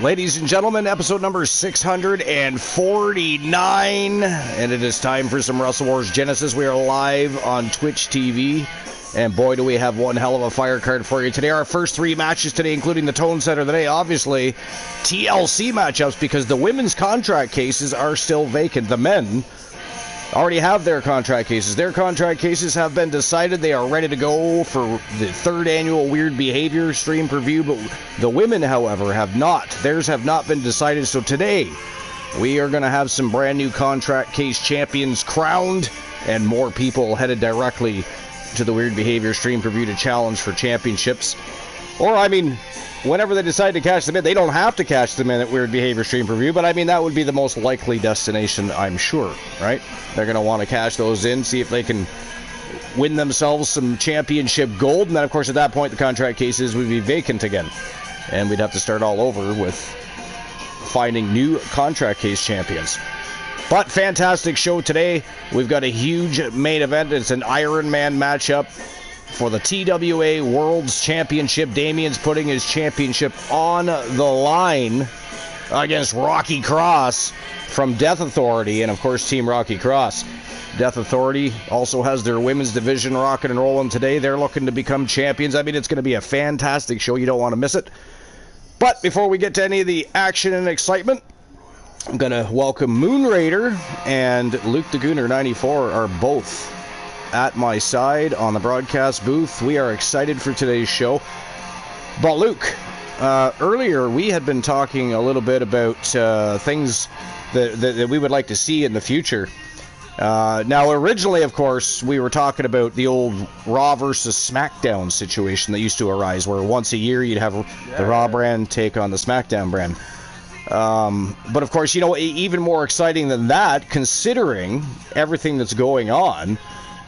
Ladies and gentlemen, episode number 649, and it is time for some Wrestle Wars Genesis. We are live on Twitch TV, and boy, do we have one hell of a fire card for you today. Our first three matches today, including the tone setter today, obviously TLC matchups, because the women's contract cases are still vacant. The men already have their contract cases. Their contract cases have been decided. They are ready to go for the third annual Weird Behavior stream preview, but the women, however, have not. Theirs have not been decided, so today we are going to have some brand new contract case champions crowned and more people headed directly to the Weird Behavior stream preview to challenge for championships. Or, I mean, whenever they decide to cash them in, they don't have to cash them in at Weird Behavior stream preview, but I mean, that would be the most likely destination, I'm sure, right? They're going to want to cash those in, see if they can win themselves some championship gold, and then, of course, at that point, the contract cases would be vacant again, and we'd have to start all over with finding new contract case champions. But fantastic show today. We've got a huge main event. It's an Iron Man matchup for the TWA World's Championship. Damien's putting his championship on the line against Rocky Cross from Death Authority, and of course Team Rocky Cross. Death Authority also has their women's division rocking and rolling today. They're looking to become champions. I mean, it's going to be a fantastic show. You don't want to miss it. But before we get to any of the action and excitement, I'm going to welcome Moon Raider and Luke the Gooner 94 are both at my side on the broadcast booth. We are excited for today's show. But Luke, earlier we had been talking a little bit about things that we would like to see in the future. Now, originally, of course, we were talking about the old Raw versus SmackDown situation that used to arise, where once a year you'd have the Raw brand take on the SmackDown brand. But of course, you know, even more exciting than that, considering everything that's going on,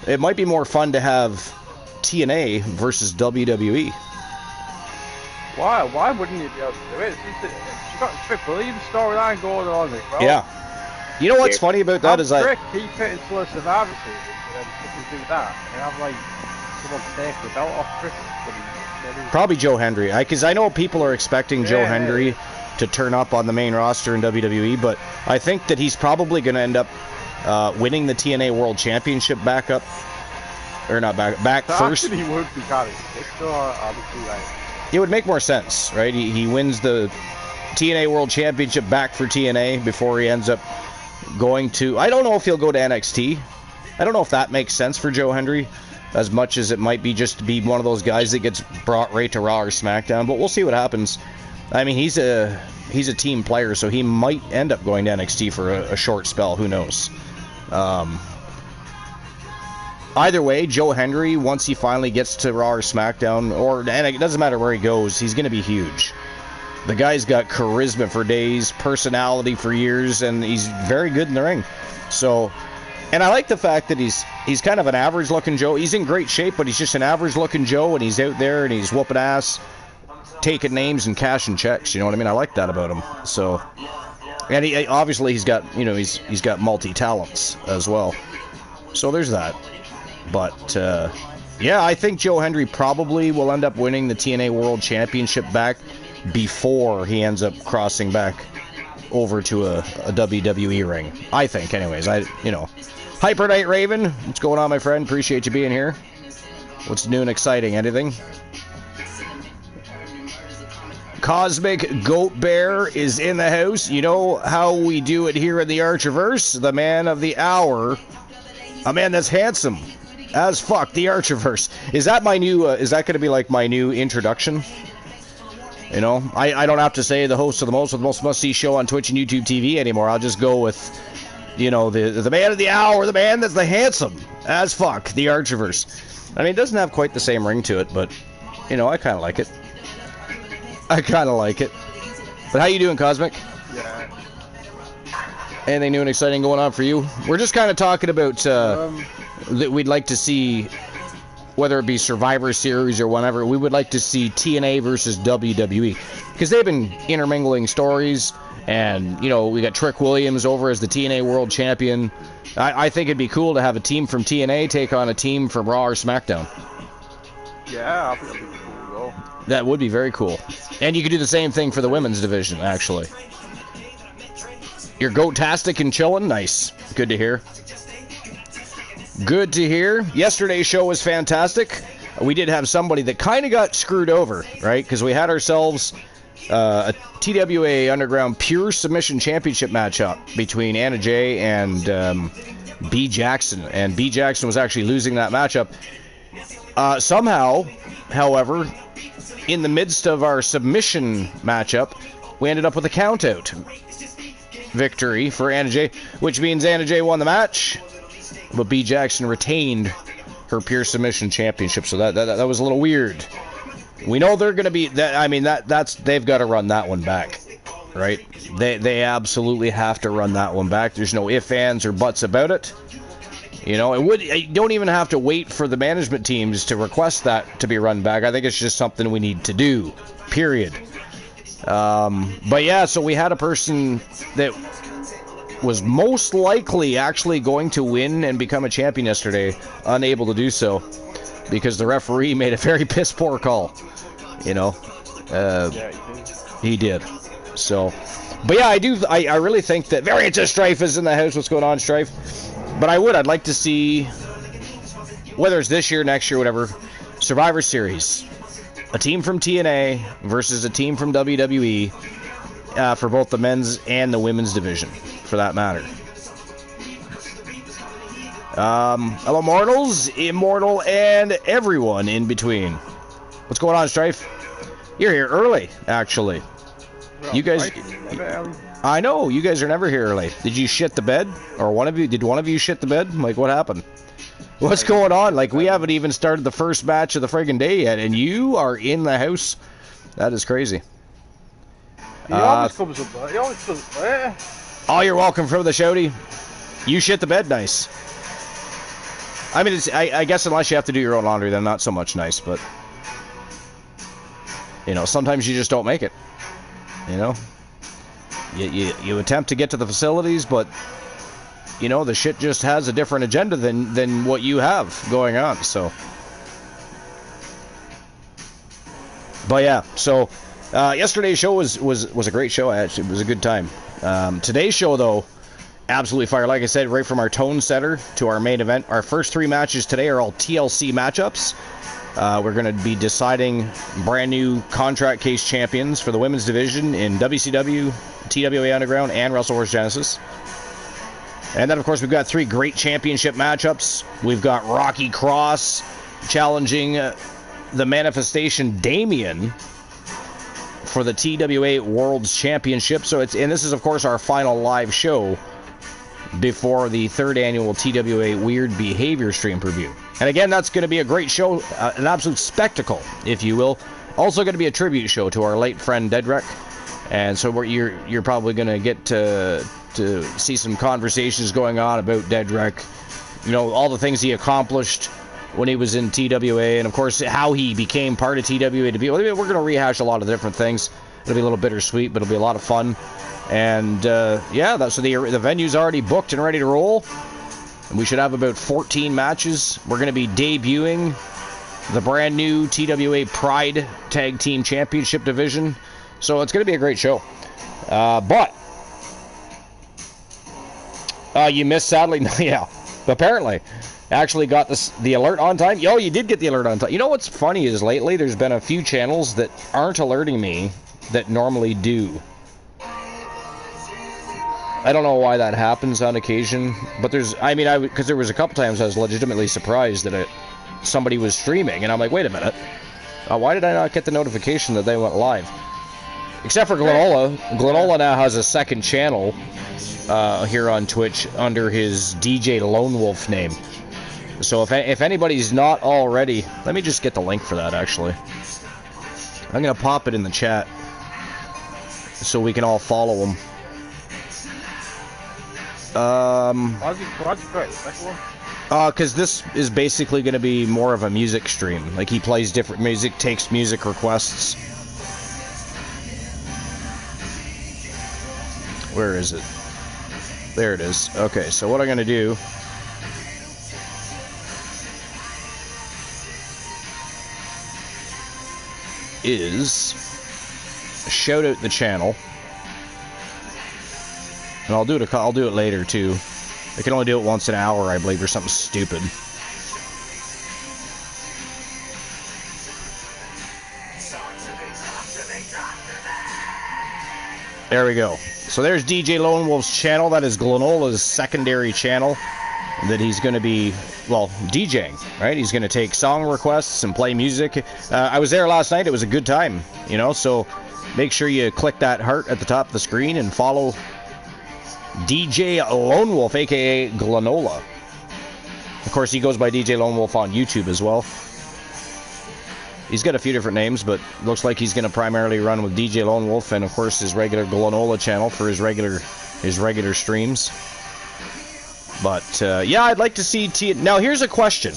it might be more fun to have TNA versus WWE. Why wouldn't you be able to do it? You've got Triple H storyline going on as well. Yeah. You know what's funny about that is keep it until a Survivor Series, and then you can do that. And have like someone take the belt off Triple. Probably Joe Hendry, because I know people are expecting Joe Hendry to turn up on the main roster in WWE, but I think that he's probably going to end up winning the TNA World Championship back first. Actually, he would be kind of sick, though, obviously, like. It would make more sense, right? He wins the TNA World Championship back for TNA before he ends up going to... I don't know if he'll go to NXT. I don't know if that makes sense for Joe Hendry, as much as it might be just to be one of those guys that gets brought right to Raw or SmackDown, but we'll see what happens. I mean, he's a team player, so he might end up going to NXT for a short spell. Who knows? Either way, Joe Hendry, once he finally gets to Raw or SmackDown, and it doesn't matter where he goes, he's going to be huge. The guy's got charisma for days, personality for years, and he's very good in the ring. So, and I like the fact that he's kind of an average-looking Joe. He's in great shape, but he's just an average-looking Joe, and he's out there and he's whooping ass, taking names and cashing checks. You know what I mean? I like that about him. So, and he obviously he's got multi-talents as well. So there's that. But yeah, I think Joe Hendry probably will end up winning the TNA World Championship back before he ends up crossing back over to a WWE ring. I think, anyways. Hyper Night Raven, what's going on, my friend? Appreciate you being here. What's new and exciting? Anything? Cosmic Goat Bear is in the house. You know how we do it here in the Archerverse. The man of the hour, a man that's handsome as fuck, the Archerverse. Is that my new? Is that going to be like my new introduction? You know, I don't have to say the host of the most must-see show on Twitch and YouTube TV anymore. I'll just go with, you know, the man of the hour, the man that's the handsome as fuck, the Archerverse. I mean, it doesn't have quite the same ring to it, but you know, I kind of like it. But how you doing, Cosmic? Yeah. Anything new and exciting going on for you? We're just kind of talking about that we'd like to see, whether it be Survivor Series or whatever, we would like to see TNA versus WWE, because they've been intermingling stories, and, you know, we got Trick Williams over as the TNA World Champion. I think it'd be cool to have a team from TNA take on a team from Raw or SmackDown. Yeah, I think that'd be cool as well. That would be very cool. And you could do the same thing for the women's division, actually. You're goat-tastic and chilling? Nice. Good to hear. Good to hear. Yesterday's show was fantastic. We did have somebody that kind of got screwed over, right? Because we had ourselves a TWA Underground Pure Submission Championship matchup between Anna Jay and B. Jackson. And B. Jackson was actually losing that matchup. Somehow, however, in the midst of our submission matchup, we ended up with a countout victory for Anna Jay, which means Anna Jay won the match, but B. Jackson retained her Pure Submission Championship, so that was a little weird. We know they're going to be that. I mean, they've got to run that one back, right? They absolutely have to run that one back. There's no ifs, ands, or buts about it. You know, you don't even have to wait for the management teams to request that to be run back. I think it's just something we need to do, period. But yeah, so we had a person that was most likely actually going to win and become a champion yesterday, unable to do so because the referee made a very piss poor call. You know, he did. So, but yeah, I really think that Variant of Strife is in the house. What's going on, Strife? But I'd like to see, whether it's this year, next year, whatever, Survivor Series. A team from TNA versus a team from WWE for both the men's and the women's division, for that matter. Hello, mortals, immortal, and everyone in between. What's going on, Strife? You're here early, actually. You guys... I know, you guys are never here early. Did you shit the bed? Or did one of you shit the bed? Like, what happened? What's going on? Like, we haven't even started the first match of the friggin' day yet, and you are in the house? That is crazy. He always comes up there. He always comes up there. Oh, you're welcome for the shouty. You shit the bed, nice. I mean, I guess unless you have to do your own laundry, then not so much nice, but... You know, sometimes you just don't make it. You know? You attempt to get to the facilities, but... You know, the shit just has a different agenda than what you have going on, so... But yeah, so... yesterday's show was a great show, actually. It was a good time. Today's show, though, absolutely fire. Like I said, right from our tone setter to our main event. Our first three matches today are all TLC matchups. We're going to be deciding brand new contract case champions for the women's division in WCW, TWA Underground, and Wrestle vs. Genesis. And then, of course, we've got three great championship matchups. We've got Rocky Cross challenging the Manifestation Damien for the TWA World's Championship. So this is, of course, our final live show before the third annual TWA Weird Behavior stream preview. And again, that's going to be a great show, an absolute spectacle, if you will. Also going to be a tribute show to our late friend Dedrick. And so you're probably going to get to see some conversations going on about Dedrick. You know, all the things he accomplished when he was in TWA, and of course how he became part of TWA. We're going to rehash a lot of different things. It'll be a little bittersweet, but it'll be a lot of fun. And yeah, so the venue's already booked and ready to roll. And we should have about 14 matches. We're going to be debuting the brand new TWA Pride Tag Team Championship division. So it's going to be a great show. But you missed, sadly. Yeah, apparently. Actually got the alert on time. Yo, you did get the alert on time. You know what's funny is lately there's been a few channels that aren't alerting me that normally do. I don't know why that happens on occasion, but because there was a couple times I was legitimately surprised that somebody was streaming, and I'm like, wait a minute, why did I not get the notification that they went live? Except for Glenola. Glenola now has a second channel here on Twitch under his DJ Lone Wolf name. So if anybody's not already, let me just get the link for that, actually. I'm going to pop it in the chat so we can all follow him. Because this is basically going to be more of a music stream. Like, he plays different music, takes music requests. Where is it? There it is. Okay, so what I'm going to do... is shout out the channel. And I'll do it later too. I can only do it once an hour, I believe, or something stupid. There we go. So there's DJ Lone Wolf's channel. That is Glenola's secondary channel that he's going to be, well, DJing, right? He's going to take song requests and play music. I was there last night. It was a good time, you know, so make sure you click that heart at the top of the screen and follow DJ Lone Wolf, aka Glenola. Of course, he goes by DJ Lone Wolf on YouTube as well. He's got a few different names, but looks like he's going to primarily run with DJ Lone Wolf and, of course, his regular Glenola channel for his regular streams. But yeah, I'd like to see now. Here's a question,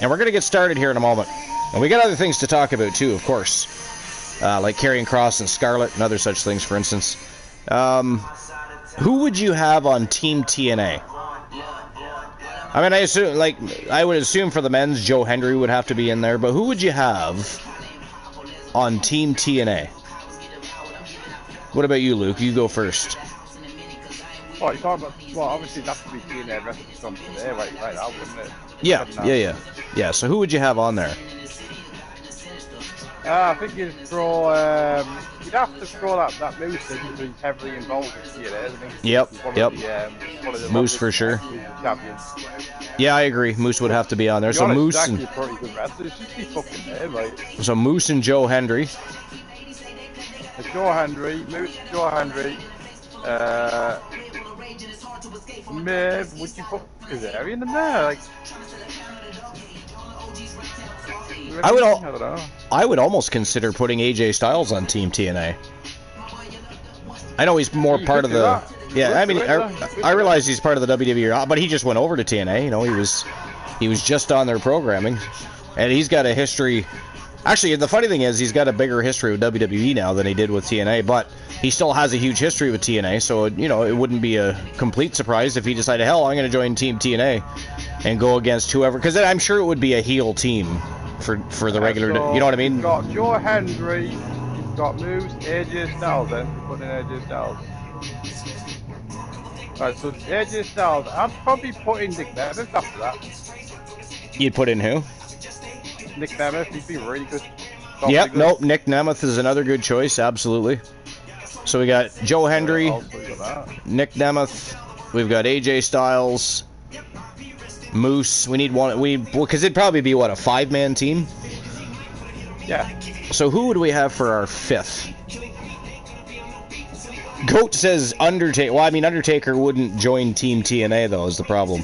and we're going to get started here in a moment. And we got other things to talk about too, of course, like Karrion Kross and Scarlett and other such things, for instance. Who would you have on Team TNA? I mean, I would assume for the men's, Joe Hendry would have to be in there, but who would you have on Team TNA? What about you, Luke? You go first. Oh, you're talking about, well, obviously that's to be TNA Wrestling from today, right now, wouldn't it? Yeah, so who would you have on there? I think you'd throw, you'd have to throw that Moose in, who's heavily involved in TNA, I think. Yep. One of the Moose for sure. Champions. Yeah, I agree. Moose would have to be on there. So Moose actually and pretty good wrestler. It's just be fucking there, right? So Moose and Joe Hendry. Joe Hendry, Moose, Joe Hendry. Miv, would you put Kazarian in there? Like, I would almost consider putting AJ Styles on Team TNA. I know he's more part of the. Yeah, I mean, I realize he's part of the WWE, but he just went over to TNA. You know, he was just on their programming, and he's got a history. Actually, the funny thing is, he's got a bigger history with WWE now than he did with TNA, but he still has a huge history with TNA, so, you know, it wouldn't be a complete surprise if he decided, hell, I'm going to join Team TNA and go against whoever, because I'm sure it would be a heel team for the regular, so you know what I mean? You've got Joe Hendry, you've got Moose, AJ Styles, then you put in AJ Styles. Right, so AJ Styles, I'd probably put in Nick Nemeth after that. You'd put in who? Nick Nemeth, he'd be really good. Yep, nope, Nick Nemeth is another good choice, absolutely. So we got Joe Hendry, Nick Nemeth, we've got AJ Styles, Moose. We need one, because it'd probably be, what, a 5-man team? Yeah. So who would we have for our 5th? Goat says Undertaker. Well, I mean, Undertaker wouldn't join Team TNA, though, is the problem.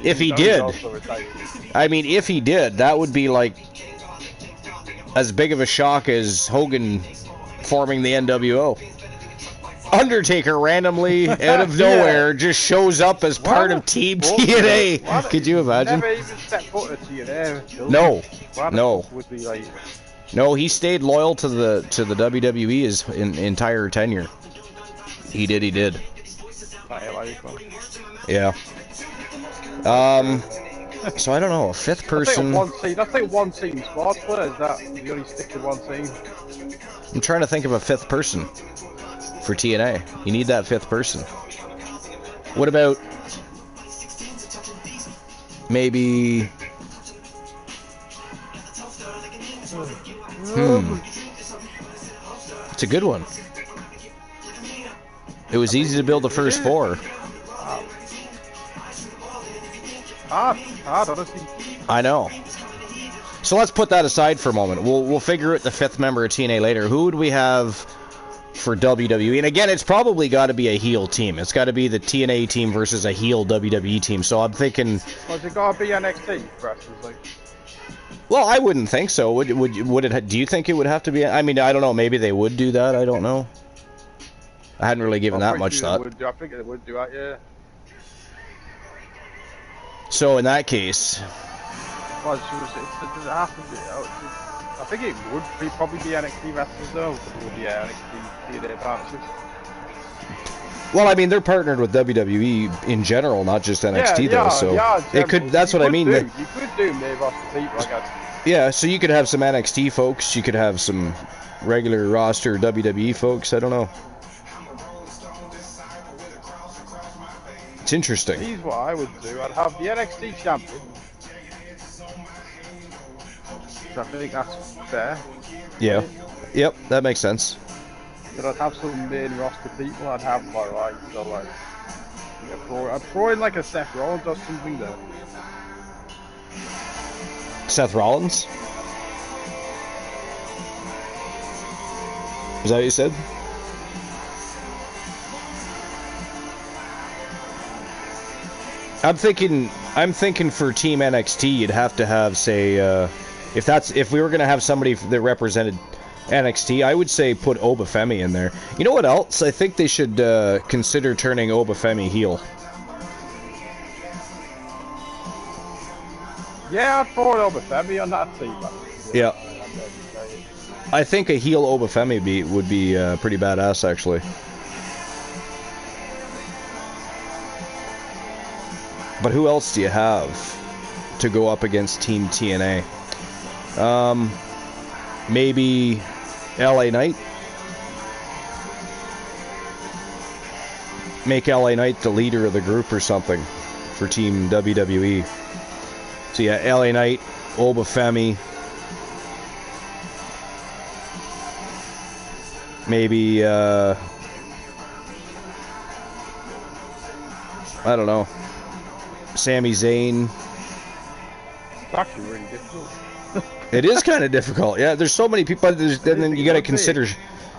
If he did, I mean, if he did, that would be like as big of a shock as Hogan forming the NWO. Undertaker randomly out of nowhere just shows up as part of Team TNA. Could you imagine? Never even set foot at TNA. No. Would be like... No, he stayed loyal to the WWE his entire tenure. He did. Yeah. So I don't know, a 5th person. That's like one team squad player. Is that you only stick to one team? I'm trying to think of a 5th person for TNA. You need that 5th person. What about maybe? It's a good one. It was easy to build the first 4. Honestly. I know. So let's put that aside for a moment. We'll figure out the 5th member of TNA later. Who would we have for WWE? And again, it's probably got to be a heel team. It's got to be the TNA team versus a heel WWE team. So I'm thinking. Well, has it got to be NXT wrestlers? Like. Well, I wouldn't think so. Would it? Do you think it would have to be? I mean, I don't know. Maybe they would do that. I don't know. I hadn't really given that much thought. I think they would do that. Yeah. So in that case, well, does it have to be? I think it would probably be NXT wrestlers though. It would be NXT TNA partnerships. Well, I mean, they're partnered with WWE in general, not just NXT, though. So it could. That's what I mean. You could do main roster people, I guess. Yeah, so you could have some NXT folks. You could have some regular roster WWE folks. I don't know. It's interesting. Here's what I would do. I'd have the NXT champion. I think that's fair. Yeah. Yep, that makes sense. But I'd have some main roster people. I'd have I'd throw in like a Seth Rollins or something there. Seth Rollins? Is that what you said? I'm thinking for Team NXT, you'd have to have, say, if we were gonna have somebody that represented NXT, I would say put Obafemi in there. You know what else? I think they should consider turning Obafemi heel. Yeah, I'd throw Obafemi on that team. Yeah. I think a heel Obafemi would be pretty badass, actually. But who else do you have to go up against Team TNA? Maybe LA Knight? Make LA Knight the leader of the group or something for Team WWE. So yeah, LA Knight, Obafemi. Maybe, I don't know. Sami Zayn. It's actually really difficult. It is kind of difficult. Yeah, there's so many people. Then you got to consider.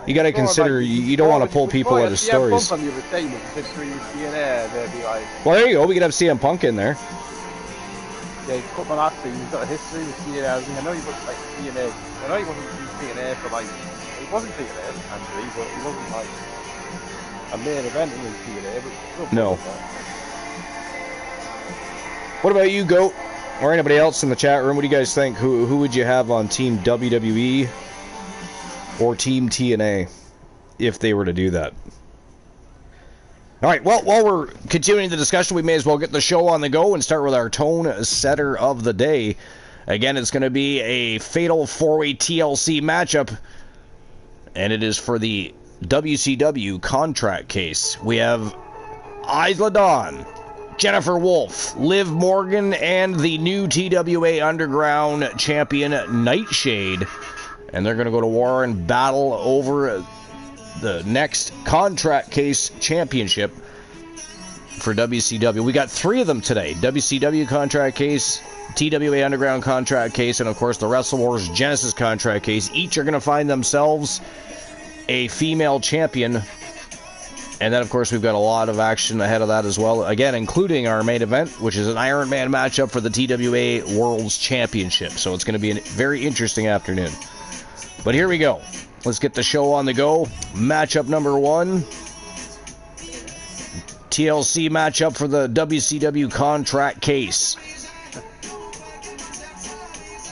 You got to consider. You don't want to pull people out of stories. Well, there you go. We could have CM Punk in there. Yeah, he's put on that team. He's got a history with TNA. I know he was like TNA. I know he wasn't TNA for like. He wasn't TNA actually, but he wasn't like a main event in TNA. But no. What about you, Goat? Or anybody else in the chat room? What do you guys think? Who would you have on Team WWE or Team TNA if they were to do that? All right, well, while we're continuing the discussion, we may as well get the show on the go and start with our tone setter of the day. Again, it's going to be a fatal four-way TLC matchup, and it is for the WCW contract case. We have Isla Dawn, Jennifer Wolf, Liv Morgan, and the new TWA Underground champion, Nightshade. And they're going to go to war and battle over the next contract case championship for WCW. We got 3 of them today. WCW contract case, TWA Underground contract case, and of course the Wrestle Wars Genesis contract case. Each are going to find themselves a female champion. And then, of course, we've got a lot of action ahead of that as well. Again, including our main event, which is an Iron Man matchup for the TWA World's Championship. So it's going to be a very interesting afternoon. But here we go. Let's get the show on the go. Matchup number 1. TLC matchup for the WCW contract case.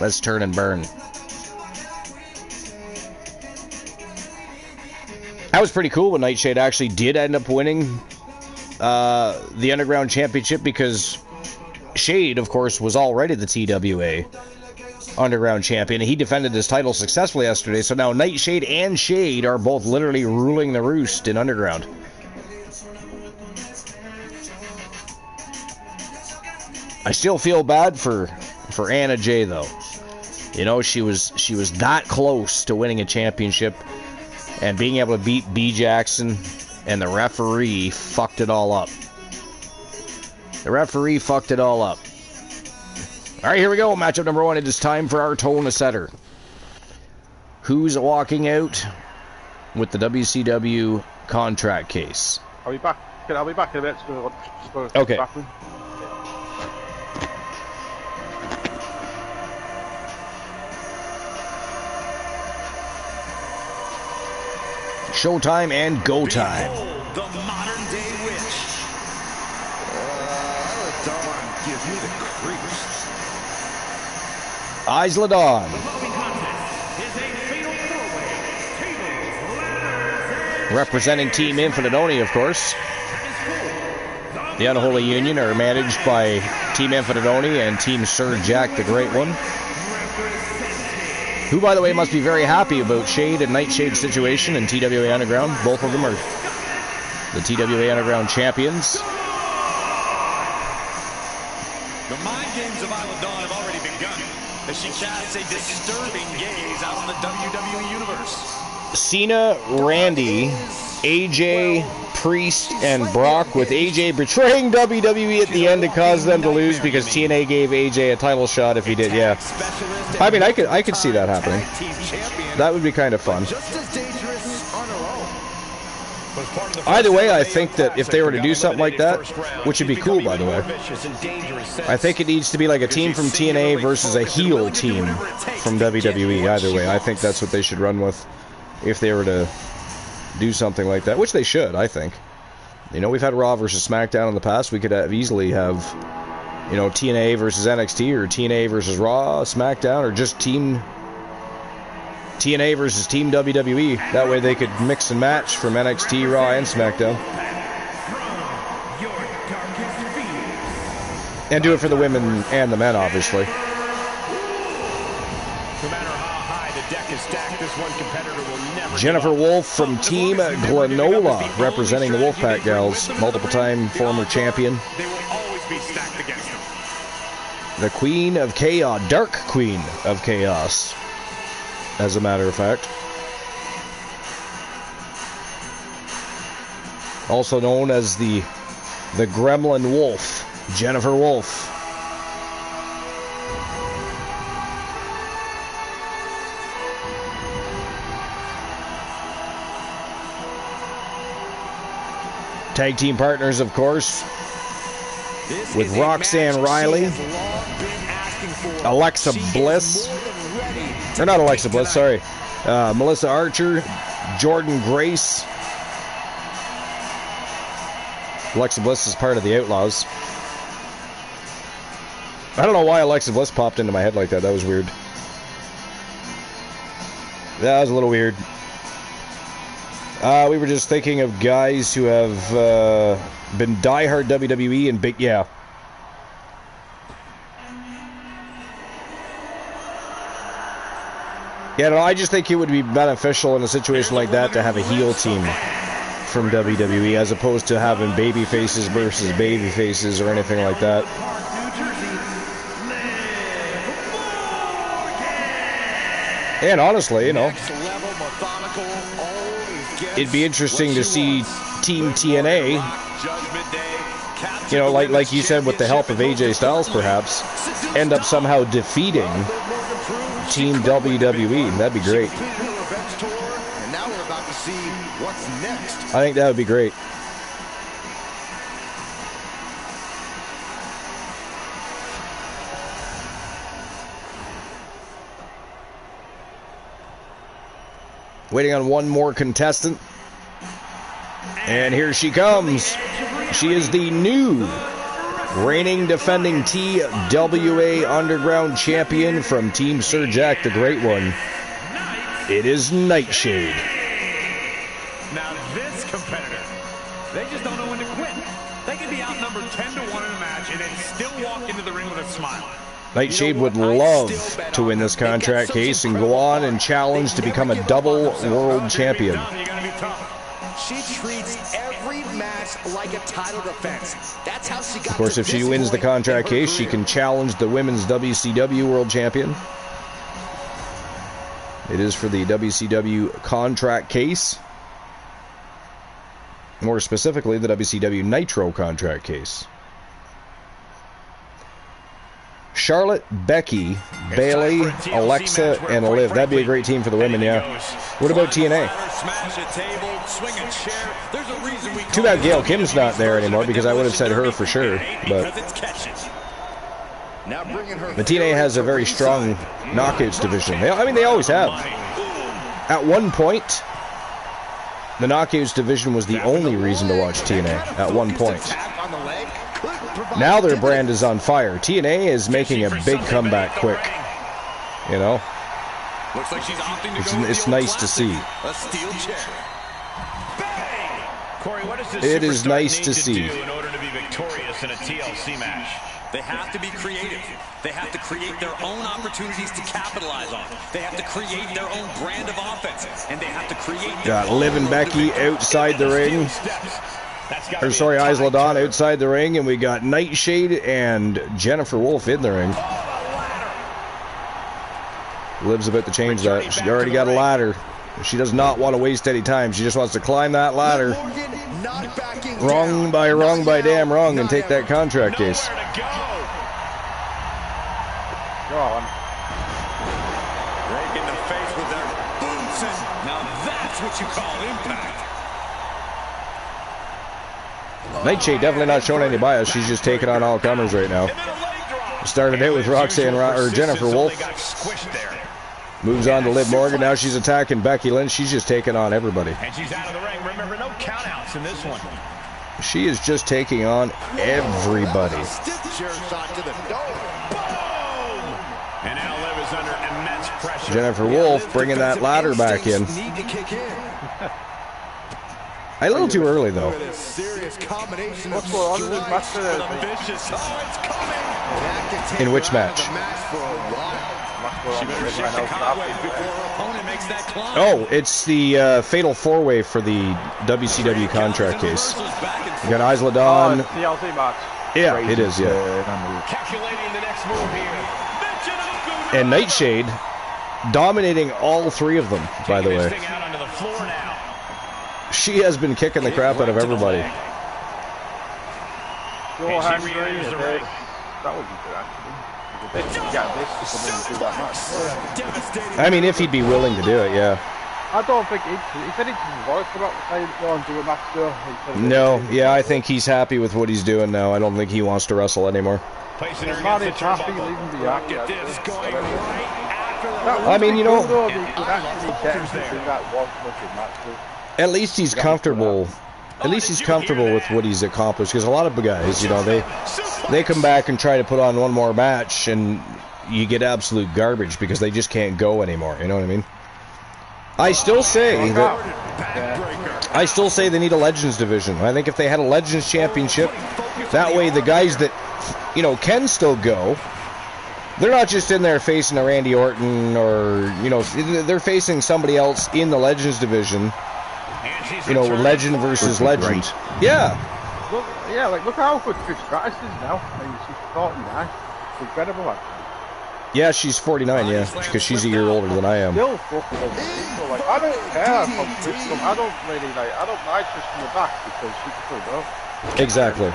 Let's turn and burn. That was pretty cool when Nightshade actually did end up winning the Underground Championship, because Shade, of course, was already the TWA Underground Champion. He defended his title successfully yesterday, so now Nightshade and Shade are both literally ruling the roost in Underground. I still feel bad for Anna Jay, though. You know, she was that close to winning a championship and being able to beat B. Jackson, and the referee fucked it all up. The referee fucked it all up. All right, here we go. Matchup number 1. It is time for our tone setter. Who's walking out with the WCW contract case? I'll be back in a bit. Okay. Showtime and go time. Behold, the modern day witch. Give you the creeps. Isla Dawn. The following contest is a fatal four-way tables, ladders, representing Team Infinitoni, of course. The Unholy Union are managed by Team Infinitoni and Team Sir Jack the Great One, who, by the way, must be very happy about Shade and Nightshade situation in TWA Underground. Both of them are the TWA Underground champions. The mind games of Isla Dawn have already begun as she casts a disturbing gaze out on the WWE Universe. Cena, Randy, AJ, Priest, and Brock, with AJ betraying WWE at the end to cause them to lose because TNA gave AJ a title shot if he did, yeah. I mean, I could see that happening. That would be kind of fun. Either way, I think that if they were to do something like that, which would be cool, by the way, I think it needs to be like a team from TNA versus a heel team from WWE. Either way, I think that's what they should run with if they were to do something like that, which they should, I think. You know, we've had Raw versus SmackDown in the past. We could easily have, you know, TNA versus NXT, or TNA versus Raw, SmackDown, or just Team TNA versus Team WWE. That way they could mix and match from NXT, Raw, and SmackDown. And do it for the women and the men, obviously. No matter how high the deck is stacked, this one competitor will never. Jennifer Wolf from Team Glenola, representing the Wolfpack Gals, multiple-time former champion. They will always be stacked against them. The Queen of Chaos, Dark Queen of Chaos, as a matter of fact. Also known as the Gremlin Wolf, Jennifer Wolf. Tag team partners, of course, with Roxanne Riley, Alexa Bliss, or not Alexa Bliss, sorry, Melissa Archer, Jordan Grace. Alexa Bliss is part of the Outlaws. I don't know why Alexa Bliss popped into my head like that. That was weird. That was a little weird. We were just thinking of guys who have been diehard WWE and big, yeah. Yeah, no, I just think it would be beneficial in a situation like that to have a heel team from WWE as opposed to having baby faces versus baby faces or anything like that. And honestly, you know, it'd be interesting to see Team TNA, you know, like you said, with the help of AJ Styles perhaps, end up somehow defeating Team WWE. That'd be great. I think that would be great. Waiting on one more contestant. And here she comes. She is the new reigning defending TWA Underground champion from Team Sir Jack the Great One. It is Nightshade. Now this competitor, they just don't know when to quit. They can be outnumbered 10-1 in a match and then still walk into the ring with a smile. Nightshade would love to win this contract case and go on and challenge to become a double world champion. She treats every match like a title defense. That's how she got. Of course, if she wins the contract case, she can challenge the women's WCW world champion. It is for the WCW contract case. More specifically, the WCW Nitro contract case. Charlotte, Becky, Bayley, Alexa, and Liv. That'd be a great team for the women, yeah. What about TNA? Too bad Gail Kim's not there anymore, because I would have said her for sure. But TNA has a very strong knockouts division. I mean, they always have. At one point, the knockouts division was the only reason to watch TNA. At one point. Now their brand is on fire. TNA is making a big comeback quick. You know? It's nice to see. Corey, what does this It is superstar nice need to see. do in order to be victorious in a TLC match? They have to be creative. They have to create their own opportunities to capitalize on. They have to create their own brand of offense. And they have to create Got Liv and Becky outside the ring. Or sorry, Isla Dawn outside the ring, and we got Nightshade and Jennifer Wolf in the ring. Liv's about to change that. She already got a ladder. She does not want to waste any time. She just wants to climb that ladder. Wrong by damn wrong, and take that contract case. Go on. Right in the face with their boots, and now that's what you call impact. Nightshade definitely not showing any bias. She's just taking on all comers right now. Started out with Roxanne or Jennifer Wolf. Moves on to Liv Morgan. Now she's attacking Becky Lynch. She's just taking on everybody. And she's out of the ring. Remember, no countouts in this one. She is just taking on everybody. Sure shot to the dome. Boom! And now Liv is under immense pressure. Jennifer Wolf bringing that ladder back in. Need to kick in. A little too early though. Serious combination What's going on in this match today? vicious. Oh, it's coming. In which match? She better shift the cobwebs before her opponent makes that climb. Oh, it's the Fatal 4-Way for the WCW contract case. We got Isla Dawn. TLC match. Yeah, it is, yeah. Calculating the next move here. And Nightshade dominating all three of them, by the way. Out onto the floor now. She has been kicking the crap out of everybody. Your hand raise, that would be good, actually. Yeah, this to come in and do that match. I mean, if he'd be willing to do it, yeah. I don't think he said he'd voice about saying go and do a match still. No, yeah, I think he's happy with what he's doing now. I don't think he wants to wrestle anymore. Placing her Man, against it's the happy turnbuckle. leaving the Look act. at this going right after the I mean, you know, Though, they could actually get him to do that one fucking match. at least he's comfortable. At least he's comfortable with what he's accomplished. Because a lot of guys, you know, they come back and try to put on one more match, and you get absolute garbage because they just can't go anymore. You know what I mean? I still say they need a Legends division. I think if they had a Legends championship, that way the guys that, you know, can still go, they're not just in there facing a Randy Orton or, you know, they're facing somebody else in the Legends division. You know, legend versus legend. Yeah. Look, yeah, like look how good Trish Stratus is now. I mean, she's 49. It's incredible, actually. Yeah, she's 49, yeah, because she's a year older than I am. Still fucking unbelievable. Like, I don't care from Trish. I don't really like. I don't mind Trish from the back because she can still go. Exactly.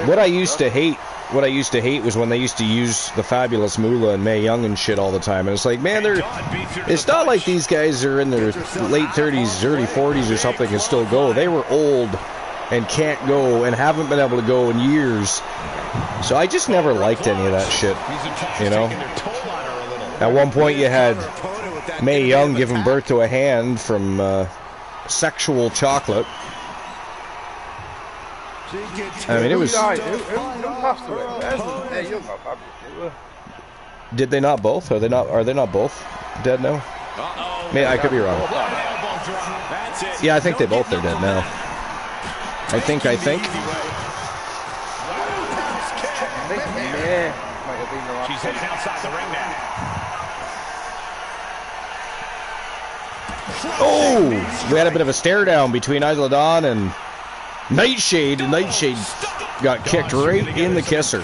What I used to hate was when they used to use the Fabulous Moolah and Mae Young and shit all the time. And it's like, man, it's not like these guys are in their late 30s, early 40s or something and still go. They were old and can't go and haven't been able to go in years. So I just never liked any of that shit, you know. At one point you had Mae Young giving birth to a hand from sexual chocolate. I mean, it was... Did they not both? Are they not both dead now? I could be wrong. Yeah, I think they both are dead now. I think. She's heading outside the ring now. Oh! We had a bit of a stare down between Isla Dawn and Nightshade. Nightshade got kicked right in the kisser.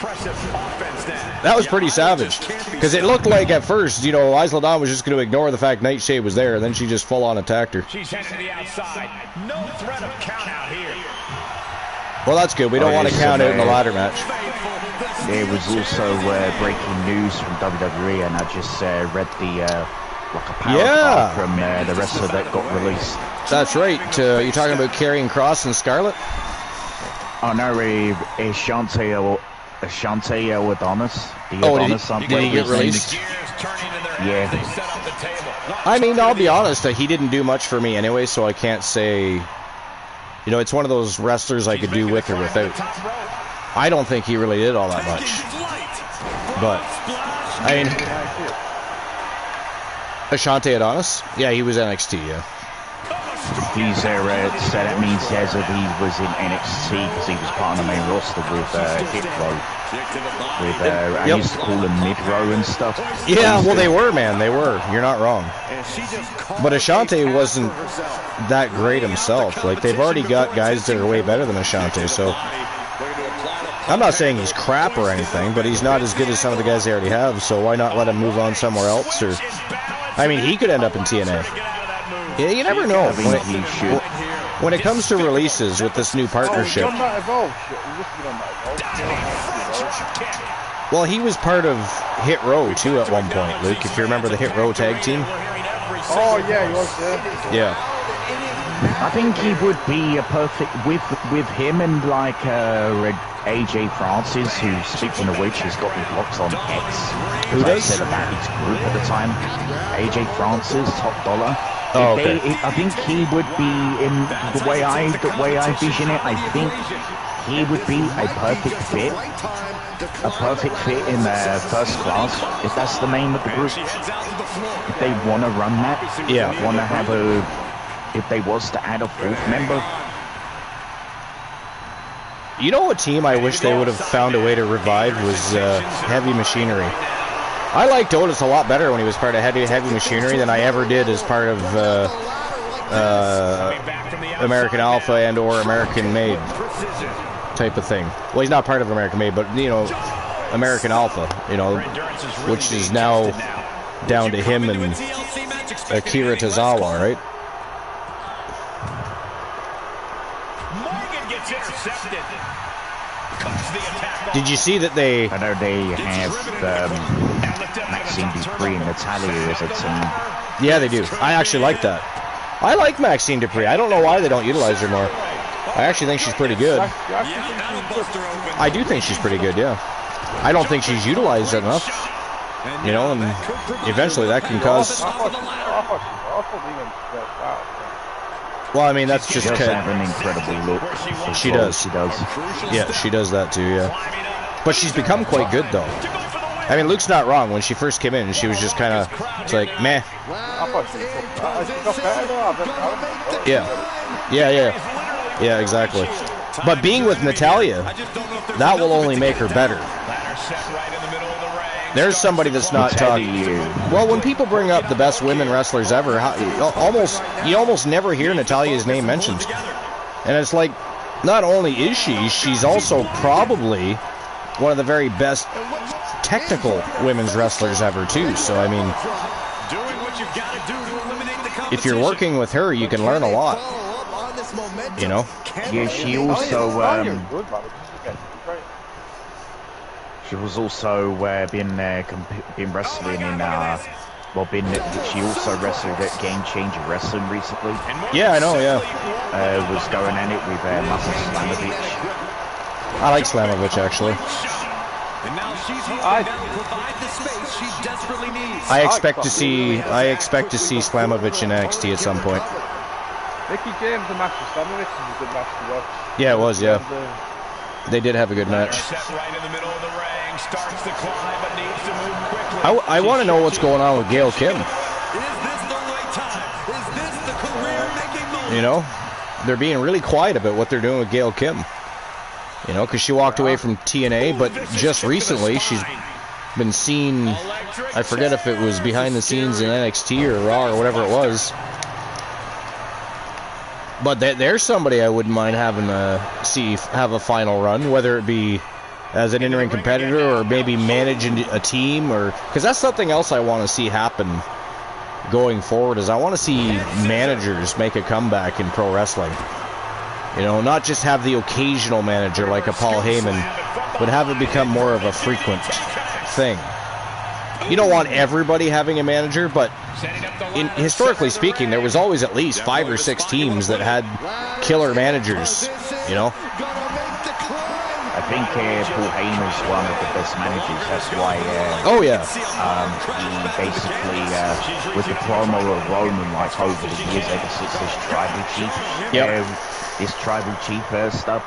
That was pretty savage. Because it looked like at first, you know, Isla Dawn was just going to ignore the fact Nightshade was there, and then she just full on attacked her. She's heading to the outside. No threat of count out here. Well, that's good. We don't want to count out in the ladder match. There was also breaking news from WWE, and I just read the like a power card from the wrestler that got released. That's right. You're talking about Karrion Kross and Scarlett? Oh no, Ashante Adonis. Did he get released? Yeah. I mean, I'll be honest. He didn't do much for me anyway, so I can't say. You know, it's one of those wrestlers I could do with or without. I don't think he really did all that much. But, I mean, Ashante Adonis? Yeah, he was NXT, yeah. he's there, so that means says that he was in NXT because he was part of the main roster with Hit Row. With I used to call them Mid Row and stuff. Yeah, well they were, man, they were. You're not wrong. But Ashante wasn't that great himself. Like they've already got guys that are way better than Ashante, so I'm not saying he's crap or anything, but he's not as good as some of the guys they already have, so why not let him move on somewhere else? Or I mean, he could end up in TNA. Yeah, you never know. When it comes to releases with this new partnership. Well, he was part of Hit Row too at one point, Luke. If you remember the Hit Row tag team. Oh yeah, he was there. Yeah. I think he would be a perfect with him and like AJ Francis, who, speaking of which, has got his locks on X. Who does? said about his group at the time. AJ Francis, Top Dollar. Oh, okay. I think he would be in the way I vision it. I think he would be a perfect fit. A perfect fit in first class, if that's the name of the group. If they want to run that, yeah. Want to have if they was to add a fourth member. You know what team I wish they would have found a way to revive was Heavy Machinery. I liked Otis a lot better when he was part of Heavy Machinery than I ever did as part of American Alpha and or American Made type of thing. Well, he's not part of American Made, but you know, American Alpha, you know, which is now down to him and Akira Tozawa, right? Did you see that they... I know they have Maxine Dupree and Natalia as a team. Yeah, they do. I actually like that. I like Maxine Dupree. I don't know why they don't utilize her more. I actually think she's pretty good. I do think she's pretty good, yeah. I don't think she's utilized enough. You know, and eventually that can cause... Well, I mean, that's just kind of an incredible look. She does. She does. Yeah, she does that too, yeah. But she's become quite good, though. I mean, Luke's not wrong. When she first came in, she was just kind of, it's like, meh. Yeah. Yeah, exactly. But being with Natalia, that will only make her better. There's somebody that's not talking. Well, when people bring up the best women wrestlers ever, you almost never hear Natalia's name mentioned. And it's like, not only is she's also probably one of the very best technical women's wrestlers ever, too. So, I mean, if you're working with her, you can learn a lot. You know? Yeah, she also... She was also been wrestling in she also wrestled at Game Changer Wrestling recently. Yeah, I know. Yeah, was going at it with Muscle Slamovich. I like Slamovich actually. I expect to see Slamovich in NXT at some point. Mickey James, the match with Slamovich, is a good match to watch. Yeah, it was. Yeah. They did have a good match. I want to know what's going on with Gail Kim. You know, they're being really quiet about what they're doing with Gail Kim. You know, because she walked away from TNA, but just recently she's been seen, I forget if it was behind the scenes in NXT or Raw or whatever it was. But there's somebody I wouldn't mind having have a final run, whether it be as an in-ring competitor or maybe managing a team, or because that's something else I want to see happen going forward. Is I want to see managers make a comeback in pro wrestling. You know, not just have the occasional manager like a Paul Heyman, but have it become more of a frequent thing. You don't want everybody having a manager, but historically speaking, there was always at least 5 or 6 teams that had killer managers, you know? I think Paul Heyman's one of the best managers. That's why oh, yeah. He basically, with the promo of Roman, like over the years, ever since this Tribal Chief, this Tribal Chief stuff,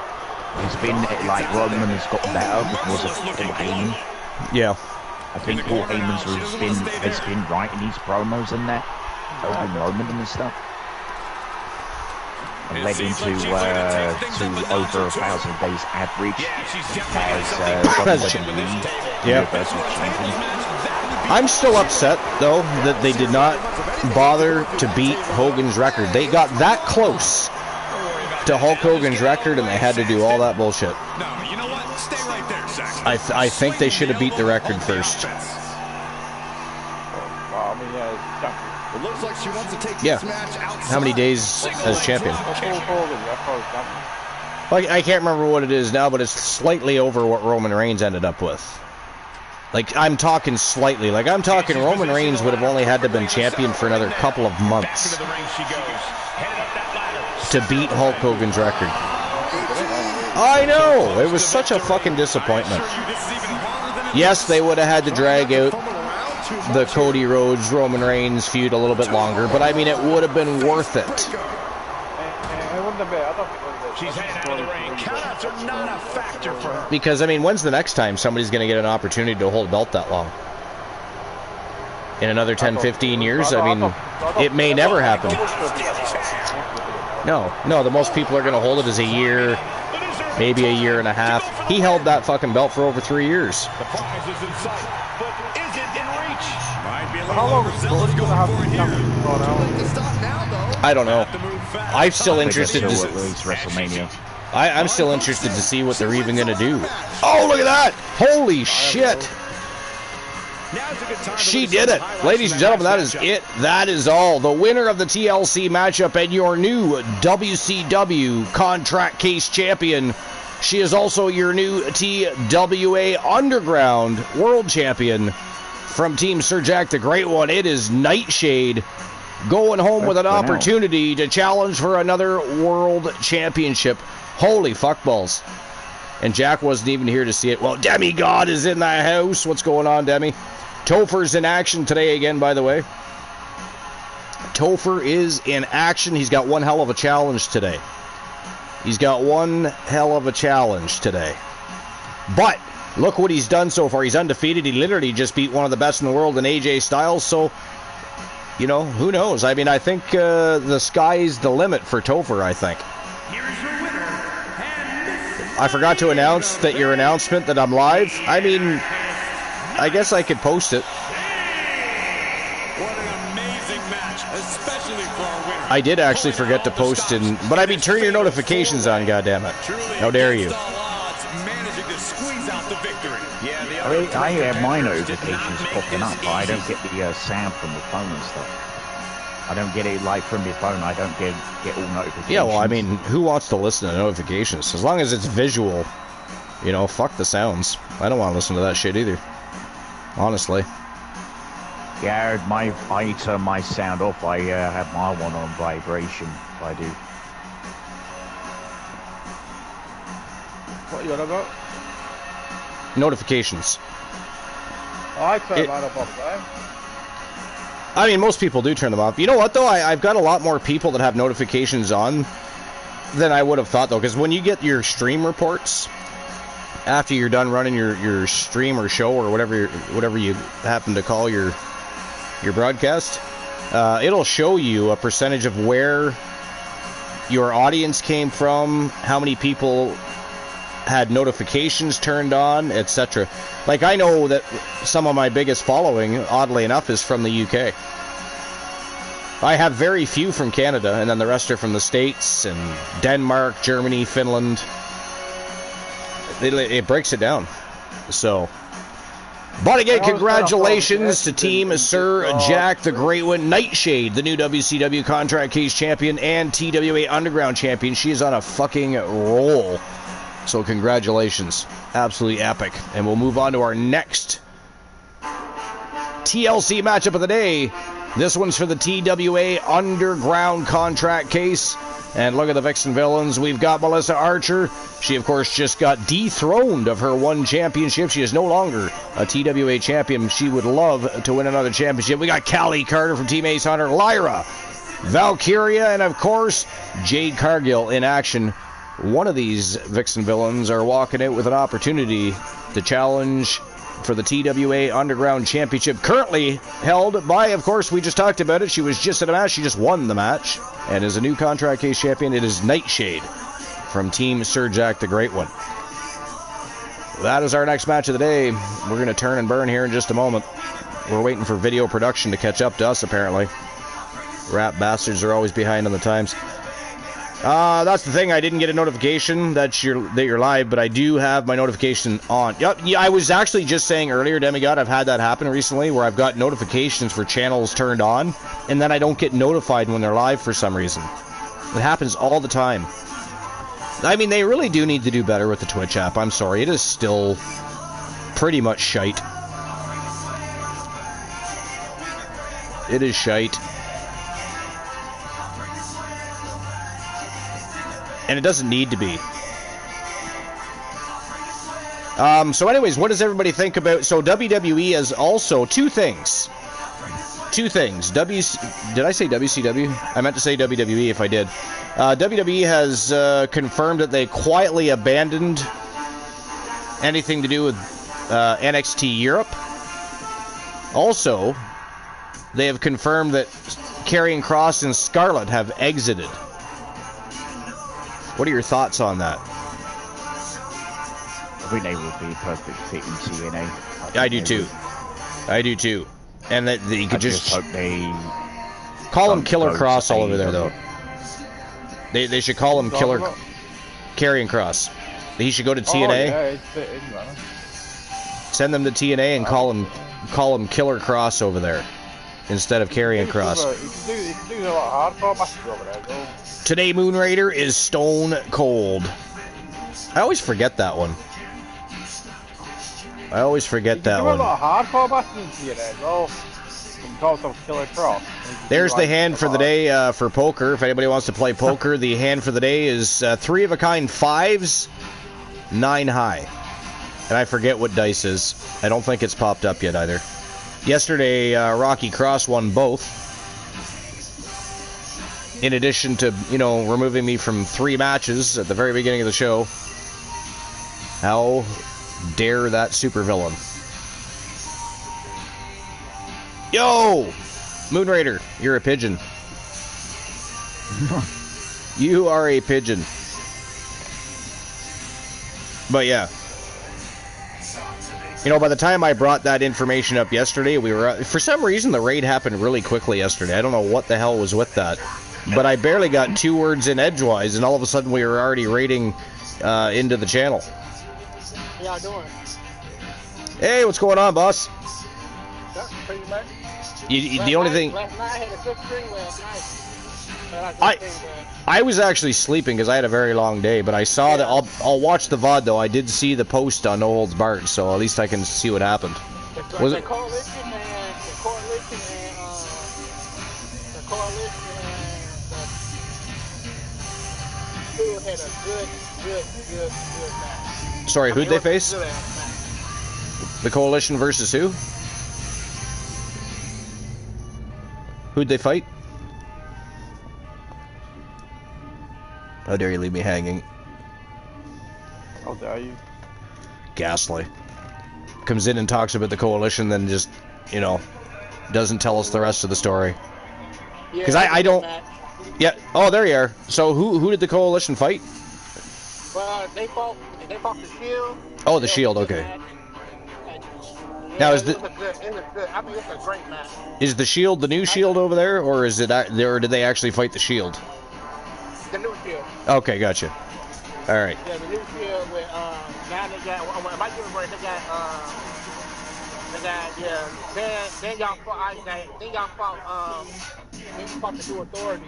he's been, like, Roman has got better because of Paul Heyman. Yeah. I think Paul Heyman's has been writing these promos and that, helping Roman and stuff. and led into to over 1,000 days average as WWE Universal Champion. I'm still upset, though, that they did not bother to beat Hogan's record. They got that close to Hulk Hogan's record, and they had to do all that bullshit. No, you know what? Stay right there, Zach. I think they should have beat the record first. Well, I mean, yeah, champion. It looks like she wants to take Yeah. this match outside. How many days as champion? Hulk Hogan, yeah, probably champion. Like, I can't remember what it is now, but it's slightly over what Roman Reigns ended up with. Like, I'm talking slightly. Like, I'm talking Roman Reigns would have only had to have been champion for another couple of months to beat Hulk Hogan's record. I know! It was such a fucking disappointment. Yes, they would have had to drag out the Cody Rhodes, Roman Reigns feud a little bit longer, but I mean, it would have been worth it. It wouldn't have been, I don't think it would have been. She's heading out of the ring. Countouts are not a factor for her. Because, I mean, when's the next time somebody's going to get an opportunity to hold a belt that long? In another 10, 15 years? I mean, it may never happen. No, the most people are going to hold it is a year, maybe a year and a half. He held that fucking belt for over 3 years. The prize is in sight, but is it in reach? Might be a How little long is overzealous going to going have for to it be here. champion for now? To stop now, though. I don't know. Have to move fast. I'm still interested Still to at least WrestleMania. I'm still interested to see what they're even going to do. Oh, look at that! Holy shit! Now's a good time to She look at did some it. highlights Ladies from and that gentlemen, that next is matchup. it. That is all. The winner of the TLC matchup and your new WCW contract case champion. She is also your new TWA Underground World Champion from Team Sir Jack the Great One. It is Nightshade going home with an opportunity to challenge for another World Championship. Holy fuckballs. And Jack wasn't even here to see it. Well, Demigod is in the house. What's going on, Demi? Topher's in action today again, by the way. Topher is in action. He's got one hell of a challenge today. But look what he's done so far. He's undefeated. He literally just beat one of the best in the world in AJ Styles. So, you know, who knows? I mean, I think the sky's the limit for Topher, I think. I forgot to announce that your announcement that I'm live. I mean, I guess I could post it. What an amazing match, especially for our winner. I did actually forget to post in, but I mean, turn your notifications on, goddammit. How dare you? Managing to squeeze out the victory. Yeah, I have my notifications popping up, but I don't get the sound from the phone and stuff. I don't get it like from the phone. I don't get all notifications. Yeah, well, I mean, who wants to listen to notifications? As long as it's visual, you know, fuck the sounds. I don't want to listen to that shit either. Honestly. Yeah, I turn my sound off. I have my one on vibration. I do. What are you on about? Notifications. Oh, I turn mine up all the time. I mean, most people do turn them off. You know what, though? I've got a lot more people that have notifications on than I would have thought, though. Because when you get your stream reports, after you're done running your stream or show or whatever you happen to call your broadcast, it'll show you a percentage of where your audience came from, how many people had notifications turned on, etc. Like, I know that some of my biggest following, oddly enough, is from the UK. I have very few from Canada, and then the rest are from the States and Denmark, Germany, Finland. It breaks it down. So, but again, congratulations to Team Sir Jack the Great One. Nightshade, the new WCW Contract Case Champion and TWA Underground Champion. She is on a fucking roll. So congratulations. Absolutely epic. And we'll move on to our next TLC matchup of the day. This one's for the TWA Underground Contract Case. And look at the Vixen Villains. We've got Melissa Archer. She, of course, just got dethroned of her one championship. She is no longer a TWA champion. She would love to win another championship. We got Callie Carter from Team Ace Hunter, Lyra, Valkyria, and, of course, Jade Cargill in action. One of these Vixen Villains are walking out with an opportunity to challenge for the TWA Underground Championship, currently held by, of course, we just talked about it. She was just in a match. She just won the match and is a new contract case champion. It is Nightshade from Team Sir Jack the Great One. That is our next match of the day. We're going to turn and burn here in just a moment. We're waiting for video production to catch up to us, apparently. Rap bastards are always behind on the times. That's the thing. I didn't get a notification that you're live, but I do have my notification on. Yep, yeah, I was actually just saying earlier, Demigod, I've had that happen recently, where I've got notifications for channels turned on, and then I don't get notified when they're live for some reason. It happens all the time. I mean, they really do need to do better with the Twitch app. I'm sorry, it is still pretty much shite. It is shite. And it doesn't need to be. So anyways, what does everybody think about... So WWE has also two things. Did I say WCW? I meant to say WWE if I did. WWE has confirmed that they quietly abandoned anything to do with NXT Europe. Also, they have confirmed that Karrion Kross and Scarlett have exited. What are your thoughts on that? I think they would be a perfect fit in TNA. I do too. I do too. And that you could just hope they call him Killer Kross all over there, though. They should call him Karrion Kross. He should go to TNA. Send them to TNA and call him Killer Kross over there instead of Karrion Kross. Today, Moon Raider is Stone Cold. I always forget that one. I always forget that one. There's the hand for the day for poker. If anybody wants to play poker, the hand for the day is 3 of a kind 5s, 9 high. And I forget what dice is. I don't think it's popped up yet either. Yesterday, Rocky Cross won both. In addition to, removing me from 3 matches at the very beginning of the show. How dare that supervillain? Yo! Moon Raider, you're a pigeon. You are a pigeon. But yeah. By the time I brought that information up yesterday, we were... For some reason, the raid happened really quickly yesterday. I don't know what the hell was with that. But I barely got 2 words in edgewise, and all of a sudden we were already raiding into the channel. How y'all doing? Hey, what's going on, boss? The only thing... Last night I had a good stream last night. I was actually sleeping because I had a very long day, but I saw that... I'll watch the VOD, though. I did see the post on No Holds Barred, so at least I can see what happened. Was it... The coalition and who had a good match. Sorry, who'd they face? The Coalition versus who? Who'd they fight? How dare you leave me hanging? How dare you? Ghastly. Comes in and talks about the Coalition, then just, doesn't tell us the rest of the story. Because I don't... Yeah. Oh, there you are. So who did the Coalition fight? Well, they fought the Shield. Oh, the Shield. Okay. Now It was good. I mean, it's a great match. Is the Shield the new Shield over there, or is it? Or did they actually fight the Shield? The new Shield. Okay, gotcha. All right. Yeah, the new Shield with now they got. Am I giving right? Then y'all fought the New Authority.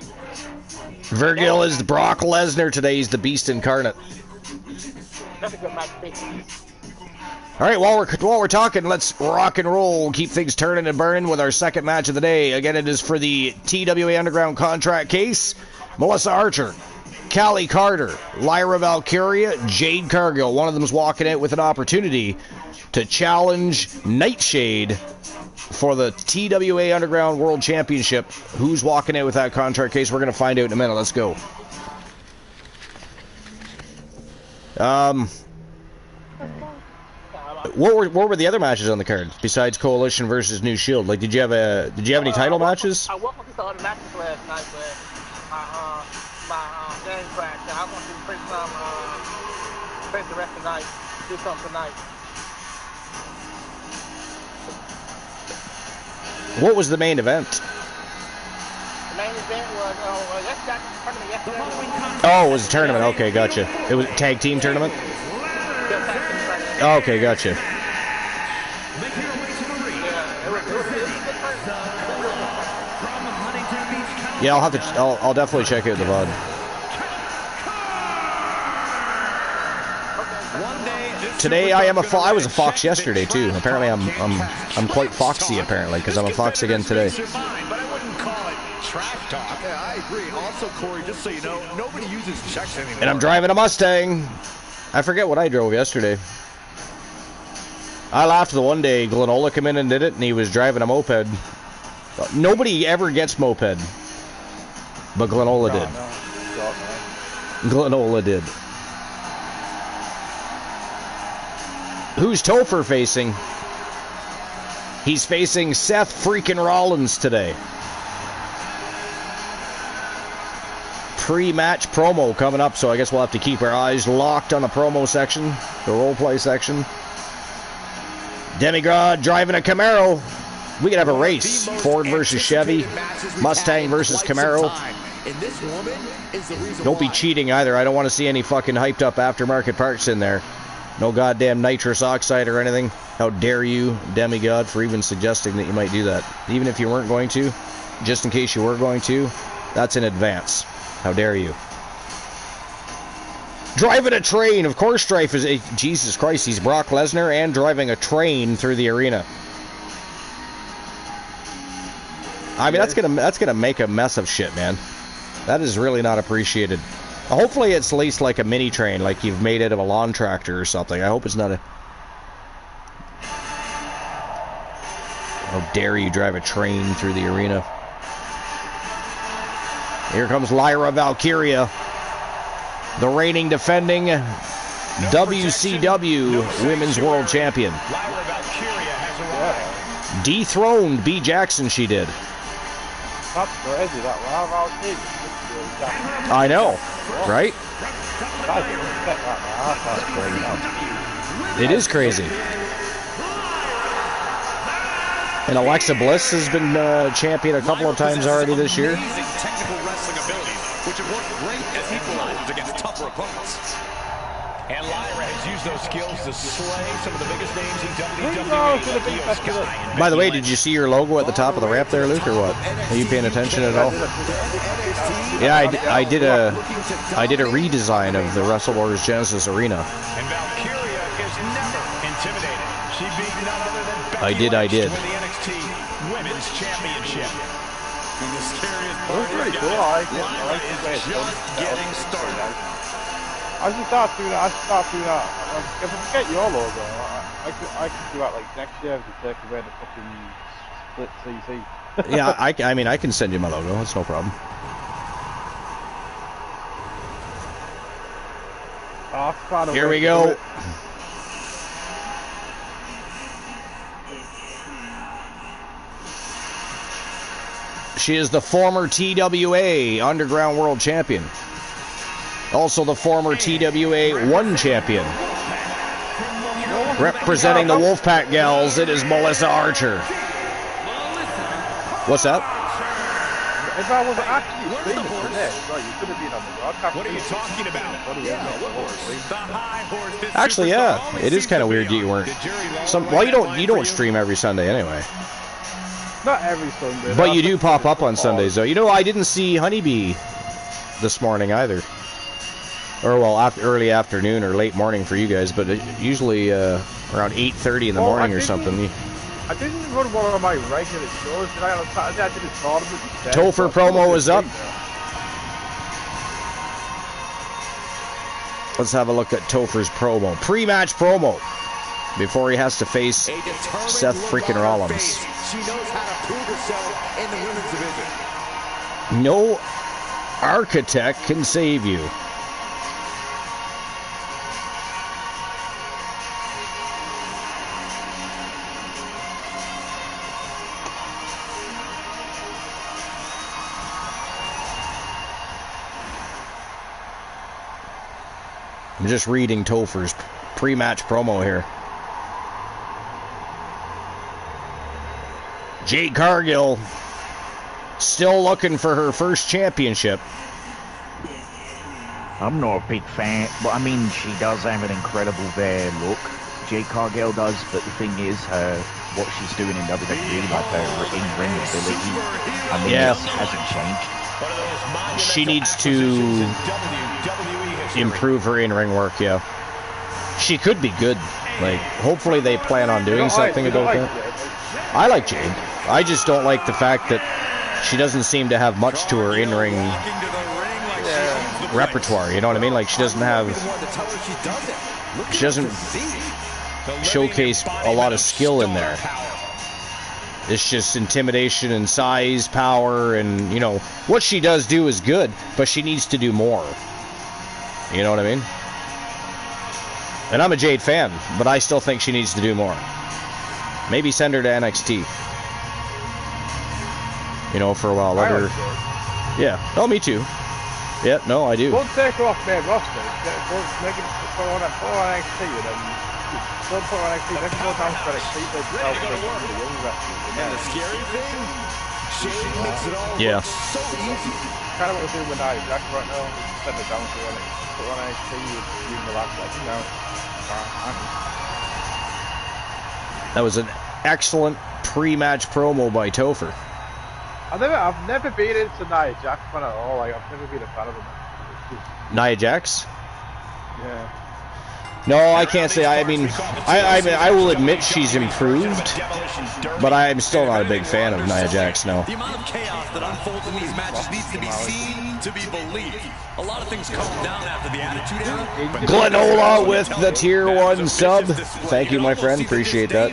Virgil is Brock Lesnar today. He's the Beast incarnate. That's a good match. All right, while we're talking, let's rock and roll. Keep things turning and burning with our second match of the day. Again, it is for the TWA Underground contract case. Melissa Archer, Callie Carter, Lyra Valkyria, Jade Cargill. One of them is walking out with an opportunity to challenge Nightshade for the TWA Underground World Championship. Who's walking out with that contract case? We're going to find out in a minute. Let's go. What were the other matches on the card besides Coalition versus New Shield? Like, did you have any title matches? I worked with the other matches last night, but my game crashed. I want to play the rest of the night. Do something tonight. What was the main event? The main event was tournament yesterday. Oh, it was a tournament. Okay, gotcha. It was a tag team tournament. Okay, gotcha. Yeah, I'll definitely check out the VOD. Today I was a fox yesterday too. Apparently I'm quite foxy apparently because I'm a fox again today. But I wouldn't call it trash talk. Yeah, I agree. Also, Corey, just so you know, nobody uses checks anymore. And I'm driving a Mustang. I forget what I drove yesterday. I laughed the one day Glenola came in and did it, and he was driving a moped. Nobody ever gets moped, but Glenola did. Glenola did. Who's Topher facing? He's facing Seth freaking Rollins today. Pre-match promo coming up, so I guess we'll have to keep our eyes locked on the promo section, the roleplay section. Demigod driving a Camaro. We could have a race. Ford versus Chevy. Mustang versus Camaro. Don't be cheating either. I don't want to see any fucking hyped up aftermarket parts in there. No goddamn nitrous oxide or anything. How dare you, Demigod, for even suggesting that you might do that. Even if you weren't going to, just in case you were going to, that's in advance. How dare you. Driving a train. Of course Strife is... Jesus Christ, he's Brock Lesnar and driving a train through the arena. I mean, that's gonna make a mess of shit, man. That is really not appreciated. Hopefully it's at least like a mini train, like you've made it of a lawn tractor or something. I hope it's not a... How dare you drive a train through the arena. Here comes Lyra Valkyria, the reigning defending WCW Women's World Champion. Dethroned B. Jackson, she did. That's crazy, that I know, right? It is crazy. And Alexa Bliss has been champion a couple of times already this year. Technical wrestling abilities, which have worked great as equalizers against tougher opponents. And Lyra has used those skills to slay some of the biggest names in WWE. By the way, did you see your logo at the top of the ramp there, Luke, or what? Are you paying attention at all? Yeah, I did a redesign of the Wrestle Wars Genesis Arena. And Valkyria is never intimidated. She beat none other than Becky I did. Lynch to win the NXT Women's Championship. And the scariest It was part pretty is, cool. I like is just getting started. I should start doing that. If I get your logo, I could do that like next year to take away the fucking split CC. Yeah, I mean, I can send you my logo. It's no problem. Here we go. She is the former TWA Underground World Champion. Also the former TWA 1 champion. Representing the Wolfpack Gals, it is Melissa Archer. What's that? If I was actually streaming today, you could have been on the broadcast. What are you talking about? The high horse. Actually, yeah, it is kind of weird that you weren't. Well, you don't stream every Sunday anyway. Not every Sunday. But you do pop up on Sundays, though. You know, I didn't see Honeybee this morning either. Or, well, early afternoon or late morning for you guys, but usually around 8:30 in the morning or something. I didn't run one of my regular shows. Did I on Saturday? I did a tournament instead. Topher promo is up. Let's have a look at Topher's promo. Pre-match promo. Before he has to face Seth freaking Rollins. She knows how to prove herself in the women's division. No architect can save you. I'm just reading Topher's pre-match promo here. Jade Cargill still looking for her first championship. I'm not a big fan, but I mean, she does have an incredible there look. Jade Cargill does, but the thing is, what she's doing in WWE, like her in-ring ability, I mean, it hasn't changed. She needs to improve her in-ring work, yeah. She could be good. Like, hopefully they plan on doing something about that. I like Jade. I just don't like the fact that she doesn't seem to have much to her in-ring repertoire, you know what I mean? Like, she doesn't showcase a lot of skill in there. It's just intimidation and size, power, and, you know, what she does do is good, but she needs to do more. You know what I mean? And I'm a Jade fan, but I still think she needs to do more. Maybe send her to NXT. You know, for a while. Let her... Yeah. Oh, me too. Yeah, no, I do. Don't take her off main roster. Make it put her on NXT and then don't put her on NXT. Make her go down to NXT. And the scary thing, Shane makes it all look so easy. Kind of what we're doing with Nia Jax right now. Send her down to NXT. Put her on NXT and the last like, you know. That was an excellent pre-match promo by Topher. I've never been into Nia Jax fan at all. Like, I've never been a fan of them. Nia Jax? Yeah. No, I can't say. I mean, I will admit she's improved, but I'm still not a big fan of Nia Jax. No. The amount of chaos that unfolds in these matches needs to be seen to be believed. A lot of things calm down after the Attitude Era. Glenola with the Tier 1 sub. Thank you, my friend. Appreciate that.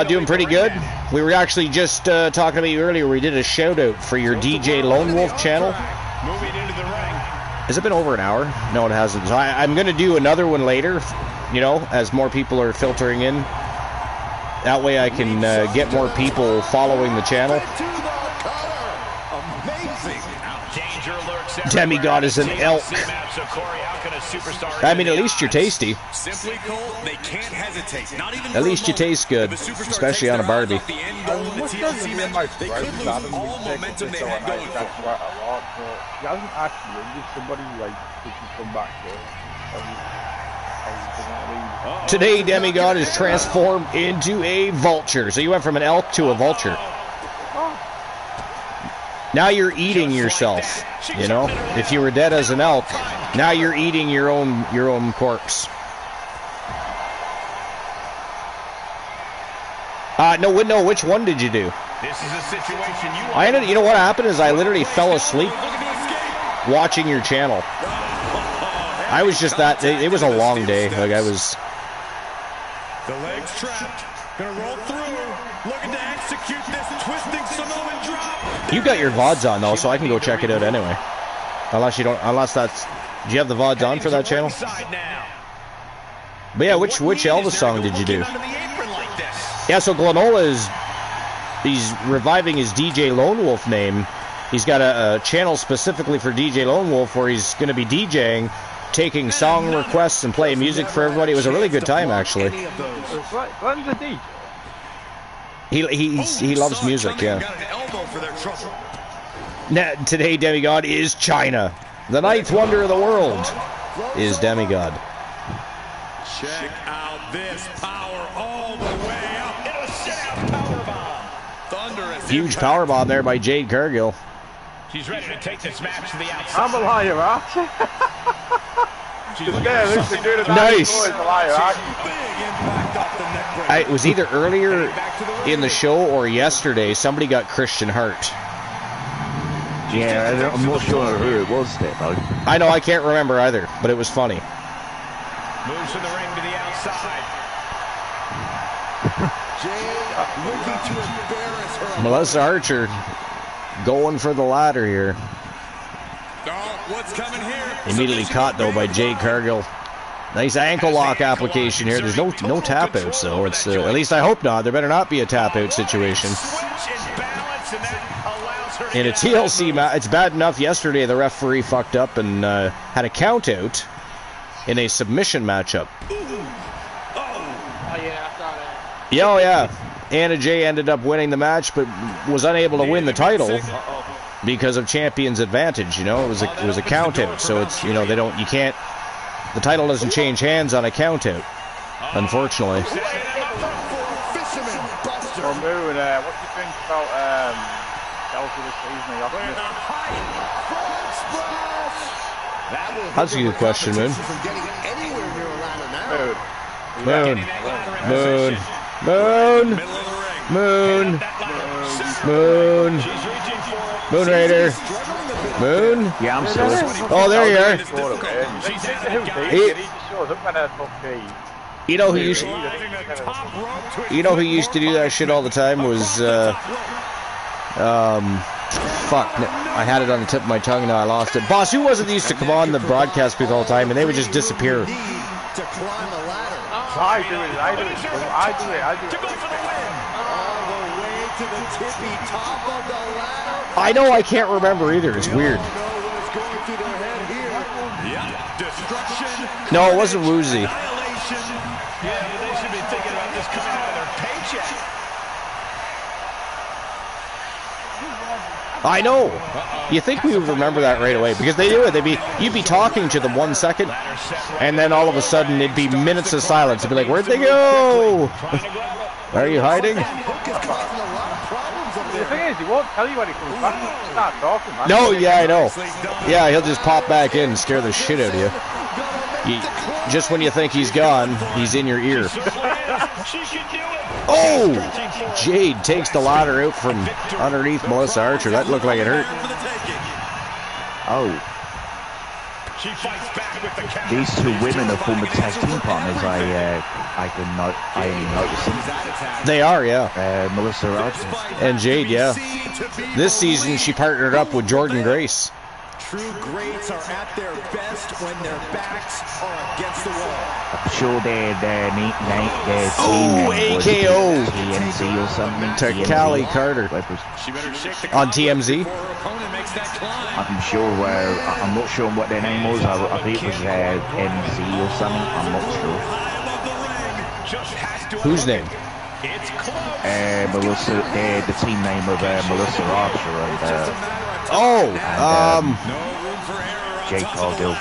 Doing pretty good. We were actually just talking about you earlier. We did a shout out for your DJ Lone Wolf channel. Has it been over an hour? No, it hasn't. So I'm going to do another one later, you know, as more people are filtering in. That way I can get more people following the channel. Demigod is an elk. I mean, at least you're tasty. Simply Cole, they can't hesitate. Not even at least you taste good, especially on a Barbie. What does it mean, like, right? All momentum they had going for them. He hasn't actually injured somebody, like, who can come back here. Today, Demigod is transformed into a vulture. So you went from an elk to a vulture. Now you're eating yourself, you know? If you were dead as an elk, now you're eating your own corpse. No, which one did you do? This is a situation you know what happened is I literally fell asleep watching your channel. I was just it was a long day. Like, I was... The legs trapped. Gonna roll through. Looking to execute this twisting Samoan drop. You got your VODs on though, so I can go check it out anyway. Unless that's... Do you have the VODs on for that channel? But yeah, which Elvis song did you do? Yeah, so Glenola he's reviving his DJ Lone Wolf name. He's got a channel specifically for DJ Lone Wolf where he's going to be DJing, taking song requests and playing music for everybody. It was a really good time, actually. Glenn's a DJ. He loves music, yeah. Now, today, Demigod is China. The ninth wonder of the world is Demigod. Check out this power all the way up. It'll sit out powerbomb. Thunderous. Huge powerbomb there by Jade Cargill. She's ready to take this match to the outside. I'm a liar, Nice. It was either earlier in the show or yesterday. Somebody got Christian Hart. Yeah, I'm not sure who it was there, though. I know, I can't remember either, but it was funny. Moves from the ring to the outside. Jade looking to embarrass her. Melissa Archer going for the ladder here. Oh, what's coming here? Immediately caught, though, by Jade Cargill. Nice ankle lock application here. There's no tap outs, though. It's at least I hope not. There better not be a tap out situation. In a TLC match, it's bad enough yesterday the referee fucked up and had a count out. in a submission matchup. Oh yeah, I saw that. Yeah, oh yeah. Anna Jay ended up winning the match, but was unable to win the title because of champion's advantage. You know, it was a count out. So it's, you know, the title doesn't change hands on a count out, unfortunately. Well, Moon, what do you think about Chelsea this season? That's a good question, Moon. Moon Raider. Moon? Yeah, I'm still. Oh, there you are. You know who used to do that shit all the time was fuck, I had it on the tip of my tongue, now I lost it. Boss, who was it that used to come on the broadcast booth all the time and they would just disappear? I do it. I know, I can't remember either. It's weird. No, it wasn't Woozy. I know. You think we would remember that right away because they do it. You'd be talking to them 1 second, and then all of a sudden it'd be minutes of silence. It'd be like, "Where'd they go? Are you hiding?" The thing is, he won't tell you when he comes back. He'll start talking, man. No, yeah, I know. Yeah, he'll just pop back in and scare the shit out of you. Just when you think he's gone, he's in your ear. Oh! Jade takes the ladder out from underneath Melissa Archer. That looked like it hurt. Oh. These two women are former tag team partners. I am noticing. They are, yeah. Melissa Archer and Jade, yeah. This season she partnered up with Jordan Grace. True greats are at their best when their backs are against the wall. I'm sure their team AKO TMZ or something. To Callie Carter on TMZ. I'm sure. I'm not sure what their name was. I think it was MZ or something. I'm not sure. Whose name? Melissa. The team name of Melissa Archer and Jake Cargill.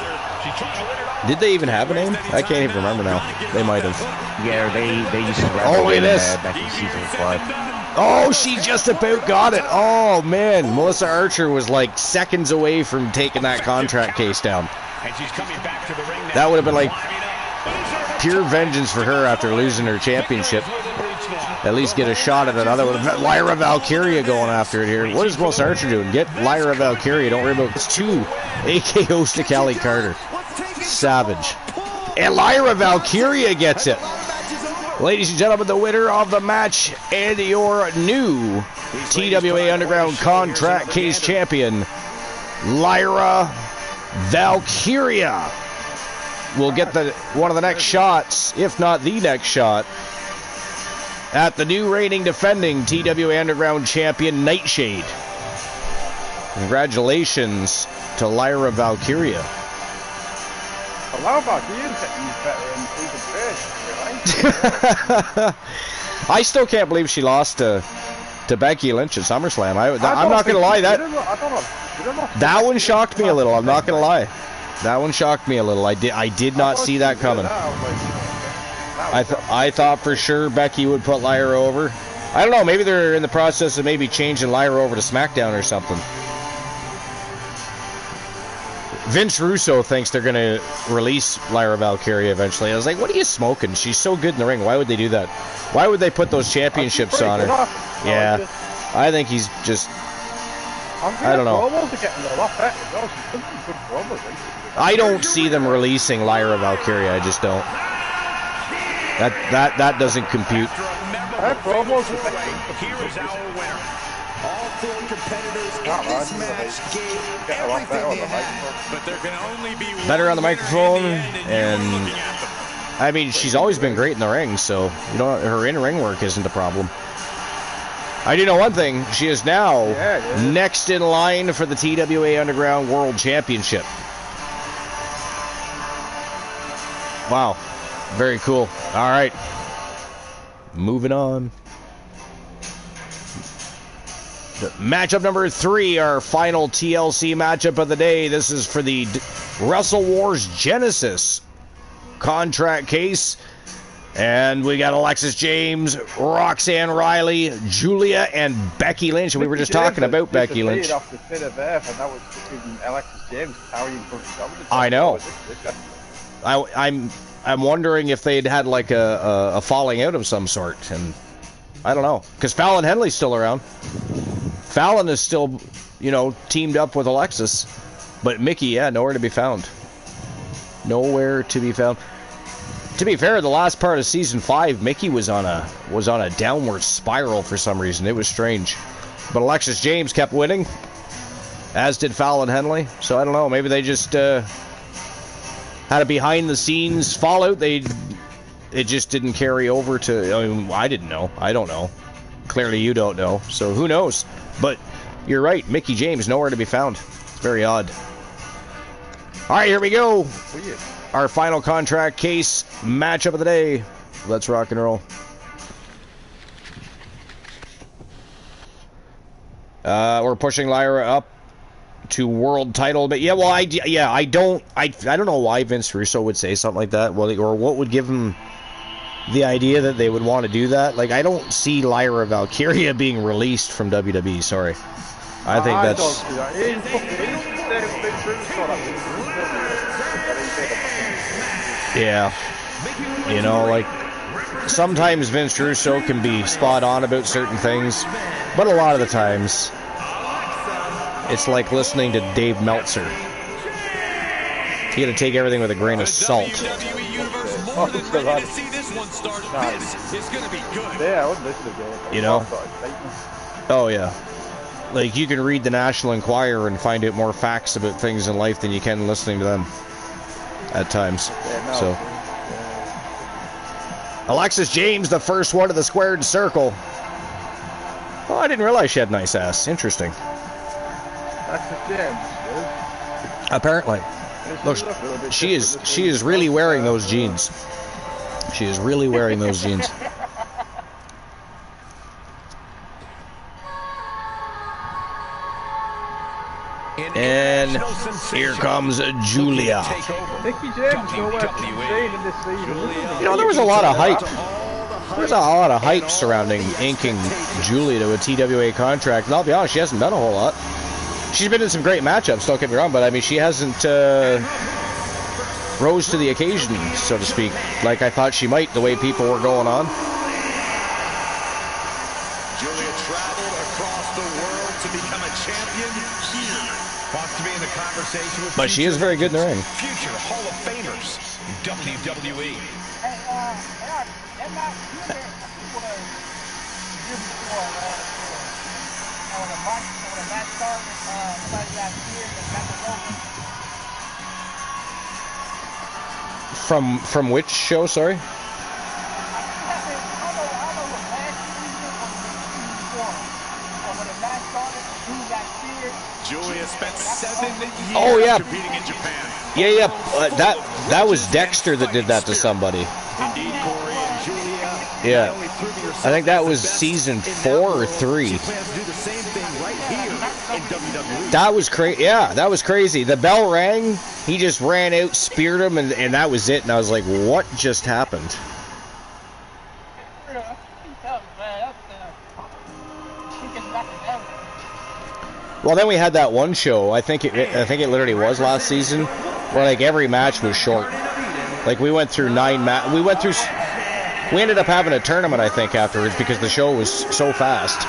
Did they even have a name? I can't even remember now. They might have. Yeah, they used to wrestle. Oh, look at this. Back in season 5. Oh, she just about got it. Oh, man. Melissa Archer was like seconds away from taking that contract case down. That would have been like pure vengeance for her after losing her championship. At least get a shot at another one. Lyra Valkyria going after it here. What is Melissa Archer doing? Get Lyra Valkyria. Don't worry about it. It's 2 AKOs to Callie Carter. Savage. And Lyra Valkyria gets it. Ladies and gentlemen, the winner of the match and your new TWA Underground Contract Case Champion, Lyra Valkyria, will get one of the next shots, if not the next shot, at the new reigning defending TWA Underground Champion, Nightshade. Congratulations to Lyra Valkyria. Lyra Valkyria's getting better in season 3, I still can't believe she lost to Becky Lynch at SummerSlam. I'm not going to lie, that one shocked me a little. I'm not going to lie. That one shocked me a little. I did not see that coming. I thought for sure Becky would put Lyra over. I don't know, maybe they're in the process of maybe changing Lyra over to SmackDown or something. Vince Russo thinks they're going to release Lyra Valkyria eventually. I was like, what are you smoking? She's so good in the ring. Why would they do that? Why would they put those championships on her? Yeah, I think he's just... I don't know. I don't see them releasing Lyra Valkyria. I just don't. That doesn't compute. Here is our winner. All 4 competitors in this match gave everything they had, but there can only be better on the microphone, and I mean she's always been great in the ring, so you know her in-ring work isn't a problem. I do know one thing: she is now next in line for the TWA Underground World Championship. Wow. Very cool. All right. Moving on. Matchup number 3, our final TLC matchup of the day. This is for the Wrestle Wars Genesis contract case. And we got Alexis James, Roxanne Riley, Julia, and Becky Lynch. And we were just talking about Becky Lynch. Off the pit of earth, and that was between Alexis James carrying from I know. I'm wondering if they'd had like a falling out of some sort, and I don't know, because Fallon Henley's still around. Fallon is still, you know, teamed up with Alexis, but Mickey, yeah, nowhere to be found. Nowhere to be found. To be fair, the last part of season 5, Mickey was on a downward spiral for some reason. It was strange, but Alexis James kept winning, as did Fallon Henley. So I don't know. Maybe they just had a behind-the-scenes fallout. It just didn't carry over to. I mean, I didn't know. I don't know. Clearly, you don't know. So who knows? But you're right. Mickey James nowhere to be found. It's very odd. All right, here we go. Weird. Our final contract case matchup of the day. Let's rock and roll. We're pushing Lyra up to world title, but yeah, well, I don't know why Vince Russo would say something like that. Well, or what would give him the idea that they would want to do that? Like, I don't see Lyra Valkyria being released from WWE. Sorry, I think that's. Yeah, you know, like, sometimes Vince Russo can be spot on about certain things, but a lot of the times it's like listening to Dave Meltzer. You gotta take everything with a grain of salt. You know? Oh yeah. Like, you can read the National Enquirer and find out more facts about things in life than you can listening to them at times. So Alexis James, the first one of the squared circle. Oh, I didn't realize she had a nice ass. Interesting. Alexis James. Apparently. Look, she is really wearing those jeans. She is really wearing those jeans. And here comes Julia. You know, there was a lot of hype. There's a lot of hype surrounding inking Julia to a TWA contract. And I'll be honest, she hasn't done a whole lot. She's been in some great matchups, don't get me wrong, but I mean, she hasn't rose to the occasion, so to speak, like I thought she might, the way people were going on. Julia traveled across the world to become a champion here. Wants to be in the conversation with, but she is very good in the ring. Future Hall of Famers, WWE. From which show, sorry? Julia spent 7 years competing in Japan. Yeah. That was Dexter that did that to somebody. Indeed, Corey and Julia. Yeah. I think that was season 4 or 3. She plans to do the same thing right here in WWE. That was crazy. Yeah, that was crazy. The bell rang. He just ran out, speared him, and that was it. And I was like, what just happened? Well, then we had that one show. I think it literally was last season, where like every match was short. Like we went through 9 we ended up having a tournament, I think, afterwards because the show was so fast.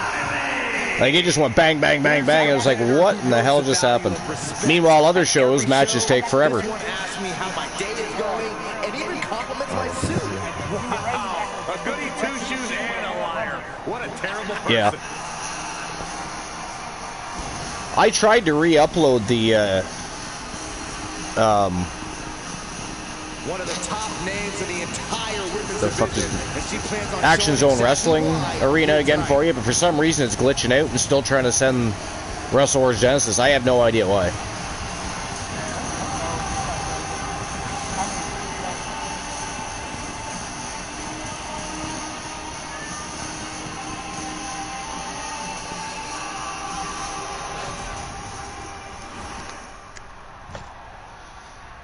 Like it just went bang, bang, bang, bang. It was like, what in the hell just happened? Meanwhile, other shows, matches take forever. Ask me how my day is going, and even compliments my suit. Wow, a goody two-shoes and a liar. What a terrible person. Yeah. I tried to re-upload the one of the top names in the entire women's the fuck division, and she plans on Action showing Zone Wrestling arena again for you, but for some reason it's glitching out and still trying to send Wrestle Wars Genesis. I have no idea why.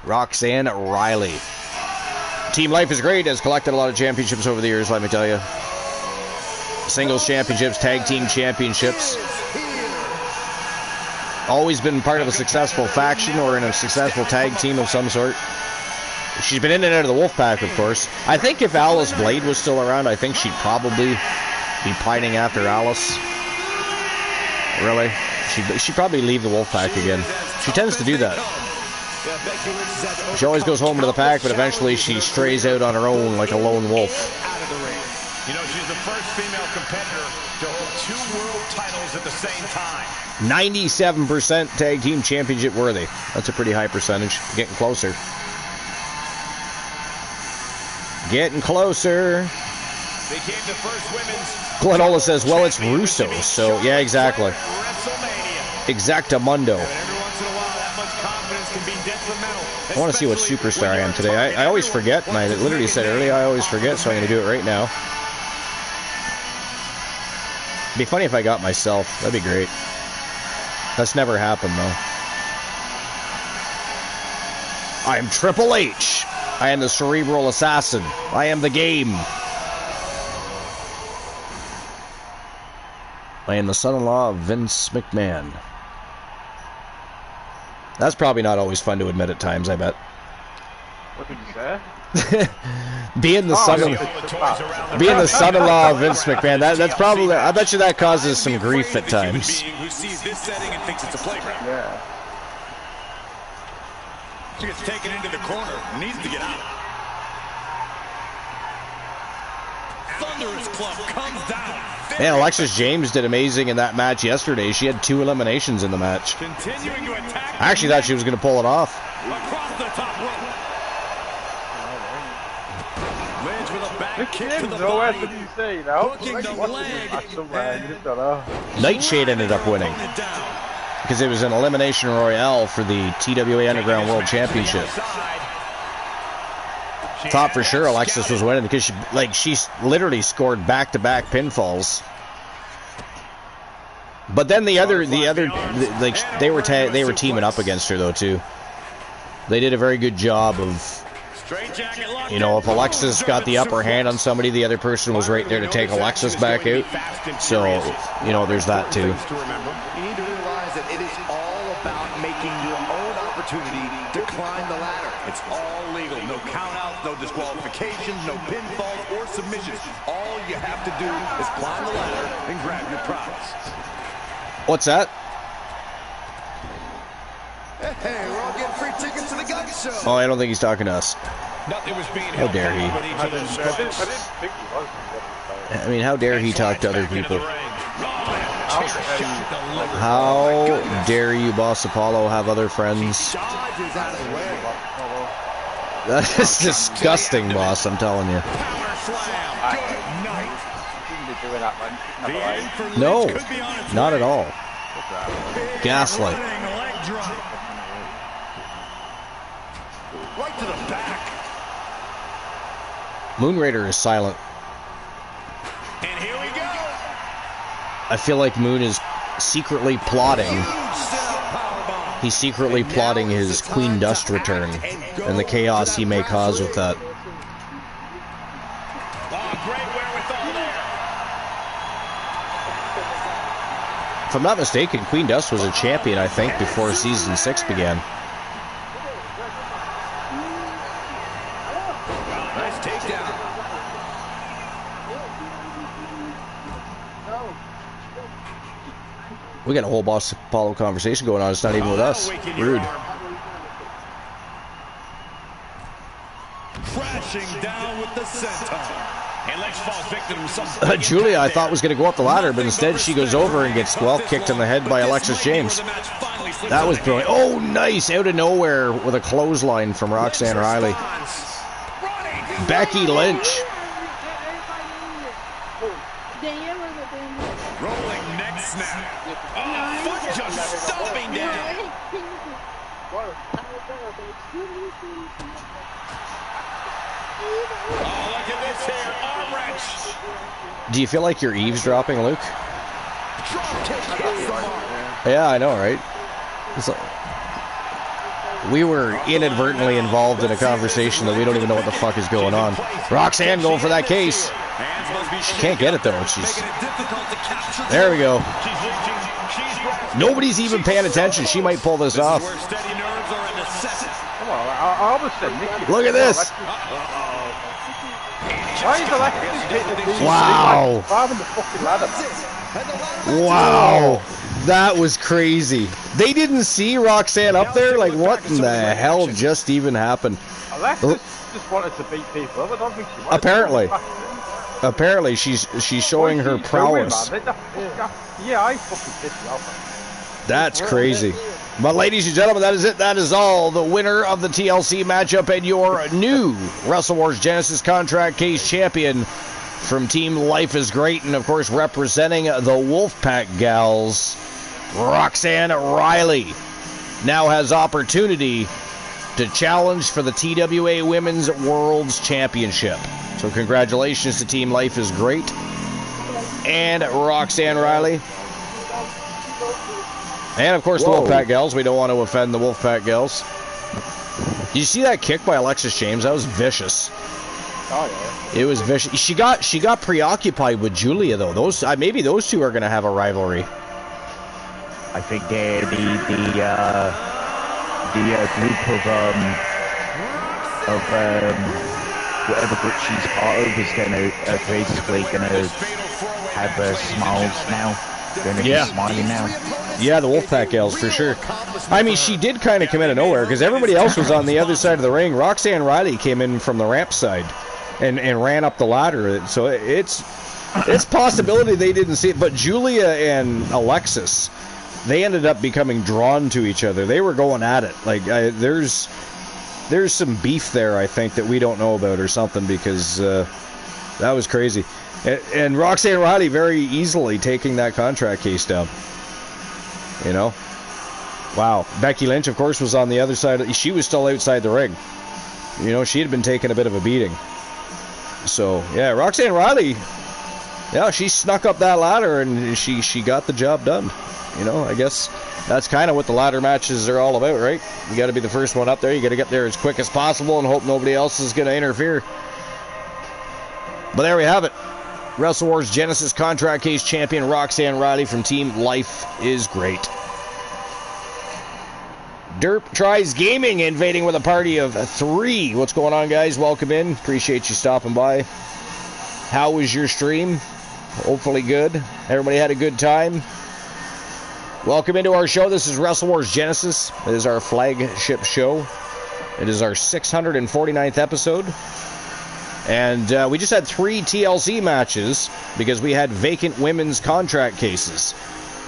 Roxanne Riley. Team Life is great. Has collected a lot of championships over the years, let me tell you. Singles championships, tag team championships. Always been part of a successful faction or in a successful tag team of some sort. She's been in and out of the Wolfpack, of course. I think if Alice Blade was still around, I think she'd probably be pining after Alice. Really? She'd probably leave the Wolfpack again. She tends to do that. She always goes home to the pack, but eventually she strays out on her own like a lone wolf. You know, she's the first female competitor to hold 2 world titles at the same time. 97% tag team championship worthy. That's a pretty high percentage. Getting closer. Getting closer. Became the first women's. Glenola says, well, it's Russo. So, yeah, exactly. Exactamundo. I want to see what superstar I am today. I always forget, and I literally said earlier I always forget, so I'm going to do it right now. It'd be funny if I got myself. That'd be great. That's never happened, though. I am Triple H. I am the Cerebral Assassin. I am the Game. I am the son-in-law of Vince McMahon. That's probably not always fun to admit at times, I bet. What did you say? Being the son-in-law of Vince McMahon, that's probably, I bet you that causes some grief at times. Who sees this setting and thinks it's a playground. Yeah. She gets taken into the corner, needs to get out. Thunderous Club comes down. Man, Alexis James did amazing in that match yesterday. She had 2 eliminations in the match. Continuing to attack. I actually thought she was going to pull it off. Across the top rope. Lands with a back kick to the What body. did you say, you know? Hooking the leg. Nightshade ended up winning because it was an elimination royale for the TWA Underground World Championship. Thought for sure Alexis was winning because she literally scored back-to-back pinfalls. But then they were teaming up against her though too. They did a very good job of, you know, if Alexis got the upper hand on somebody, the other person was right there to take Alexis back out. So, you know, there's that too. You need to realize that it is all about making your own opportunity to climb the ladder. It's all legal. No countouts, no disqualifications, no pinfalls or submissions. All you have to do is climb the ladder and grab your prize. What's that? Hey, we're all getting free tickets to the gun show. Oh, I don't think he's talking to us. Nothing was being How dare he? I didn't think he was. I mean, how dare he talk to other people? How dare you, Boss Apollo, have other friends? That is disgusting, boss, I'm telling you. No, not at all. Gaslight. Right to the back. Moon Raider is silent. And here we go. I feel like Moon is secretly plotting. He's secretly plotting his Queen Dust return and the chaos he may cause with that. If I'm not mistaken, Queen Dust was a champion, I think, before Season 6 began. Nice takedown. We got a whole Boss Apollo conversation going on. It's not even with us. Rude. Crashing down with the senton. And Lex falls victim to some Julia, I thought, was going to go up the ladder, but instead she goes over and gets, well, kicked in the head by Alexis James. That was brilliant. Oh, nice. Out of nowhere with a clothesline from Roxanne Riley. Becky Lynch. rolling neck snap. Oh, foot just stomping down. Oh, look at this here. Arm wrench. Do you feel like you're eavesdropping, Luke? Yeah, I know, right? It's like, We were inadvertently involved in a conversation that we don't even know what the fuck is going on. Roxanne going for that case. She can't get it though. There we go. Nobody's even paying attention. She might pull this off. Come on, I almost said Nikki. Look at this. Why is Alexis hitting the Wow. driving the fucking ladder? Wow. That was crazy. They didn't see Roxanne up there? Like, what in the hell just even happened? Alexis just wanted to beat people up. I don't think she wanted Apparently. to. Apparently, she's showing her prowess. Yeah, I fucking pissed you off. That's crazy. But ladies and gentlemen, that is it. That is all. The winner of the TLC matchup and your new Wrestle Wars Genesis Contract Case champion from Team Life is Great, and of course representing the Wolfpack Gals, Roxanne Riley, now has opportunity to challenge for the TWA Women's World's Championship. So congratulations to Team Life is Great and Roxanne Riley. And of course the Wolfpack Gals. We don't want to offend the Wolfpack Gals. Did you see that kick by Alexis James? That was vicious. Oh yeah. It was vicious. She got preoccupied with Julia though. Those maybe those two are going to have a rivalry. I think the group of whatever group she's part of is basically gonna have smiles now. Gonna be smiling now. Yeah, the Wolfpack Gals for sure. I mean, she did kind of come out of nowhere because everybody else was on the other side of the ring. Roxanne Riley came in from the ramp side and ran up the ladder. So it's possibility they didn't see it. But Julia and Alexis, they ended up becoming drawn to each other. They were going at it. Like there's some beef there, I think, that we don't know about or something, because that was crazy. And Roxanne Riley very easily taking that contract case down. You know? Wow. Becky Lynch, of course, was on the other side. She was still outside the ring. You know, she had been taking a bit of a beating. So, yeah, Roxanne Riley, yeah, she snuck up that ladder and she got the job done. You know, I guess that's kind of what the ladder matches are all about, right? You got to be the first one up there. You got to get there as quick as possible and hope nobody else is going to interfere. But there we have it. Wrestle Wars Genesis Contract Case champion Roxanne Riley from Team Life is Great. Derp Tries Gaming invading with a party of 3. What's going on, guys? Welcome in. Appreciate you stopping by. How was your stream? Hopefully good. Everybody had a good time. Welcome into our show. This is Wrestle Wars Genesis. It is our flagship show. It is our 649th episode. And we just had 3 TLC matches because we had vacant women's contract cases.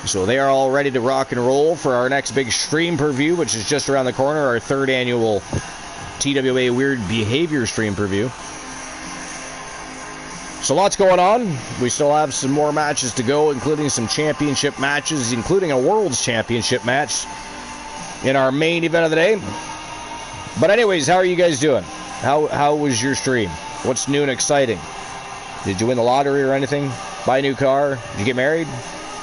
So they are all ready to rock and roll for our next big stream preview, which is just around the corner, our 3rd annual TWA Weird Behavior stream preview. So lots going on. We still have some more matches to go, including some championship matches, including a World's Championship match in our main event of the day. But anyways, how are you guys doing? How was your stream? What's new and exciting? Did you win the lottery or anything? Buy a new car? Did you get married?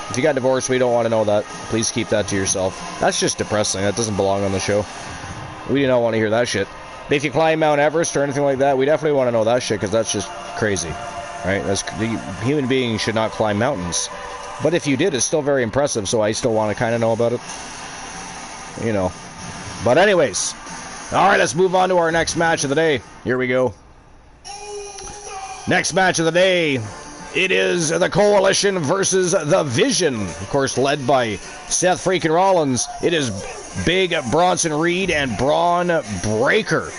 If you got divorced, we don't want to know that. Please keep that to yourself. That's just depressing. That doesn't belong on the show. We do not want to hear that shit. If you climb Mount Everest or anything like that, we definitely want to know that shit, because that's just crazy. Right? The human beings should not climb mountains. But if you did, it's still very impressive, so I still want to kind of know about it. You know. But anyways. Alright, let's move on to our next match of the day. Here we go. Next match of the day. It is the Coalition versus the Vision. Of course, led by Seth freaking Rollins. It is Big Bronson Reed and Braun Breaker.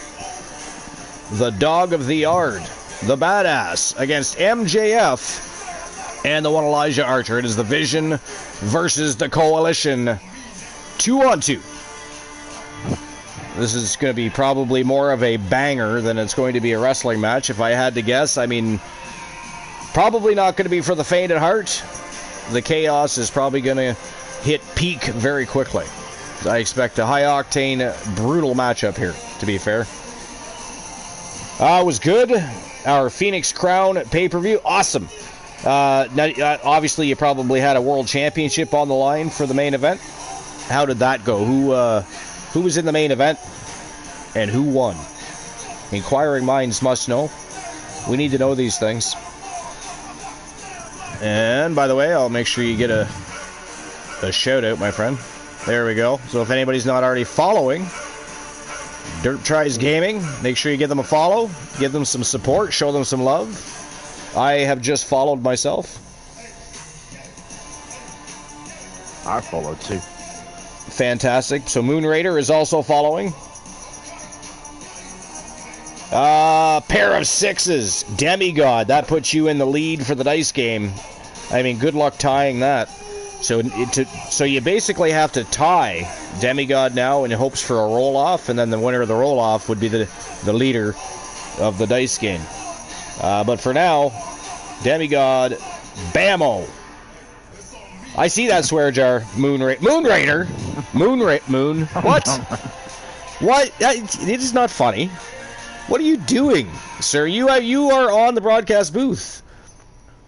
The dog of the yard. The badass against MJF and the one Elijah Archer. It is the Vision versus the Coalition 2-on-2. This is going to be probably more of a banger than it's going to be a wrestling match, if I had to guess. I mean, probably not going to be for the faint at heart. The chaos is probably going to hit peak very quickly. I expect a high-octane, brutal matchup here, to be fair. It was good. Our Phoenix Crown pay-per-view, awesome. Now, obviously, you probably had a World Championship on the line for the main event. How did that go? Who who was in the main event and who won. Inquiring minds must know. We need to know these things. And by the way, I'll make sure you get a shout out, my friend. There we go. So if anybody's not already following Dirt Tries Gaming, make sure you give them a follow, give them some support, show them some love. I have just followed myself. I followed too. Fantastic. So Moon Raider is also following. Pair of sixes. Demigod. That puts you in the lead for the dice game. I mean, good luck tying that. So you basically have to tie Demigod now in hopes for a roll-off, and then the winner of the roll-off would be the leader of the dice game. But for now, Demigod, bammo. I see that swear jar. Moon Raider. What? What? It is not funny. What are you doing, sir? You are on the broadcast booth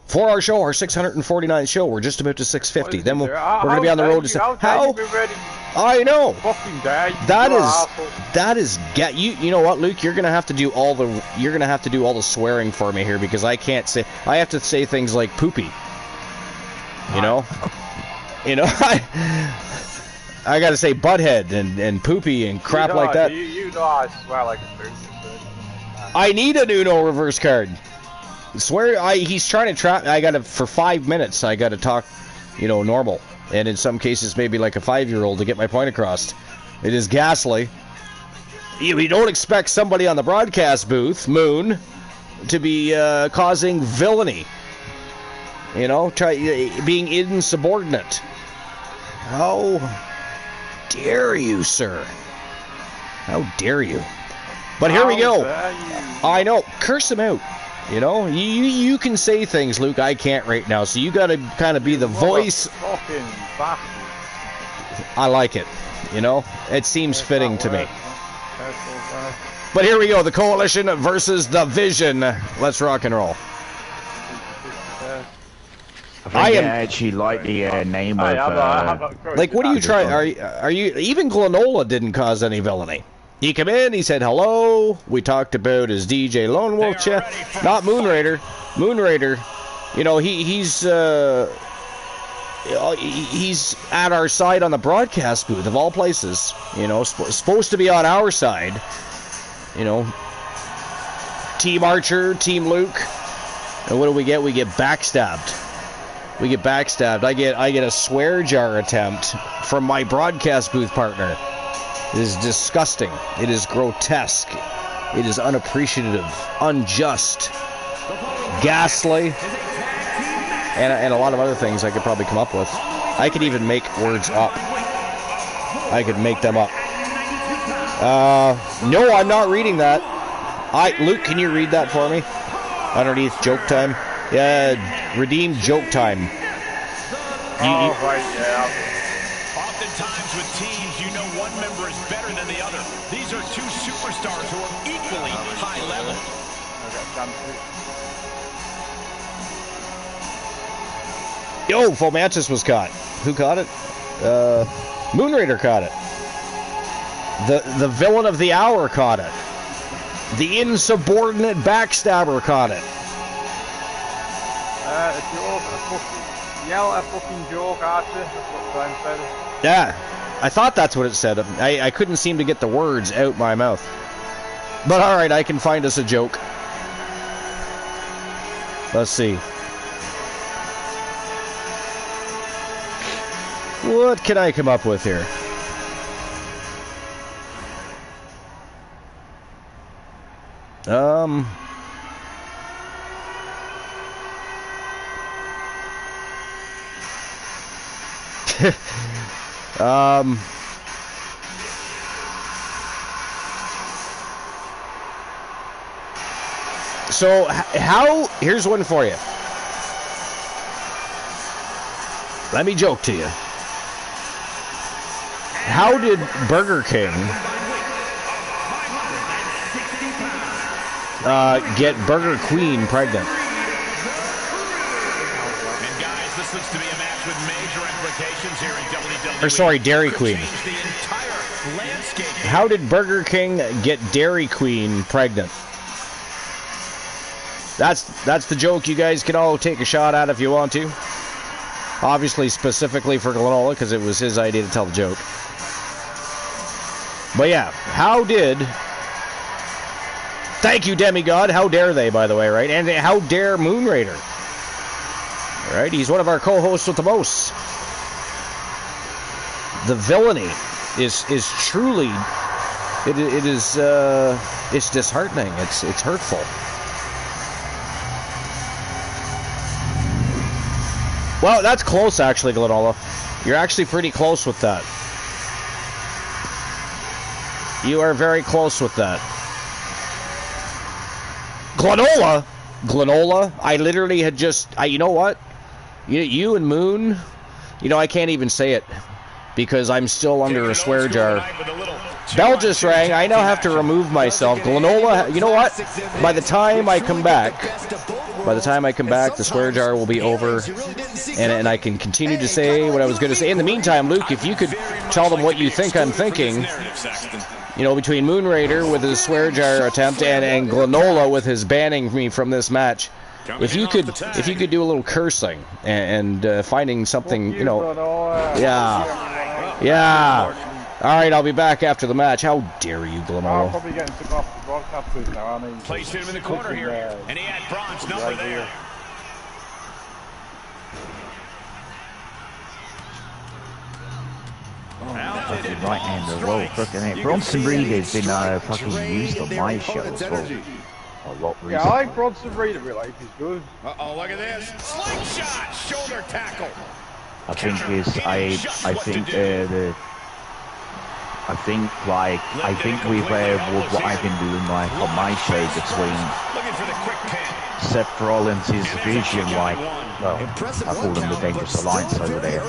for our show, our 649th show. We're just about to 650. Then we're going to be on the road to... How? I know. That is you know what, Luke? You're going to have to do all the swearing for me here, because I can't say... I have to say things like poopy. You know? I got to say butthead and poopy and crap like that. You know I swear like a person. I need a Uno reverse card. He's trying to trap. I got to, for 5 minutes, I got to talk, normal. And in some cases, maybe like a 5-year-old to get my point across. It is ghastly. You don't expect somebody on the broadcast booth, Moon, to be causing villainy. Being insubordinate. How dare you, sir? How dare you? But here we go. I know. Curse him out. You can say things, Luke, I can't right now. So you got to kind of be the voice. I like it. It seems fitting to me. But here we go. The Coalition versus the Vision. Let's rock and roll. I actually like the name of... like, what are you trying... Are you... Even Glenola didn't cause any villainy. He came in, he said hello, we talked about his DJ Lone Wolf chat. Not Moon Raider. Moon Raider, he's at our side on the broadcast booth, of all places. Supposed to be on our side. Team Archer, Team Luke. And what do we get? We get backstabbed. I get a swear jar attempt from my broadcast booth partner. It is disgusting. It is grotesque. It is unappreciative, unjust, ghastly, and a lot of other things I could probably come up with. I could even make words up. I could make them up. No, I'm not reading that. Luke, can you read that for me? Underneath joke time. Yeah, redeem joke time. Right, yeah. Oftentimes with teams, one member is better than the other. These are two superstars who are equally high level. Yo, Fomantis was caught. Who caught it? Moon Raider caught it. The villain of the hour caught it. The insubordinate backstabber caught it. Yell at fucking joke, Archer. That's what Brian said. Yeah, I thought that's what it said. I couldn't seem to get the words out my mouth. But alright, I can find us a joke. Let's see. What can I come up with here? So here's one for you. Let me joke to you. How did Burger King get Burger Queen pregnant? And guys, this looks to be a match with major implications here in WWE. Or sorry, Dairy Queen. The entire landscape How did Burger King get Dairy Queen pregnant? That's the joke you guys can all take a shot at if you want to. Obviously, specifically for Glenola, because it was his idea to tell the joke. But yeah, how did... Thank you, Demigod. How dare they, by the way, right? And how dare Moon Raider? All right, he's one of our co-hosts with the most. The villainy is truly... It's disheartening. It's hurtful. Well, that's close, actually, Glenola. You're actually pretty close with that. You are very close with that. Glenola, I literally had just... you know what? You and Moon, I can't even say it because I'm still under a swear jar. Bell just rang. I now have to remove myself. Glenola, you know what? By the time I come back, the swear jar will be over, and I can continue to say what I was going to say. In the meantime, Luke, if you could tell them what you think I'm thinking, between Moon Raider with his swear jar attempt and Glenola with his banning me from this match, if you could do a little cursing and finding something, yeah. All right, I'll be back after the match. How dare you, Glenola? I'm probably getting took off the broadcast booth now, aren't I? Placed him in the corner here, and he had Braun's number there. Fucking right hand as well. Fucking it. Bronson Reed has been fucking used on my show as well. A lot recently. Yeah, I like Bronson Reed in real life. He's good. Uh-oh, look at this. Slingshot, shoulder tackle. I think with what I've been doing like on my show between Seth Rollins' vision, I call them the Dangerous Alliance over there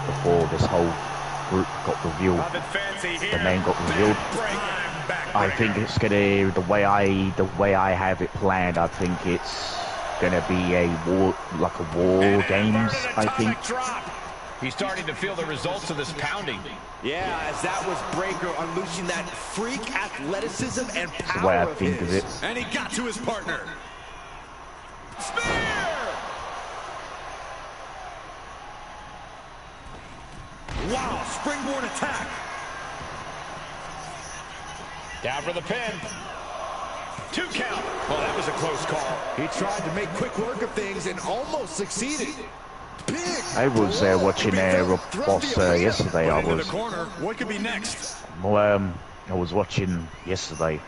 before this whole group got revealed, the name got revealed. I think it's gonna the way I have it planned. I think it's gonna be a war games. I think. He's starting to feel the results of this pounding. Yeah, as that was Breaker unleashing that freak athleticism and power. That's the way I think of it. And he got to his partner. Spear! Wow, springboard attack. Down for the pin. 2 count. Well, that was a close call. He tried to make quick work of things and almost succeeded. Big. I was watching Rob Boss yesterday. What could be next? Well, I was watching yesterday.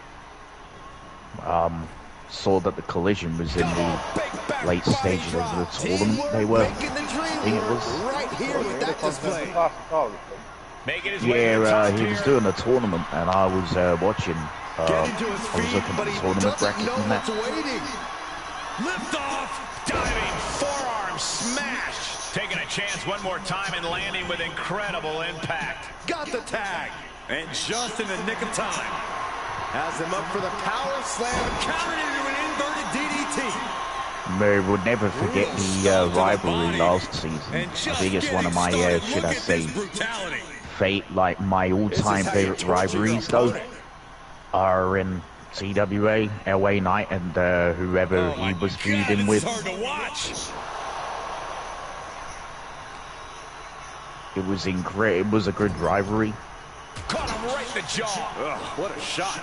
Saw that the Collision was in the late stages of the tournament. They were. I think it was. Right here with that display. Yeah, he was doing a tournament, and I was watching. I was looking at the tournament bracket and that. Lift off, diving forearm smash. Taking a chance one more time and landing with incredible impact. Got the tag. And just in the nick of time. Has him up for the power slam. Countered into an inverted DDT. I would never forget the rivalry last season. I think it's one of my, should I say, my all-time favorite rivalries, though, are in CWA, LA Knight, and whoever he was feuding with. It was incredible. It was a good rivalry. Caught him right in the jaw. Ugh, what a shot.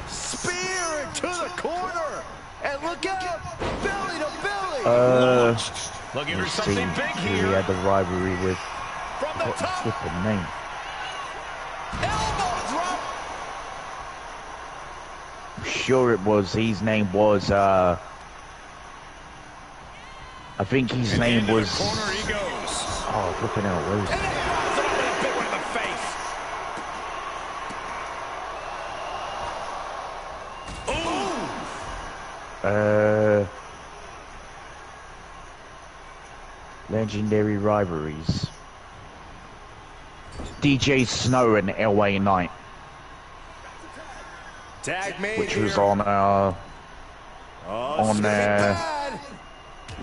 Spear into the corner. And look out. Belly to belly. Looking for something big who here. he had the rivalry with. From the top. What's the name? Elbow drop. I'm sure it was. His name was. I think his name was. Corner he goes. Oh, flipping out, where is it? Big one in the face. Legendary rivalries. DJ Snow and LA Knight, Tag made which here. was on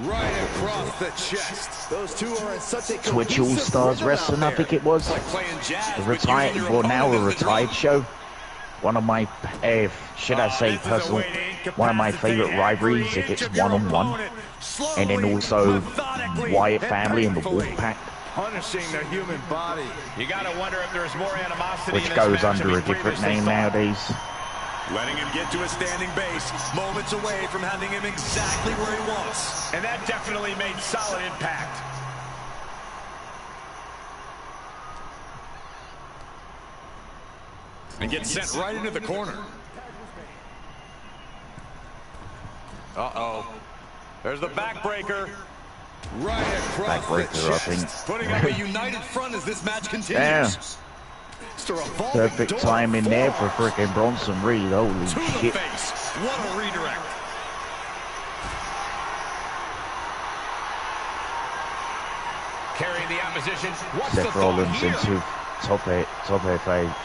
Right across the chest. Those two are in such a Twitch All Stars Wrestling, I think it was. Like playing jazz, The retired, well now a retired show. One of my, should I say personal, one of my favorite rivalries. It gets one-on-one. And then also Wyatt family and the Wolfpack. Punishing the human body. You gotta wonder if there's more animosity. Which goes under a different name nowadays. Letting him get to a standing base, moments away from having him exactly where he wants. And that definitely made solid impact. And gets sent right into the corner. Uh-oh. There's the backbreaker. Right across the chest. Putting up a united front as this match continues. Damn. Perfect time in there for frickin' Bronson Reed. Holy shit. What a redirect. Carrying the opposition. What's Seth Rollins into top FA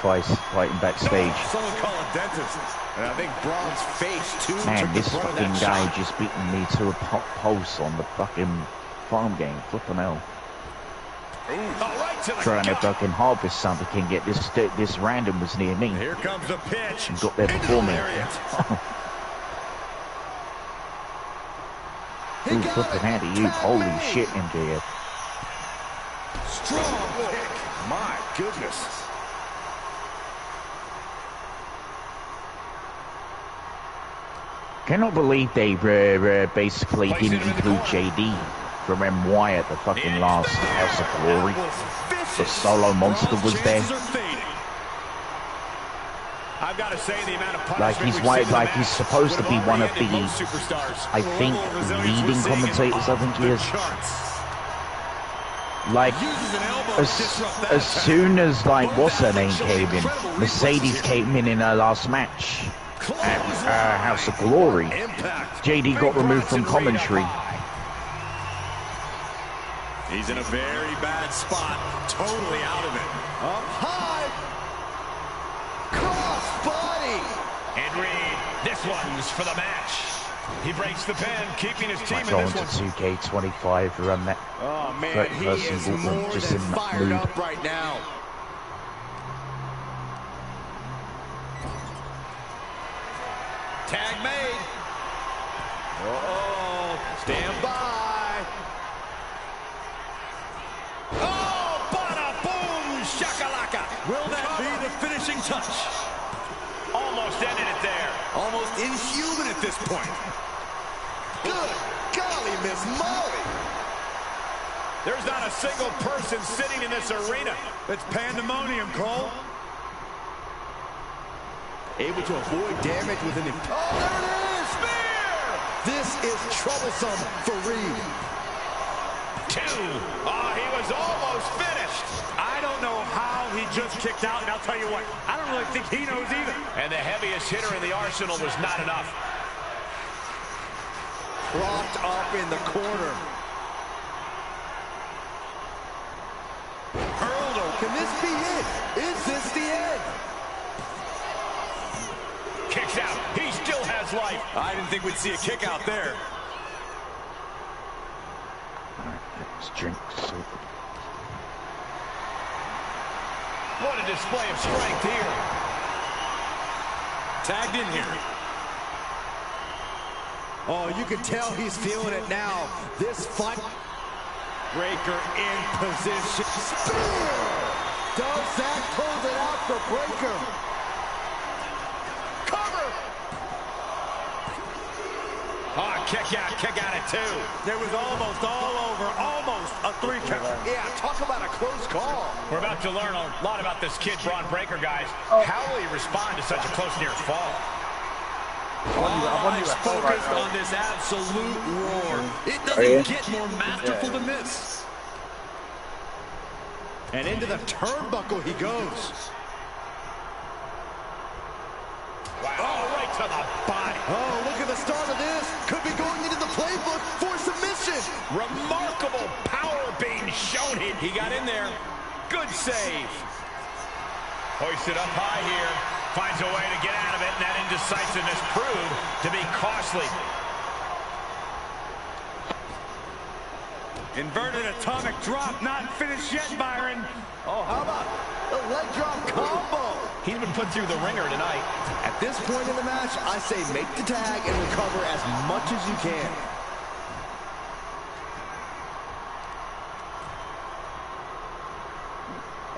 fighting backstage. Someone call a dentist. And I think Braun's face too. Man, this fucking guy just beating me to a post on the fucking farm game. Flipping hell. Trying to fucking harvest something, can get this random was near me. Here comes the pitch. And got there before me. Ooh, flipping out of you. Holy shit, MJF. Strong kick. My goodness. Cannot believe they basically didn't include JD from MY at the fucking last House of Glory. The Solo Monster was there. I've got to say the amount of like he's supposed to be one of the, I think, leading commentators. I think he is. Like as soon as like what's her name came in, Mercedes came in her last match at House of Glory. JD got removed from commentary. He's in a very bad spot, totally out of it. Up high. Cross body. And Reed, this one's for the match. He breaks the pin, keeping his team in Going this to one. 2K25 run that. Oh man, he is more just than in that fired mood. up right now. Tag made. Uh-oh. Stand by. Oh, bada boom, shakalaka. Will that be the finishing touch? Almost ended it there. Almost inhuman at this point. Good golly, Miss Molly. There's not a single person sitting in this arena. It's pandemonium, Cole. Able to avoid damage with an... Oh, there it is! Spear! This is troublesome for Reed. 2. Oh, he was almost finished. I don't know how he just kicked out, and I'll tell you what, I don't really think he knows either. And the heaviest hitter in the arsenal was not enough. Propped up in the corner. Hurled. Can this be it? Is this the end? Kicks out. He still has life. I didn't think we'd see a kick out there. Let's drink. What a display of strength here. Tagged in here. Oh, you can tell he's feeling it now. This fight. Breaker in position. Spear! Does that close it out for Breaker? Cover! Oh, kick out at 2. It was almost all over. Almost a 3 count. Yeah, talk about a close call. We're about to learn a lot about this kid, Braun Breaker, guys. How will he respond to such a close near fall? Eyes focused on this absolute roar. It doesn't get more masterful than this. And into the turnbuckle he goes. Wow. Oh, right to the body. Oh, look at the start of this. Could be going into the playbook for submission. Remarkable power being shown here. He got in there. Good save. Hoisted up high here. Finds a way to get out of it, and that indecisiveness proved to be costly. Inverted atomic drop, not finished yet, Byron. Oh, how about the leg drop combo? He's been put through the ringer tonight. At this point in the match, I say make the tag and recover as much as you can.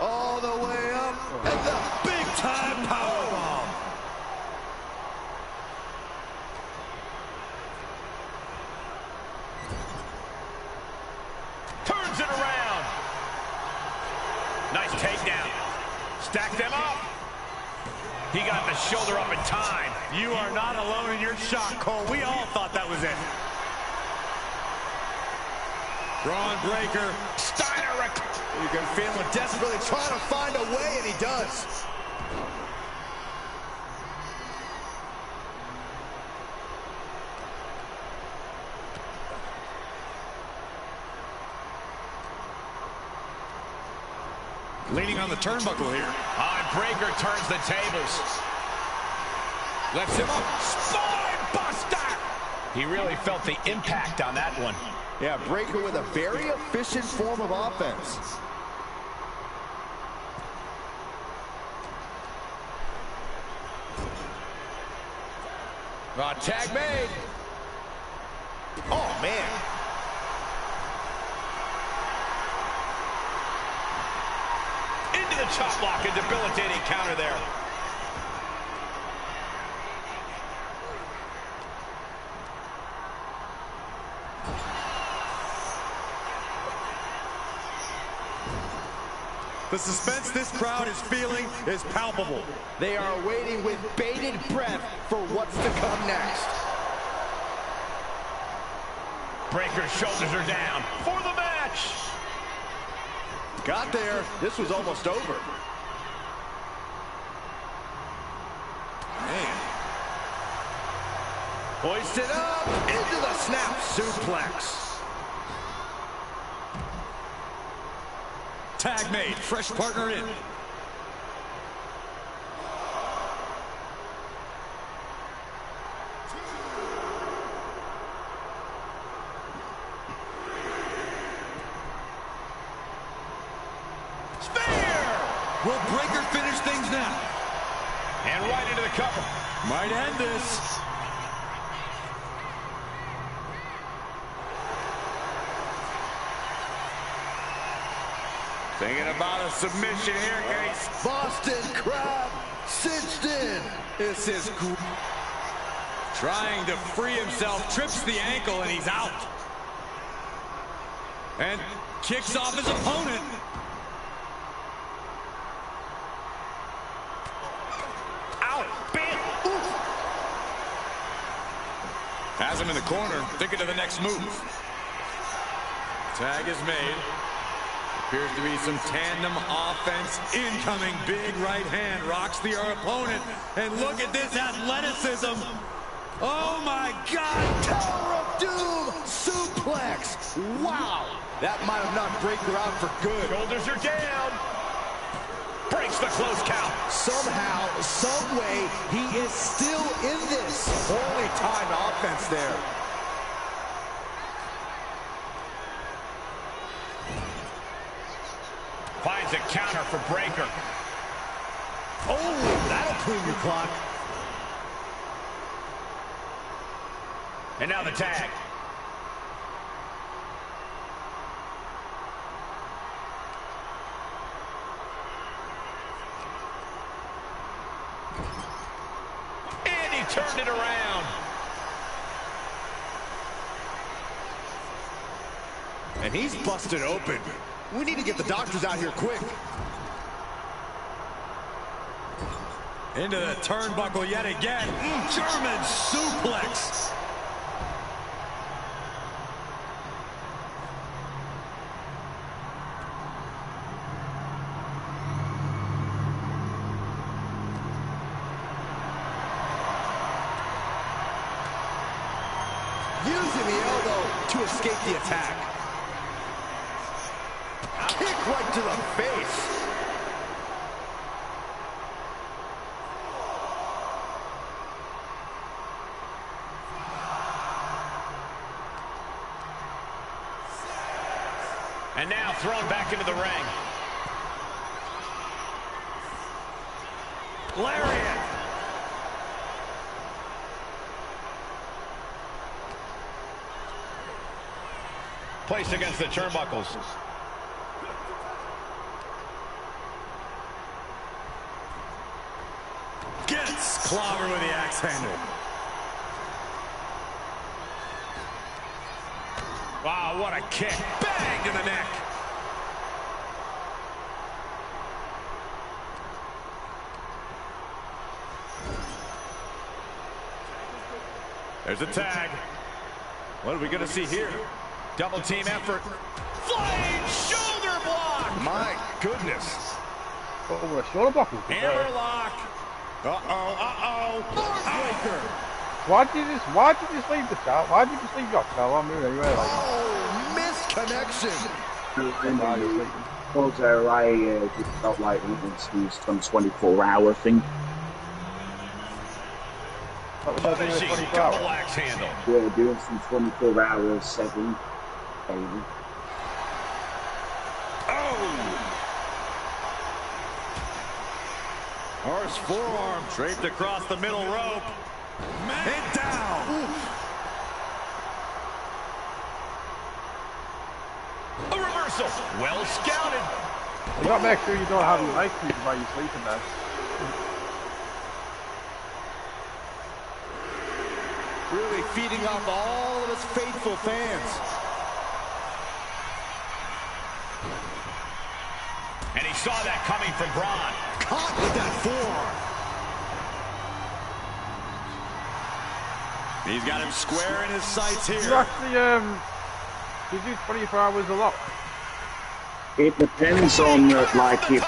All the way up, and the big-time powerbomb. Turns it around. Nice takedown. Stack them up. He got the shoulder up in time. You are not alone in your shock, Cole. We all thought that was it. Braun Breaker. Steiner. You can feel him desperately trying to find a way, and he does. Leaning on the turnbuckle here. Breaker turns the tables. Lets him up. Spine buster! He really felt the impact on that one. Yeah, Breaker with a very efficient form of offense. Tag made. Oh, man. Into the chop block, a debilitating counter there. The suspense this crowd is feeling is palpable. They are waiting with bated breath for what's to come next. Breaker's shoulders are down for the match. Got there. This was almost over. Man. Hoisted up into the snap suplex. Tag made, fresh partner in. Will Breaker finish things now? And right into the cover. Might end this. Thinking about a submission here, Case. Boston Crab cinched in. This is trying to free himself, trips the ankle, and he's out. And kicks off his opponent. Has him in the corner, thinking of the next move. Tag is made. Appears to be some tandem offense. Incoming big right hand rocks the opponent. And look at this athleticism. Oh my God. Tower of Doom suplex. Wow. That might have knocked Breaker out for good. Shoulders are down. Breaks the close count. Somehow, some way, he is still in this. Only time offense there. Finds a counter for Breaker. Oh, that'll clean your clock. And now the tag. And he turned it around. And he's busted open. We need to get the doctors out here quick. Into the turnbuckle yet again. German suplex. Using the elbow to escape the attack. Kick right to the face. And now thrown back into the ring. Lariat. Placed against the turnbuckles. Gets clobbered with the axe handle. Wow, what a kick. Bang to the neck. There's a tag. What are we going to see here? Double team effort. Flying shoulder block. My goodness. Oh, a shoulder block. Hammerlock. Breaker. Why did you just leave the shot? Why did you just leave your shot? I'm moving anyway. Like, Misconnection. Also, I just felt like it was some 24-hour thing. what was I doing with 24 Double hours? axe handle. Yeah, doing some 24 hours, 7, maybe. Horse forearm draped across the middle rope. And down. A reversal. Well scouted. You gotta make sure you don't have your legs sleeping while you're sleeping there. Really feeding off all of his faithful fans. And he saw that coming from Braun. Caught with that forearm. He's got him square in his sights here. You actually, you do 24 hours a lot. It depends on, like, if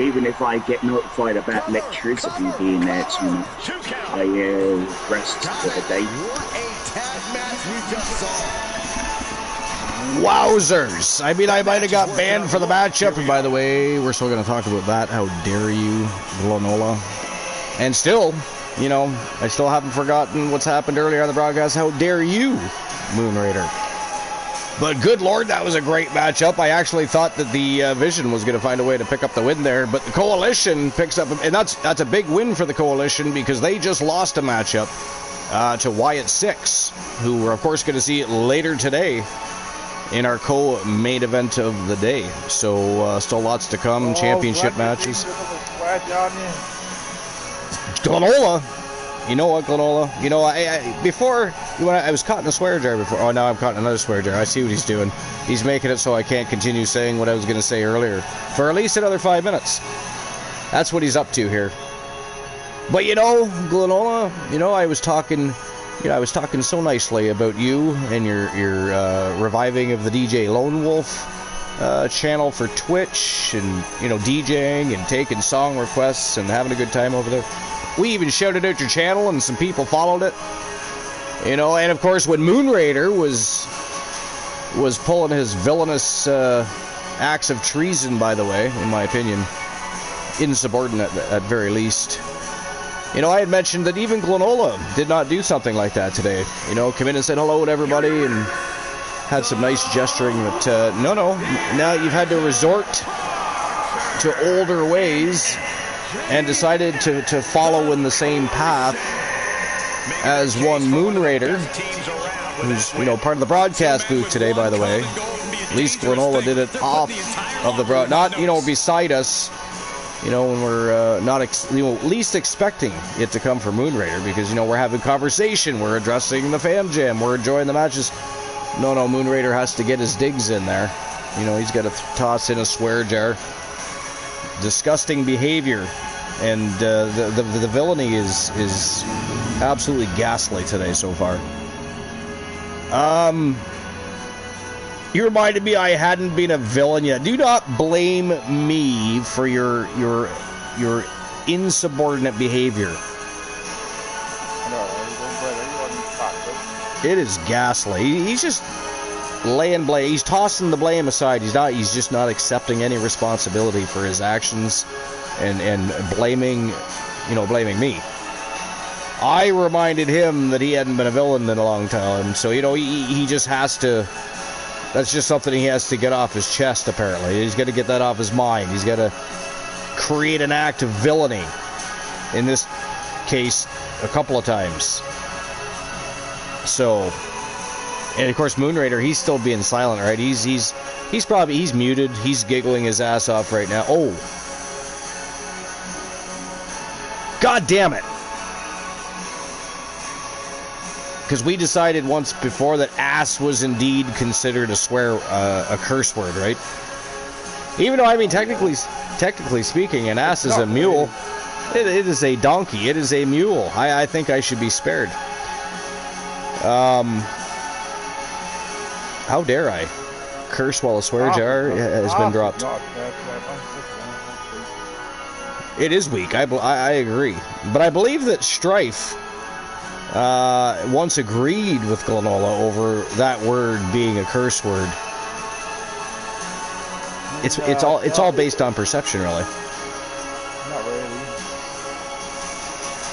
even if I get notified about electricity being there too much, I rest for the day. What a tag match we just saw. Wowzers! I mean, I might have got banned for the matchup, and by the way, we're still going to talk about that. How dare you, Glenola? And still, you know, I still haven't forgotten what's happened earlier on the broadcast. How dare you, Moon Raider? But good lord, that was a great matchup. I actually thought that the Vision was going to find a way to pick up the win there, but the Coalition picks up, and that's a big win for the Coalition because they just lost a matchup to Wyatt Six, who we're of course going to see later today in our co-main event of the day. So still lots to come, championship matches. Glenola. You know what, Glenola? You know, before, when I was caught in a swear jar before. Oh, now I'm caught in another swear jar. I see what he's doing. He's making it so I can't continue saying what I was going to say earlier for at least another 5 minutes. That's what he's up to here. But you know, Glenola, you know, I was talking so nicely about you and your reviving of the DJ Lone Wolf channel for Twitch, and you know, DJing and taking song requests and having a good time over there. We even shouted out your channel and some people followed it. You know, and of course when Moon Raider was pulling his villainous acts of treason, by the way, in my opinion, insubordinate at very least. You know, I had mentioned that even Glenola did not do something like that today. You know, come in and said hello to everybody and had some nice gesturing, but no, now you've had to resort to older ways and decided to follow in the same path as one Moon Raider, who's, you know, part of the broadcast booth today, by the way. At least Glenola did it off of the broad, not, you know, beside us, you know, when we're least expecting it to come from Moon Raider, because, you know, we're having conversation, we're addressing the Fam Jam, we're enjoying the matches. No, Moon Raider has to get his digs in there. You know, he's got to toss in a swear jar. Disgusting behavior, and the villainy is absolutely ghastly today so far. You reminded me I hadn't been a villain yet. Do not blame me for your insubordinate behavior. It is ghastly. He's just laying blame. He's tossing the blame aside. He's just not accepting any responsibility for his actions, and blaming me. I reminded him that he hadn't been a villain in a long time, so, you know, he just has to That's just something he has to get off his chest, apparently. He's got to get that off his mind. He's got to create an act of villainy. In this case, a couple of times. So, and of course, Moonrader, he's still being silent, right? He's muted. He's giggling his ass off right now. Oh. God damn it. Because we decided once before that ass was indeed considered a curse word, right? Even though, I mean, technically speaking, an ass is a mule. It is a donkey. It is a mule. I think I should be spared. How dare I? Curse while a swear jar has been dropped. It is weak. I agree. But I believe that Strife once agreed with Glenola over that word being a curse word. It's all based on perception, really. Not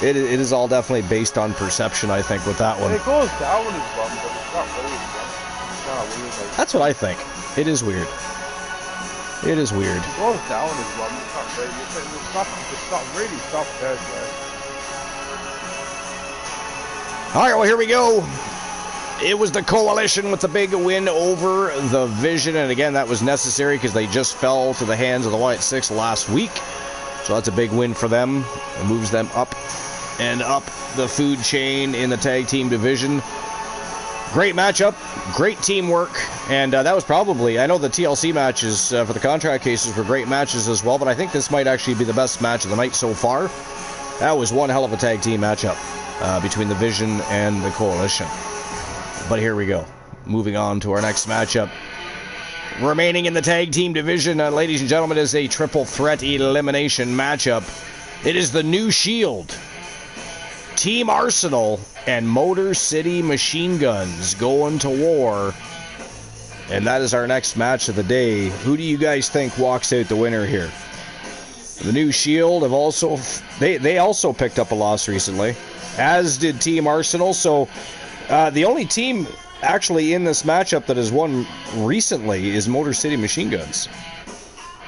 really. It is all definitely based on perception, I think, with that one. It goes down as one, but it's not really one. It's kind of weird. Like, that's what I think. It is weird. It is weird. It goes down as one. It's not really. It's not really soft there. All right, well, here we go. It was the Coalition with the big win over the Vision. And again, that was necessary because they just fell to the hands of the White Six last week. So that's a big win for them. It moves them up and up the food chain in the tag team division. Great matchup, great teamwork. And that was probably, I know the TLC matches for the contract cases were great matches as well, but I think this might actually be the best match of the night so far. That was one hell of a tag team matchup between the Vision and the Coalition. But here we go. Moving on to our next matchup. Remaining in the tag team division, ladies and gentlemen, is a triple threat elimination matchup. It is the New Shield, Team Arsenal, and Motor City Machine Guns going to war. And that is our next match of the day. Who do you guys think walks out the winner here? The New Shield have also they also picked up a loss recently, as did Team Arsenal. So the only team actually in this matchup that has won recently is Motor City Machine Guns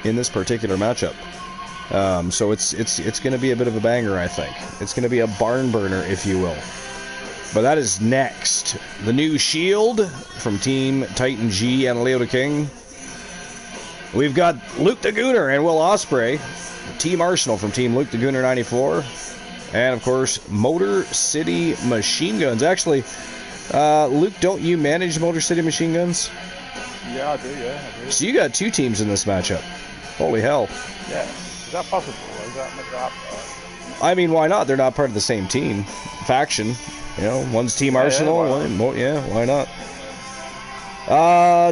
in this particular matchup. So it's going to be a bit of a banger, I think. It's going to be a barn burner, if you will. But that is next. The New Shield from Team Titan G and Leo the King. We've got Luke the Gooner and Will Ospreay. Team Arsenal from Team Luke the Gooner 94. And, of course, Motor City Machine Guns. Actually, Luke, don't you manage Motor City Machine Guns? Yeah, I do, yeah. I do. So you got two teams in this matchup. Holy hell. Yeah. Is that possible? Is that I mean, why not? They're not part of the same team. Faction. You know, one's Team Arsenal. Why not?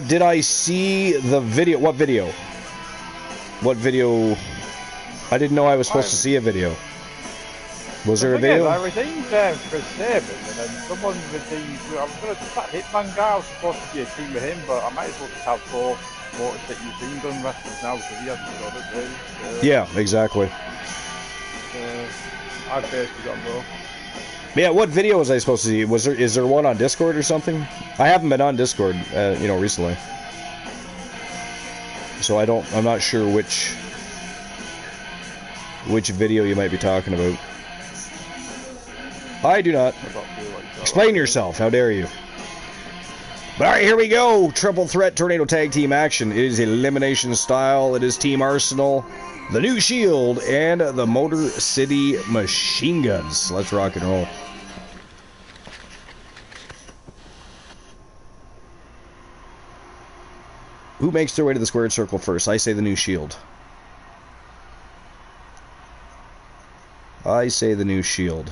Did I see the video? What video? What video? I didn't know I was supposed to see a video. Was there a video? I redeemed Chris Sabin, and then someone redeemed. I was going to that Hitman guy. I was supposed to be a team with him, but I might as well just have four Motor City Machine Gun wrestlers now because he hasn't got it really. Yeah, exactly. I basically got both. Yeah, what video was I supposed to see? Is there one on Discord or something? I haven't been on Discord, recently. So I'm not sure which video you might be talking about. I do not. Explain yourself. How dare you? But all right, here we go. Triple threat tornado tag team action. It is elimination style. It is Team Arsenal, the New Shield, and the Motor City Machine Guns. Let's rock and roll. Who makes their way to the squared circle first? I say the New Shield. I say the New Shield.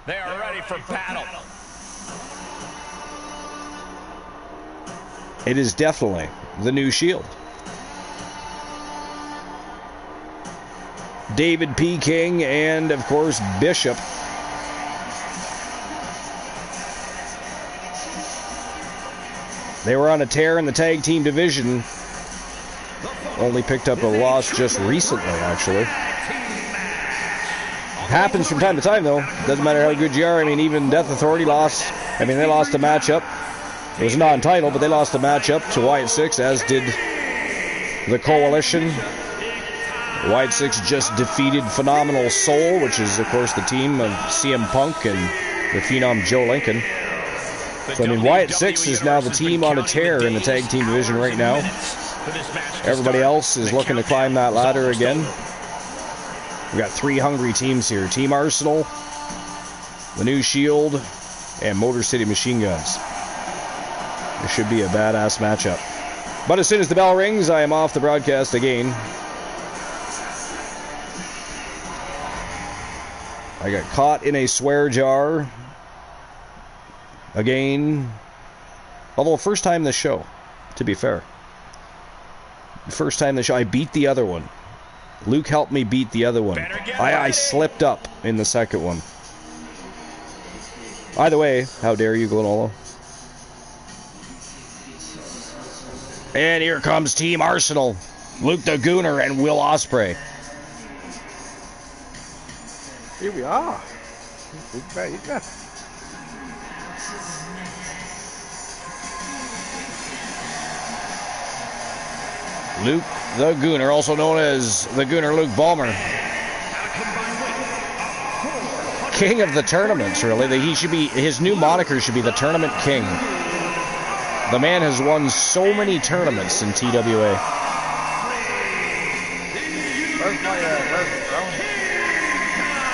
They are ready for battle. It is definitely the New Shield. David P. King and, of course, Bishop. They were on a tear in the tag team division. Only picked up a loss just recently, actually. Happens from time to time, though. Doesn't matter how good you are. I mean, even Death Authority lost. I mean, they lost a matchup. It was non-title, but they lost a matchup to Wyatt Six, as did the Coalition. Wyatt Six just defeated Phenomenal Soul, which is, of course, the team of CM Punk and the Phenom Joe Lincoln. So, I mean, Wyatt Six is now the team on a tear in the tag team division right now. Everybody else is looking to climb that ladder again. We've got 3 hungry teams here. Team Arsenal, the New Shield, and Motor City Machine Guns. This should be a badass matchup. But as soon as the bell rings, I am off the broadcast again. I got caught in a swear jar. Again. Although, first time this show, to be fair. First time this show, I beat the other one. Luke helped me beat the other one. I slipped up in the second one. Either way, how dare you, Glenolo. And here comes Team Arsenal. Luke the Gooner and Will Ospreay. Here we are. Luke the Gooner, also known as the Gooner Luke Ballmer. King of the tournaments, really. He should be, his new moniker should be the Tournament King. The man has won so many tournaments in TWA.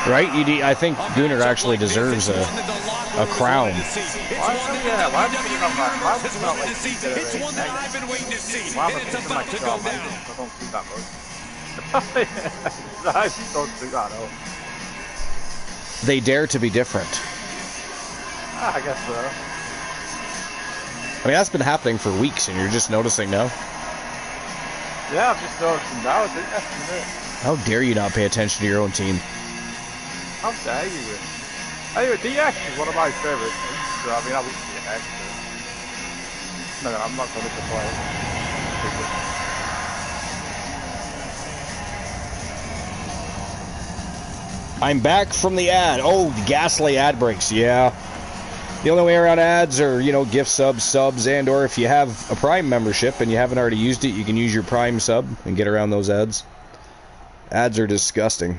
Right? I think Gooner actually deserves a crown. It's one that I've been waiting to see, and it's about to go down. I don't see that. They dare to be different. I guess so. I mean, that's been happening for weeks, and you're just noticing now. Yeah, I'm just noticing now. Isn't it? How dare you not pay attention to your own team? How dare you? Anyway, DX is one of my favourites. So, I mean, I would DX. No, I'm not going to complain. I'm back from the ad. Oh, ghastly ad breaks. Yeah. The only way around ads are, you know, gift subs, and or if you have a Prime membership and you haven't already used it, you can use your Prime sub and get around those ads. Ads are disgusting.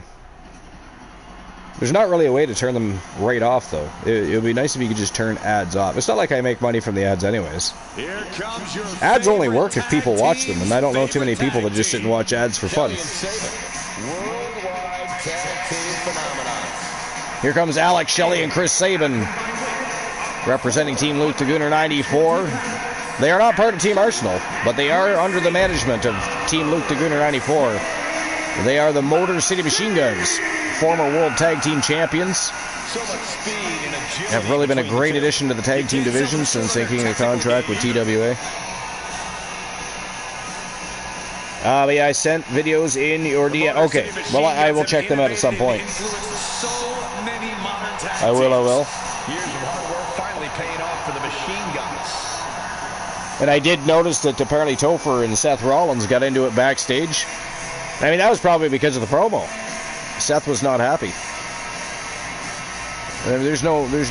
There's not really a way to turn them right off, though. It would be nice if you could just turn ads off. It's not like I make money from the ads anyways. Here comes your ads only work if people watch them, and I don't know too many people that just sit and watch ads for fun. Worldwide tag team phenomenon. Here comes Alex Shelley and Chris Sabin, representing Team Luke the Gooner 94. They are not part of Team Arsenal, but they are under the management of Team Luke the Gooner 94. They are the Motor City Machine Guns, former World Tag Team Champions. Have really been a great addition to the tag team division since inking a contract with TWA. But yeah, I sent videos in your DM. Okay, well, I will check them out at some point. I will. And I did notice that apparently Topher and Seth Rollins got into it backstage. I mean, that was probably because of the promo. Seth was not happy. I mean, there's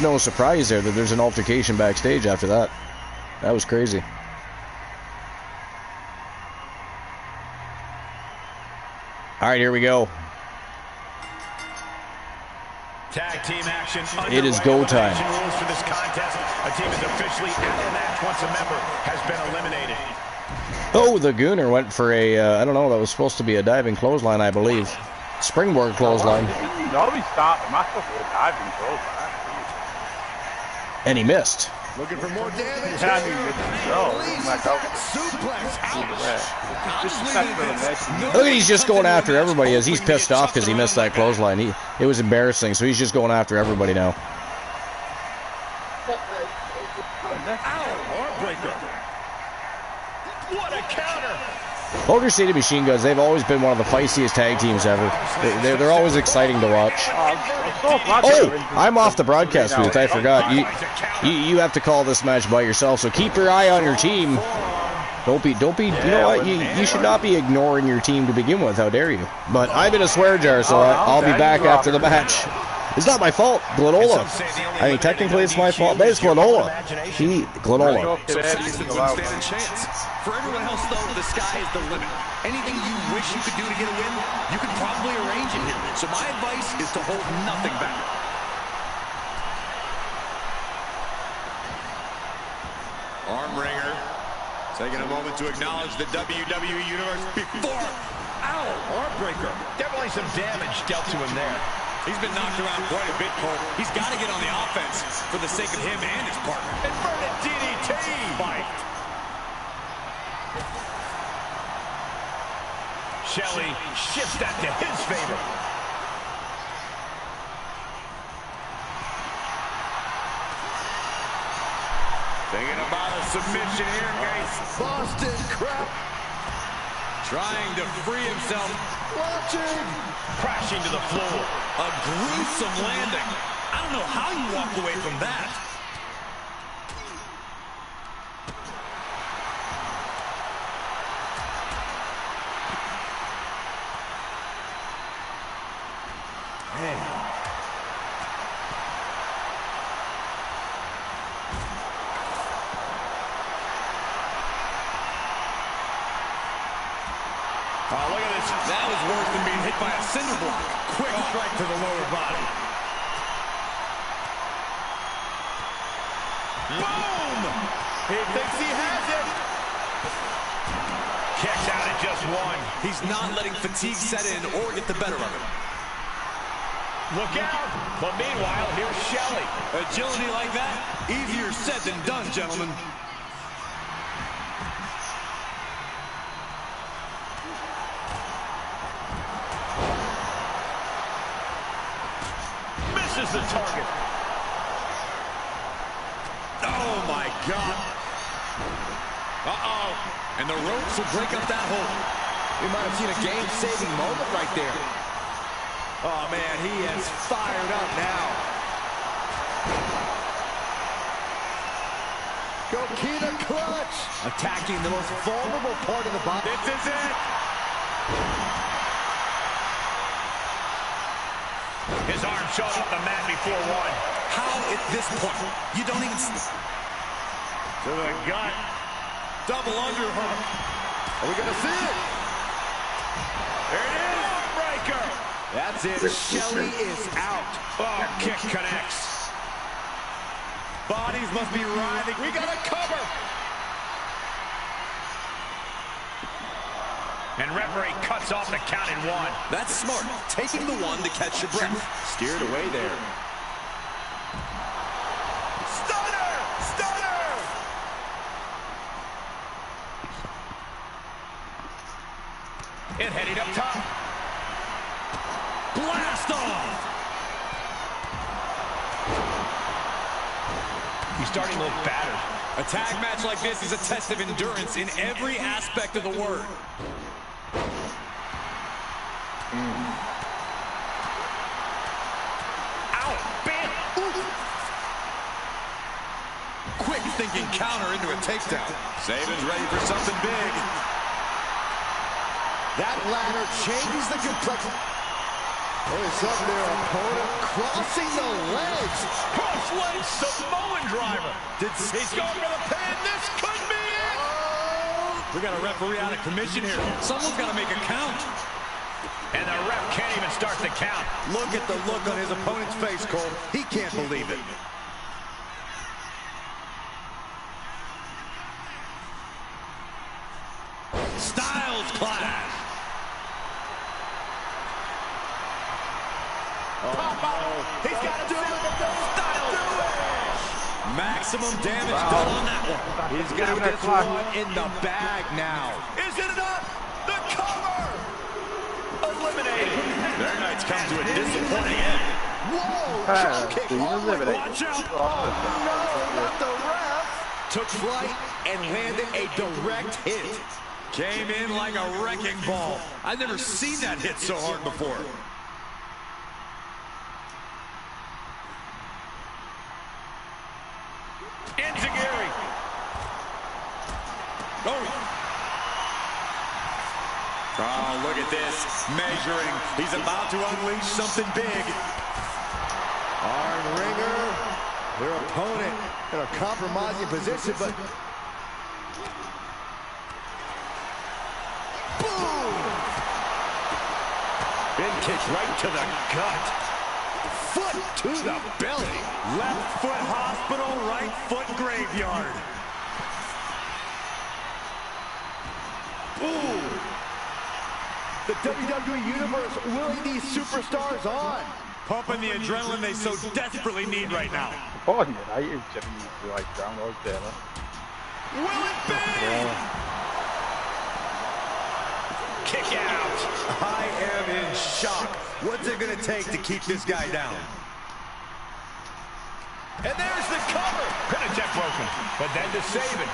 no surprise there that there's an altercation backstage after that. That was crazy. All right, here we go. Tag team action. It is go time. Rules for this contest. A team is officially out of the match once a member has been eliminated. Oh, the Gooner went for a, I don't know, that was supposed to be a diving clothesline, I believe. Springboard clothesline. No, he started the match off with a diving clothesline. And he missed. Looking for more damage. Yeah, he missed. Look at, he's just going after everybody as he's pissed off because he missed that clothesline. It was embarrassing, so he's just going after everybody now. What a counter! Motor City Machine Guns, they've always been one of the feistiest tag teams ever. They're always exciting to watch. Oh, I'm off the broadcast booth, I forgot. You have to call this match by yourself, so keep your eye on your team. Don't be. You know what? You should not be ignoring your team to begin with. How dare you? But I'm in a swear jar, so I'll be back after the match. It's not my fault, Glenola. I mean, technically it's my fault, but it's Glenola. Glenola. So Saxton wouldn't stand a chance. For everyone else, though, the sky is the limit. Anything you wish you could do to get a win, you could probably arrange it here. So my advice is to hold nothing back. Arm wringer. Taking a moment to acknowledge the WWE Universe before. Ow! Arm breaker. Definitely some damage dealt to him there. He's been knocked around quite a bit, Cole. He's got to get on the offense for the sake of him and his partner. Inverted DDT. Fight. Shelley shifts that to his favor. Thinking about a submission here, guys. Boston Crab. Trying to free himself. Watching. Crashing to the floor. A gruesome landing. I don't know how you walk away from that. Oh, look at this. That was worse than being hit by a cinder block. Quick strike to the lower body. Boom! He thinks he has it. Kicks out at just one. He's not letting fatigue set in or get the better of him. Look out! But meanwhile, here's Shelley. Agility like that, easier said than done, gentlemen. Misses the target. Oh, my God. Uh-oh. And the ropes will break up that hole. We might have seen a game-saving moment right there. Oh, man, he is fired up now. Coquina clutch. Attacking the most vulnerable part of the body. This is it. His arm showed up the mat before one. How at this point? You don't even... To the gut. Double underhook. Are we going to see it? There it is. Breaker. That's it. Shelley is out. Oh, kick connects. Bodies must be writhing. We got a cover. And referee cuts off the count in one. That's smart. Taking the one to catch your breath. Steered away there. Stunner! Stunner! And heading up top. Blast off! He's starting to look battered. A tag match like this is a test of endurance in every aspect of the word. Ow! Bam! Quick thinking counter into a takedown. Saban's ready for something big. That ladder changes the complexion. There's up there, opponent crossing the legs. Cross leg Samoan driver. He's going for the pin. This could be it. We got a referee out of commission here. Someone's got to make a count. And the ref can't even start the count. Look at the look on his opponent's face, Cole. He can't believe it. Styles clash. He's got to do it. Styles. Maximum damage done on that one. He's got this one in the bag now. Is it enough? The cover. Eliminated. Their nights come to a disappointing end. Whoa! Drop kick all the way. Watch out. Oh, no, not the ref. Took flight and landed a direct hit. Came in like a wrecking ball. I've never seen that hit so hard before. Enziguri. Oh, Oh, look at this. Measuring. He's about to unleash something big. Arm wringer. Their opponent in a compromising position, but... boom! Big kick right to the gut. Foot to the belly. Left foot hospital, right foot graveyard. Ooh! The WWE Universe willing these superstars on. Pumping the adrenaline they so desperately need right now. Oh, United Jimmy like download there. Will it be? Kick out. I am in shock. What's it going to take to keep this guy down? And there's the cover. Could have jet broken, but then to save it.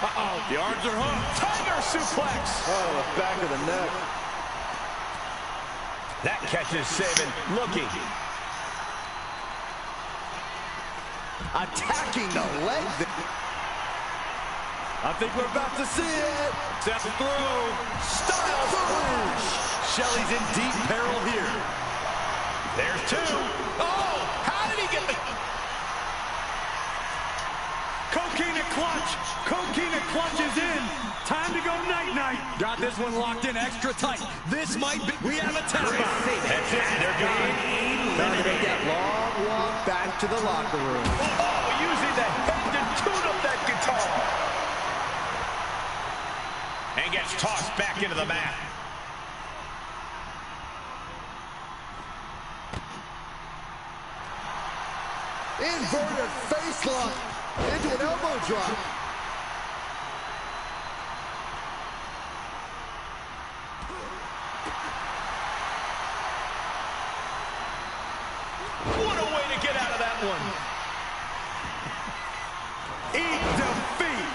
Uh-oh, the arms are hooked. Tiger suplex. Oh, the back of the neck. That catches Sabin looking. Attacking the leg. I think we're about to see it. Step through. Style swoosh. Shelley's in deep peril here. There's two. Oh, how did he get the... Coquina clutch. Coquina clutch is in. Time to go night-night. Got this one locked in extra tight. This might be... we have a tap out. That's it. They're gone. Time to make that long walk back to the locker room. Oh, using the head to tune up that guitar. And gets tossed back into the mat. Inverted face lock into an elbow drop. What a way to get out of that one. Eat defeat.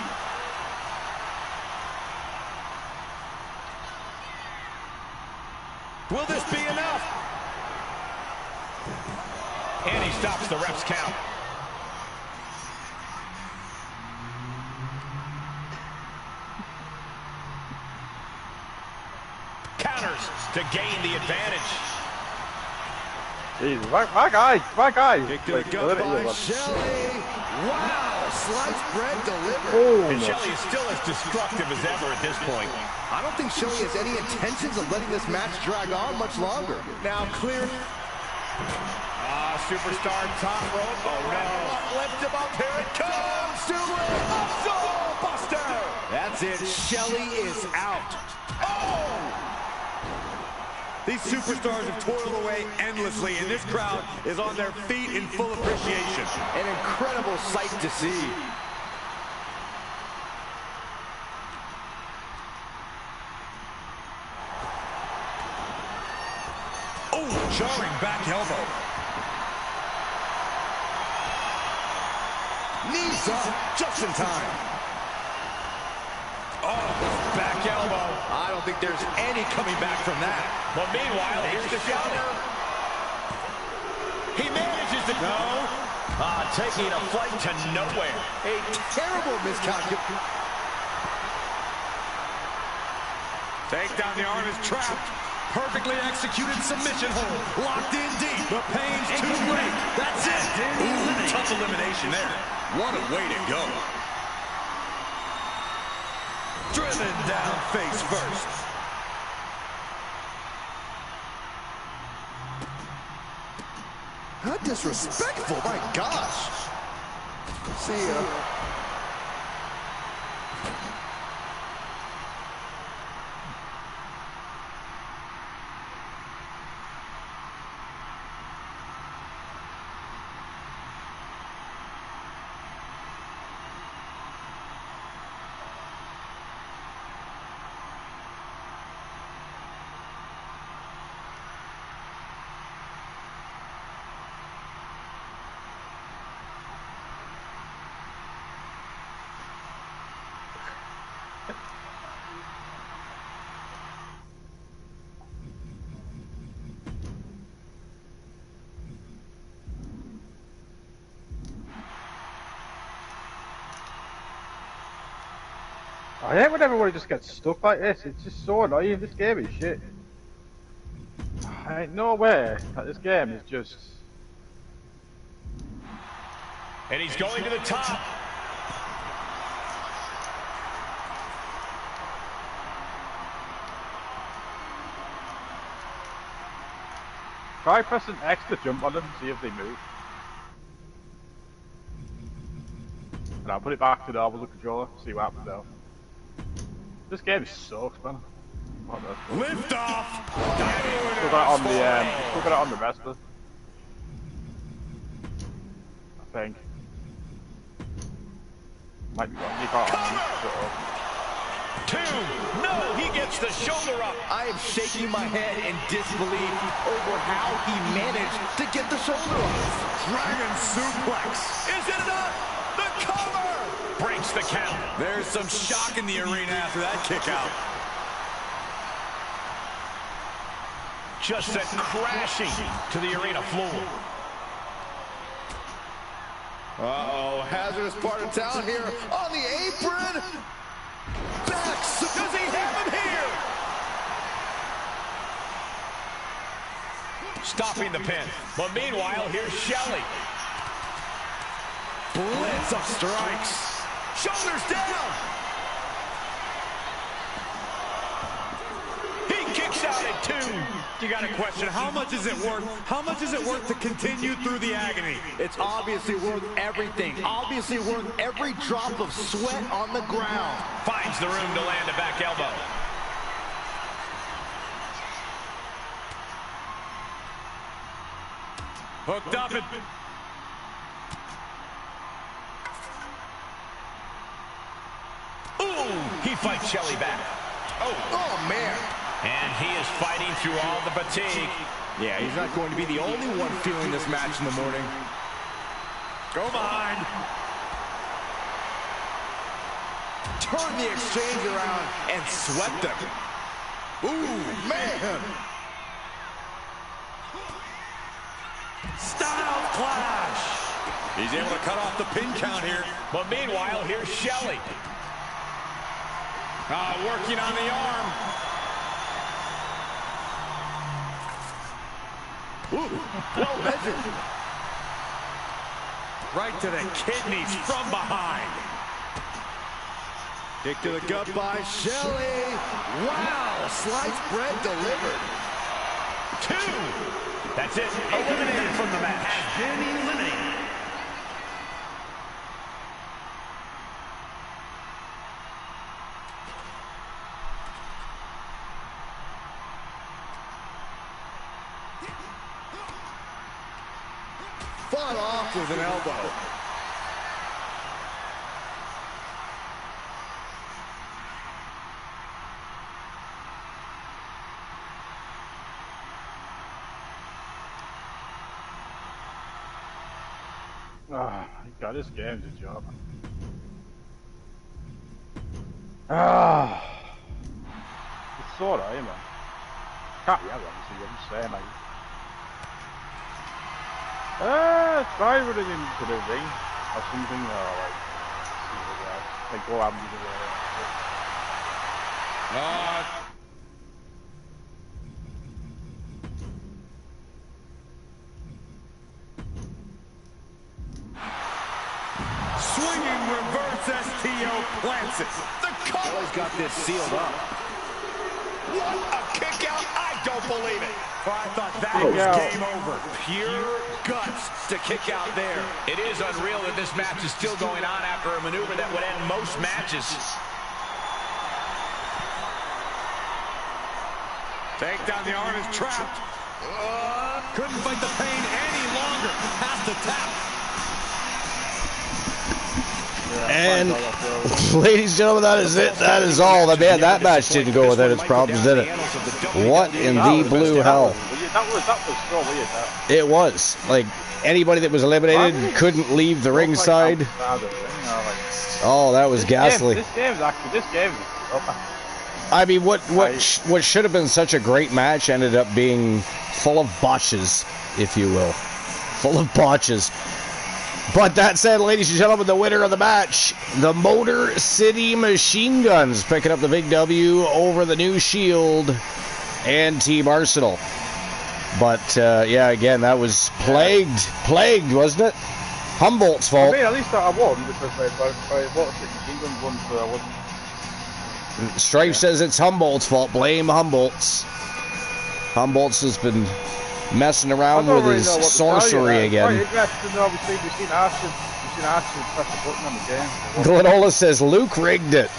Will this be enough? And he stops the ref's count. Counters to gain the advantage. Jeez, my guy. Kick to the gut by Shelley. Wow, sliced bread delivered. Oh, And Shelley is still as destructive as ever at this point. I don't think Shelley has any intentions of letting this match drag on much longer. Now clear. Superstar top rope. Oh no. Lift him up. Here it comes. Muscle Buster. That's it. Shelley is out. Oh! These superstars have toiled away endlessly, and this crowd is on their feet in full appreciation. An incredible sight to see. Oh, jarring back elbow. Knees up just in time. Oh, back elbow. I don't think there's any coming back from that. But meanwhile, here's the counter. He manages to go. Taking a flight to nowhere. A terrible miscalculation. Take down the arm is trapped. Perfectly executed submission hold. Locked in deep. The pain's too great. That's it. Ooh, tough elimination there. What a way to go. Driven down face first. How disrespectful, my gosh. See ya. I hate when everybody just gets stuck like this. It's just so annoying. This game is shit. I ain't no way that this game is just... And he's going to the top. Try pressing X to jump on them and see if they move. And I'll put it back to the normal controller, see what happens now. This game sucks, man. Lift off. Still got it on the wrestler. I think. Might be wrong. You can't. Two. No, he gets the shoulder up. I am shaking my head in disbelief over how he managed to get the shoulder up. Dragon suplex. Is it enough? The cover. Breaks the count. There's some shock in the arena after that kick out. Just sent crashing to the arena floor. Uh-oh, hazardous part of town here on the apron. Does he have him here? Stopping the pin. But meanwhile, here's Shelley. Blitz of strikes. Shoulders down. He kicks out at 2. You got a question. How much is it worth? How much is it worth to continue through the agony? It's obviously worth everything. Obviously worth every drop of sweat on the ground. Finds the room to land a back elbow. Hooked up and... Ooh, he fights Shelley back. Oh, man. And he is fighting through all the fatigue. Yeah, he's not going to be the only one feeling this match in the morning. Go behind. Turn the exchange around and swept them. Ooh, man. Style clash. He's able to cut off the pin count here. But meanwhile, here's Shelley. Working on the arm. Ooh, well measured. Right to the kidneys from behind. Kick to the gut by Shelley. Wow, sliced bread delivered. 2. That's it. Eliminated from the match. Has been eliminated. Fought off with an elbow. God, this game's a job. It's sort of, man. Can't be out, obviously, I'm just saying, like. Try running into the ring or something, or like go out and do Swinging reverse STO plants it. The collar's got this sealed up. What a kick out. I don't believe it. Oh, I thought that was game over. Pure guts to kick out there. It is unreal that this match is still going on after a maneuver that would end most matches. Take down, the arm is trapped. Couldn't fight the pain any longer. Has to tap. And, ladies and gentlemen, that is it. That is all. Man, that match didn't go without its problems, did it? What in the blue hell? That was so weird, that. It was. Like, anybody that was eliminated couldn't leave the ringside. Oh, that was ghastly. This game is I mean, what should have been such a great match ended up being full of botches, if you will. Full of botches. But that said, ladies and gentlemen, the winner of the match, the Motor City Machine Guns, picking up the big W over the New Shield and Team Arsenal. But, yeah, again, that was plagued, wasn't it? Humboldt's fault. I mean, at least I won, because I watched it. England won, so I wasn't. Strife says it's Humboldt's fault. Blame Humboldt's. Humboldt's has been messing around with his sorcery again. Obviously, we've seen Ashton press the button on the game. Glenola says Luke rigged it.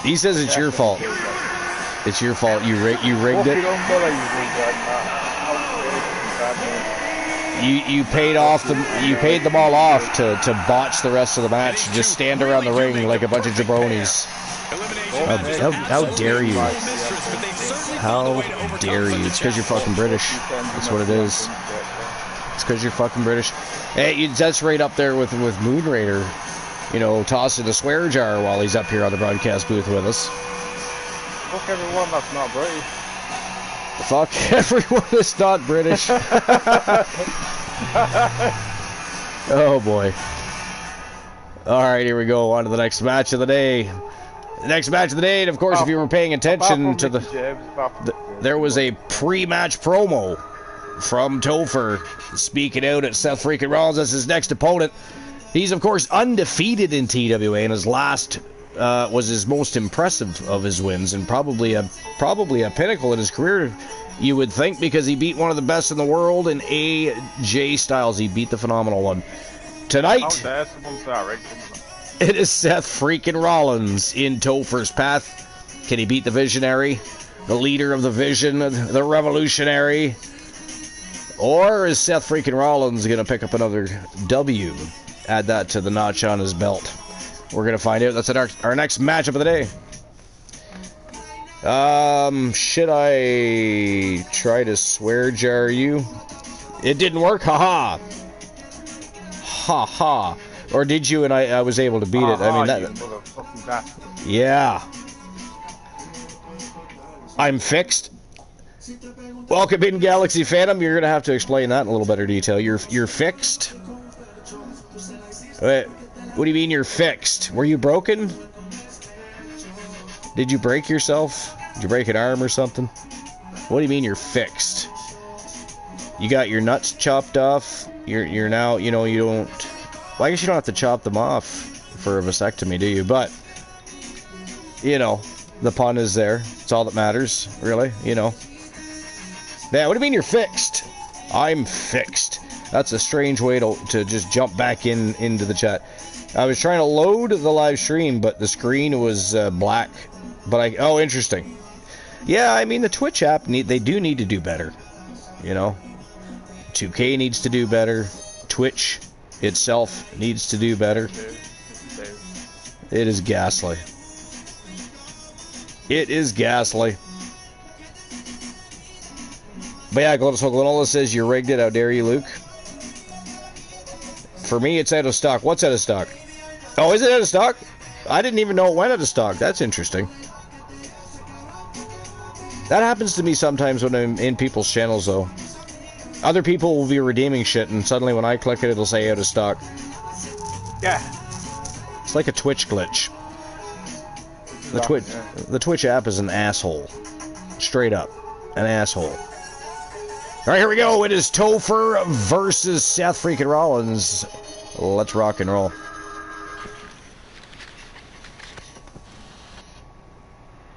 He says it's your fault. It's your fault. You rigged it. You paid them all off to botch the rest of the match. Just stand around the ring like a bunch of jabronis. How dare you? How dare you? It's because you're fucking British. That's what it is. It's because you're fucking British. Hey, that's right up there with Moon Raider. You know, tossing the swear jar while he's up here on the broadcast booth with us. Fuck everyone that's not British. Fuck everyone that's not British. Oh boy. Alright, here we go. On to the next match of the day. The next match of the day, and of course, if you were paying attention to there was a pre-match promo from Topher speaking out at Seth freaking Rollins as his next opponent. He's, of course, undefeated in TWA, and his last was his most impressive of his wins, and probably a pinnacle in his career, you would think, because he beat one of the best in the world in AJ Styles. He beat the Phenomenal One. Tonight, it is Seth freaking Rollins in Topher's path. Can he beat the Visionary, the leader of the Vision, the Revolutionary? Or is Seth freaking Rollins going to pick up another W? Add that to the notch on his belt. We're going to find out. That's our next matchup of the day. Should I try to swear jar you? It didn't work? Haha. Ha ha. Or did you and I was able to beat it? I mean, that. Yeah. I'm fixed. Welcome in, Galaxy Phantom. You're going to have to explain that in a little better detail. You're fixed? Wait, what do you mean you're fixed? Were you broken? Did you break yourself? Did you break an arm or something? What do you mean you're fixed? You got your nuts chopped off? You're now, you know, you don't... Well, I guess you don't have to chop them off for a vasectomy, do you? But, you know, the pun is there. It's all that matters, really, you know. Yeah, what do you mean you're fixed? I'm fixed. That's a strange way to just jump back into the chat. I was trying to load the live stream, but the screen was black. But oh, interesting. Yeah, I mean, the Twitch app, they do need to do better. You know? 2K needs to do better. Twitch itself needs to do better. It is ghastly. It is ghastly. But yeah, Glenola says you rigged it. How dare you, Luke? For me, it's out of stock. What's out of stock? Oh, is it out of stock? I didn't even know it went out of stock. That's interesting. That happens to me sometimes when I'm in people's channels, though. Other people will be redeeming shit, and suddenly when I click it, it'll say out of stock. Yeah. It's like a Twitch glitch. The Twitch app is an asshole. Straight up. An asshole. Alright, here we go. It is Topher versus Seth freaking Rollins. Let's rock and roll.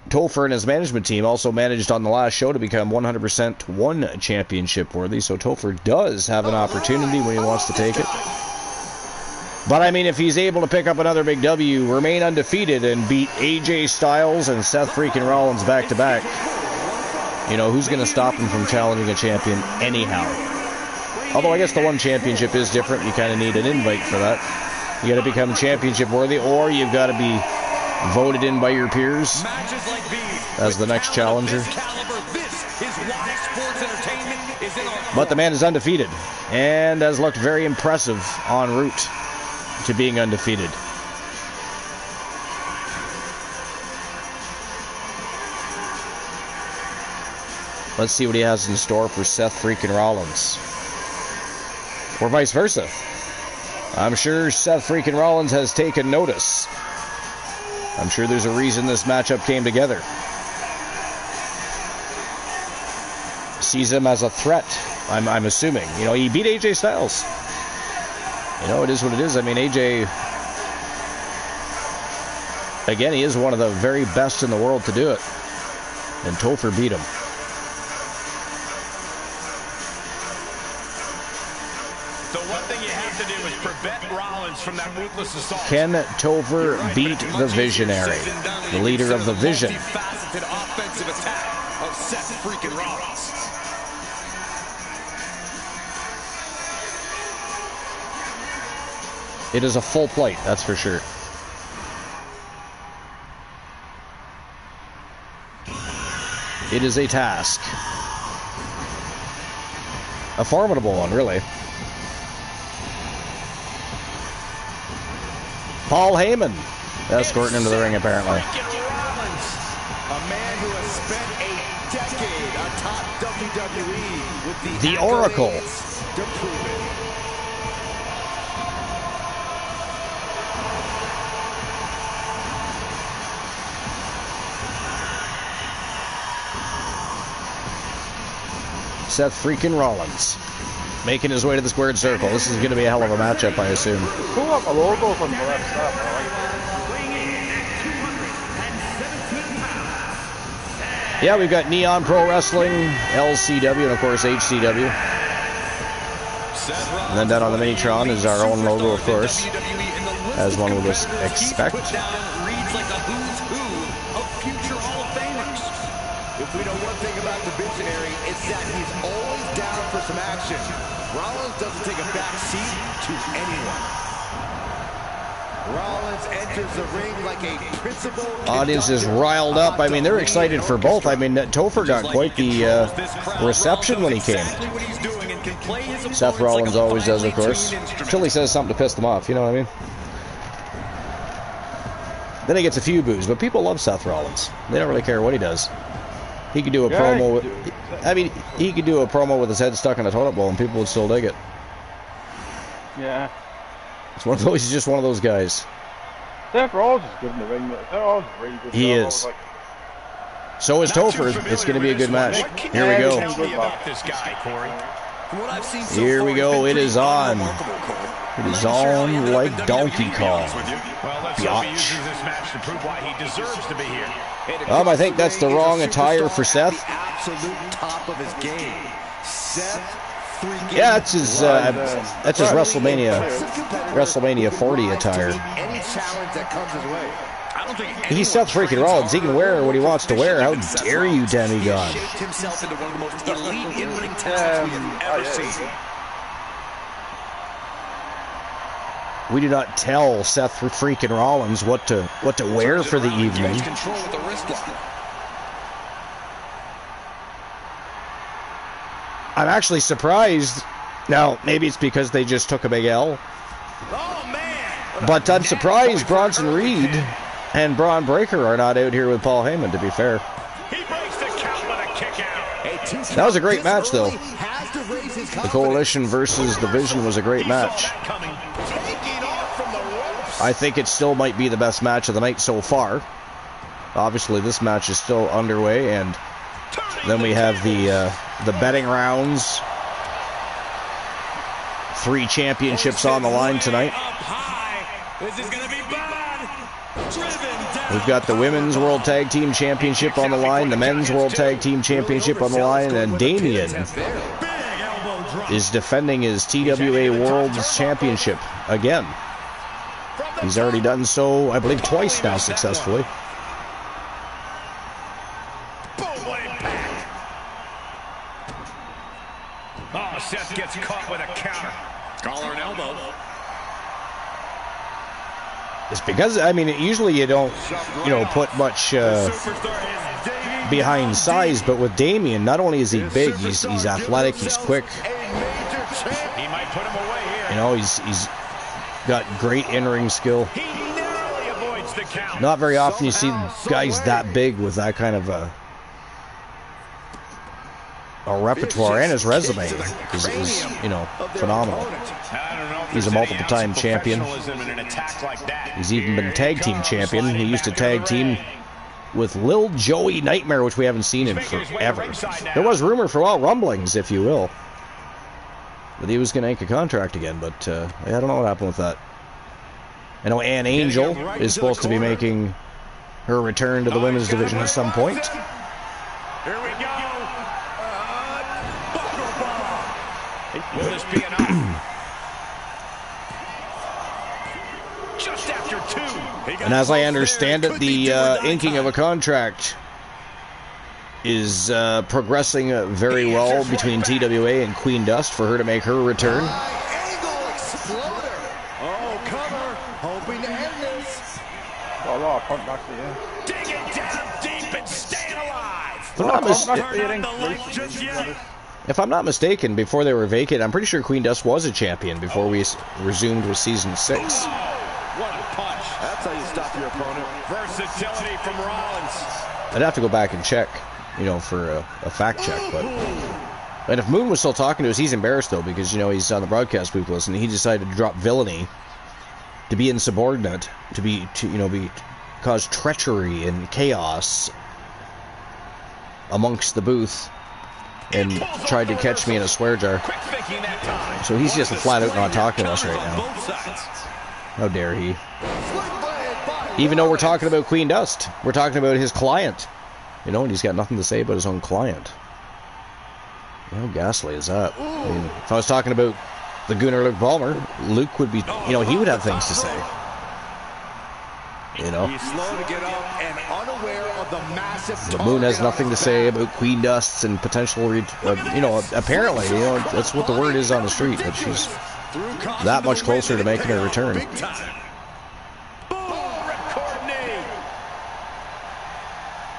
Topher and his management team also managed on the last show to become 100% one championship worthy, so Topher does have an opportunity when he wants to take it. But I mean, if he's able to pick up another big W, remain undefeated, and beat AJ Styles and Seth freaking Rollins back to back, you know, who's going to stop him from challenging a champion anyhow? Although I guess the one championship is different. You kind of need an invite for that. You got to become championship worthy, or you've got to be voted in by your peers as the next challenger. But the man is undefeated and has looked very impressive en route to being undefeated. Let's see what he has in store for Seth freaking Rollins. or vice versa. I'm sure Seth freaking Rollins has taken notice. I'm sure there's a reason this matchup came together. Sees him as a threat, I'm assuming. You know, he beat AJ Styles. You know, it is what it is. I mean, AJ, again, he is one of the very best in the world to do it. And Topher beat him. The one thing you have to do is prevent Rollins from that ruthless assault. Can Topher beat the Visionary, the leader of the Vision? Multifaceted offensive attack of Seth freaking Rollins. It is a full plate, that's for sure. It is a task. A formidable one, really. Paul Heyman escorting him to the ring, apparently. A man who has spent a decade atop WWE with The Oracle. to prove it. Seth freaking Rollins making his way to the squared circle. This is going to be a hell of a matchup, I assume. Pull up a logo from the left side. Yeah, we've got Neon Pro Wrestling, LCW, and of course HCW. And then down on the Minitron is our own logo, of course, as one would expect. If we know one thing about the Visionary, it's that he's always down for some action. Rollins doesn't take a back seat to anyone. Rollins enters the ring like a principal. Audience is riled up. I mean, they're excited for both. I mean, Topher got quite the reception when he came. Seth Rollins always does, of course. Until he says something to piss them off, you know what I mean? Then he gets a few boos, but people love Seth Rollins. They don't really care what he does. He could do a promo with, I mean, he could do a promo with his head stuck in a toilet bowl and people would still dig it. Yeah. It's one of those, he's just one of those guys. Seth Rollins is good in the ring. Seth Rollins is really good. He is. So is Topher. It's going to be a good match. Here we go. Here we go. It is on. It is on like Donkey Kong. Biatch. I think that's the wrong attire for Seth. Absolute top of his game. Seth freaking. Yeah, that's his WrestleMania 40 attire. Any challenge that comes his way. He's Seth freaking Rollins. He can wear what he wants to wear. How dare you, demigod? Shaped himself into one of the most elite in-ring talents we have ever seen. We do not tell Seth freaking Rollins what to wear for the evening. Control with the wrist lock. I'm actually surprised. Now, maybe it's because they just took a big L. Oh, man. But I'm surprised Bronson Reed and Braun Breaker are not out here with Paul Heyman, to be fair. He breaks the count with a kick out. That was a great match, though. The Coalition versus the Vision was a great match. I think it still might be the best match of the night so far. Obviously, this match is still underway, and then we have the betting rounds. 3 championships on the line tonight. We've got the Women's World Tag Team Championship on the line, the Men's World Tag Team Championship on the line, and Damien is defending his TWA World Championship again. He's already done so, I believe, twice now successfully. Oh, Seth gets caught with a counter. Collar and elbow. It's because, I mean, usually you don't, put much behind size, but with Damien, not only is he big, he's athletic, he's quick. He might put him away here. He's got great in-ring skill. He narrowly avoids the count. Not very often you see guys that big with that kind of repertoire and his resume is you know, phenomenal. He's a multiple-time champion. He's even been tag team champion. He used to tag team with Lil Joey Nightmare, which we haven't seen in forever. There was rumor for a while, rumblings, if you will, that he was going to ink a contract again, but I don't know what happened with that. I know Ann Angel is supposed to be making her return to the women's division at some point. Here we go. Will this be enough? Just after 2. And as I understand it, the inking of a contract is progressing very well between TWA and Queen Dust for her to make her return. Angle exploder. Oh, cover. Hoping to end this. Got a lot of pump back here. Digging down deep and staying alive. If I'm not mistaken, before they were vacant, I'm pretty sure Queen Dust was a champion before we resumed with Season 6. What a punch. That's how you stop your opponent. Versatility from Rollins. I'd have to go back and check, you know, for a fact check, but... And if Moon was still talking to us, he's embarrassed, though, because, you know, he's on the broadcast booth list, and he decided to drop villainy, to be insubordinate, to cause treachery and chaos amongst the booth, and tried to catch me in a swear jar. So he's just flat out not talking to us right now. How dare he? Even though we're talking about Queen Dust, we're talking about his client, you know, and he's got nothing to say about his own client. How ghastly is that? I mean, if I was talking about the Gooner Luke Ballmer, Luke would be, you know, he would have things to say. You know? He's slow to get up and unaware of the massive. The Moon has nothing to say about Queen Dust's and potential, you know, apparently, you know, that's what the word is on the street, that she's that much closer to making her return.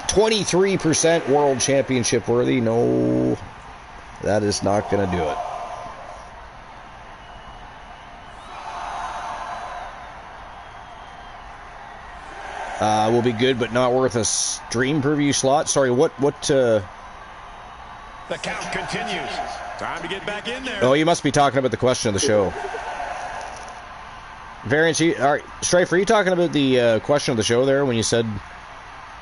23% world championship worthy. No, that is not going to do it. Will be good, but not worth a stream preview slot. Sorry, what? The count continues. Time to get back in there. Oh, you must be talking about the question of the show. Variance, all right, Strife, are you talking about the question of the show there when you said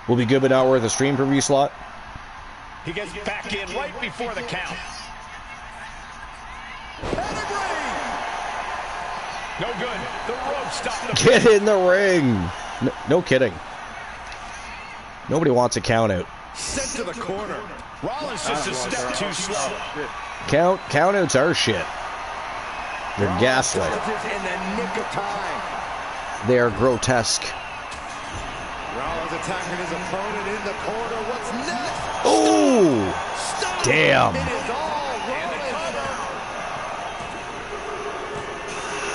will be good, but not worth a stream preview slot? He gets back in right before the count. No good. The rope stopped the Get in the ring. No kidding. Nobody wants a count out. Sent to the corner. Rollins just a step too slow. Count outs are shit. They're gaslight. In the nick of time. They are grotesque. Rollins attacking his opponent in the corner. What's next? Oh, damn. It is all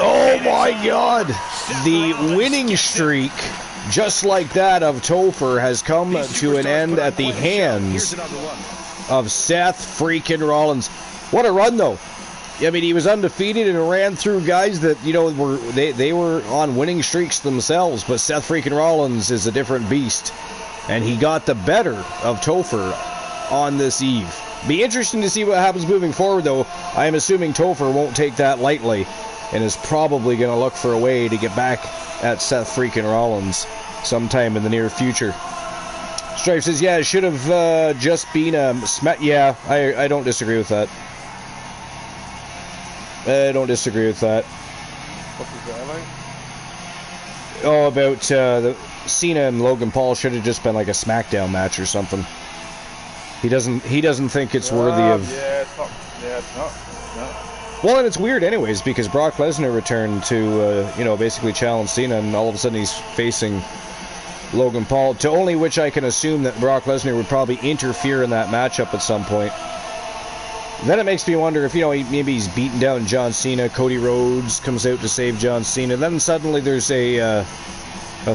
Oh my God. The winning streak, just like that of Topher, has come to an end at the hands of Seth freaking Rollins. What a run, though. I mean, he was undefeated and ran through guys that, you know, they were on winning streaks themselves, but Seth freaking Rollins is a different beast, and he got the better of Topher on this eve. Be interesting to see what happens moving forward, though. I am assuming Topher won't take that lightly and is probably going to look for a way to get back at Seth freaking Rollins sometime in the near future. Strife says, yeah, it should have just been a yeah, I don't disagree with that. I don't disagree with that. What's that like? Oh, about the Cena and Logan Paul should have just been like a SmackDown match or something. He doesn't think it's worthy of. Yeah, it's not. No. Well, and it's weird anyways, because Brock Lesnar returned to, basically challenge Cena, and all of a sudden he's facing Logan Paul, to only which I can assume that Brock Lesnar would probably interfere in that matchup at some point. Then it makes me wonder if, maybe he's beating down John Cena, Cody Rhodes comes out to save John Cena, then suddenly there's a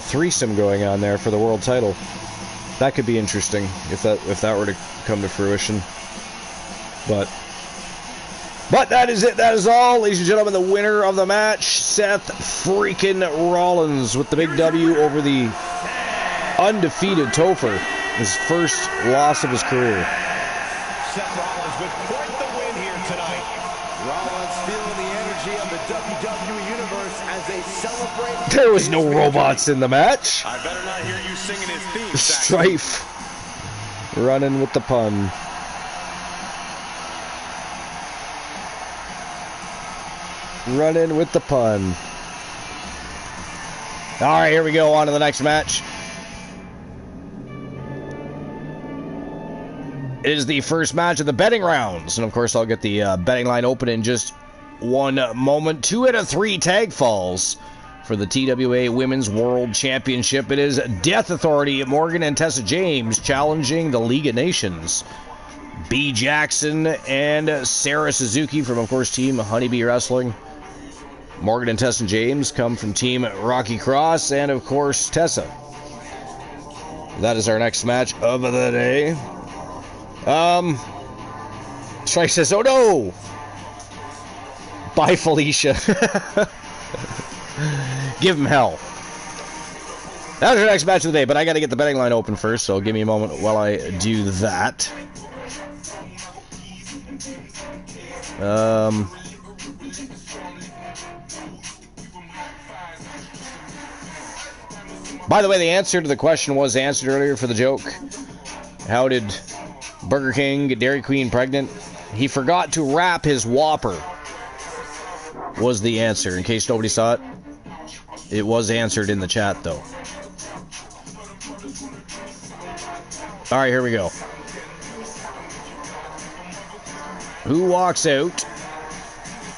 threesome going on there for the world title. That could be interesting if that were to come to fruition. But that is it. That is all, ladies and gentlemen. The winner of the match, Seth freaking Rollins, with the big W over the undefeated Topher. His first loss of his career. Seth Rollins with quite the win here tonight. Rollins feeling the energy of the WWE Universe as they celebrate. There was no robots in the match. I better not hear you singing his theme. Strife. Running with the pun. Running with the pun. All right, here we go. On to the next match. It is the first match of the betting rounds. And, of course, I'll get the betting line open in just one moment. 2 out of 3 tag falls for the TWA Women's World Championship. It is Death Authority, Morgan and Tessa James, challenging the League of Nations. B. Jackson and Sarah Suzuki from, of course, Team Honeybee Wrestling. Morgan and Tessa James come from Team Rocky Cross, and, of course, Tessa. That is our next match of the day. Strife says, oh no! Bye, Felicia. Give him hell. That's our next match of the day, but I gotta get the betting line open first, so give me a moment while I do that. By the way, the answer to the question was answered earlier for the joke. How did Burger King get Dairy Queen pregnant? He forgot to wrap his Whopper, was the answer. In case nobody saw it, it was answered in the chat, though. All right, here we go. Who walks out?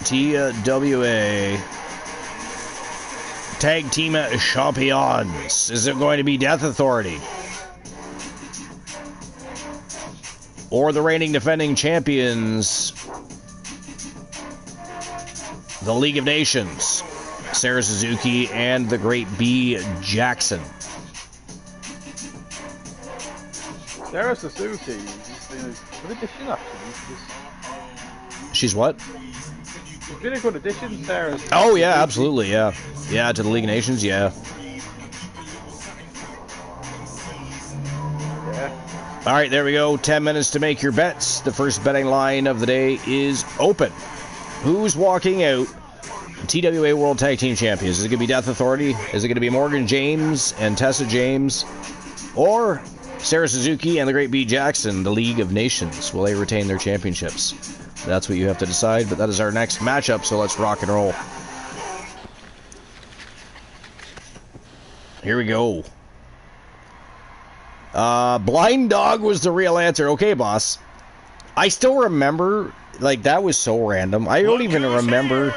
TWA Tag Team Champions. Is it going to be Death Authority? Or the reigning defending champions, the League of Nations, Sarah Suzuki and the great B. Jackson? Sarah Suzuki, good addition actually. She's what? She's been a good addition, Sarah Suzuki. Oh yeah, absolutely, yeah. Yeah, to the League of Nations, yeah. All right, there we go. 10 minutes to make your bets. The first betting line of the day is open. Who's walking out TWA World Tag Team Champions? Is it going to be Death Authority? Is it going to be Morgan James and Tessa James? Or Sarah Suzuki and the great B. Jackson, the League of Nations? Will they retain their championships? That's what you have to decide, but that is our next matchup, so let's rock and roll. Here we go. Blind Dog was the real answer. Okay, boss. I still remember, like, that was so random. I don't even remember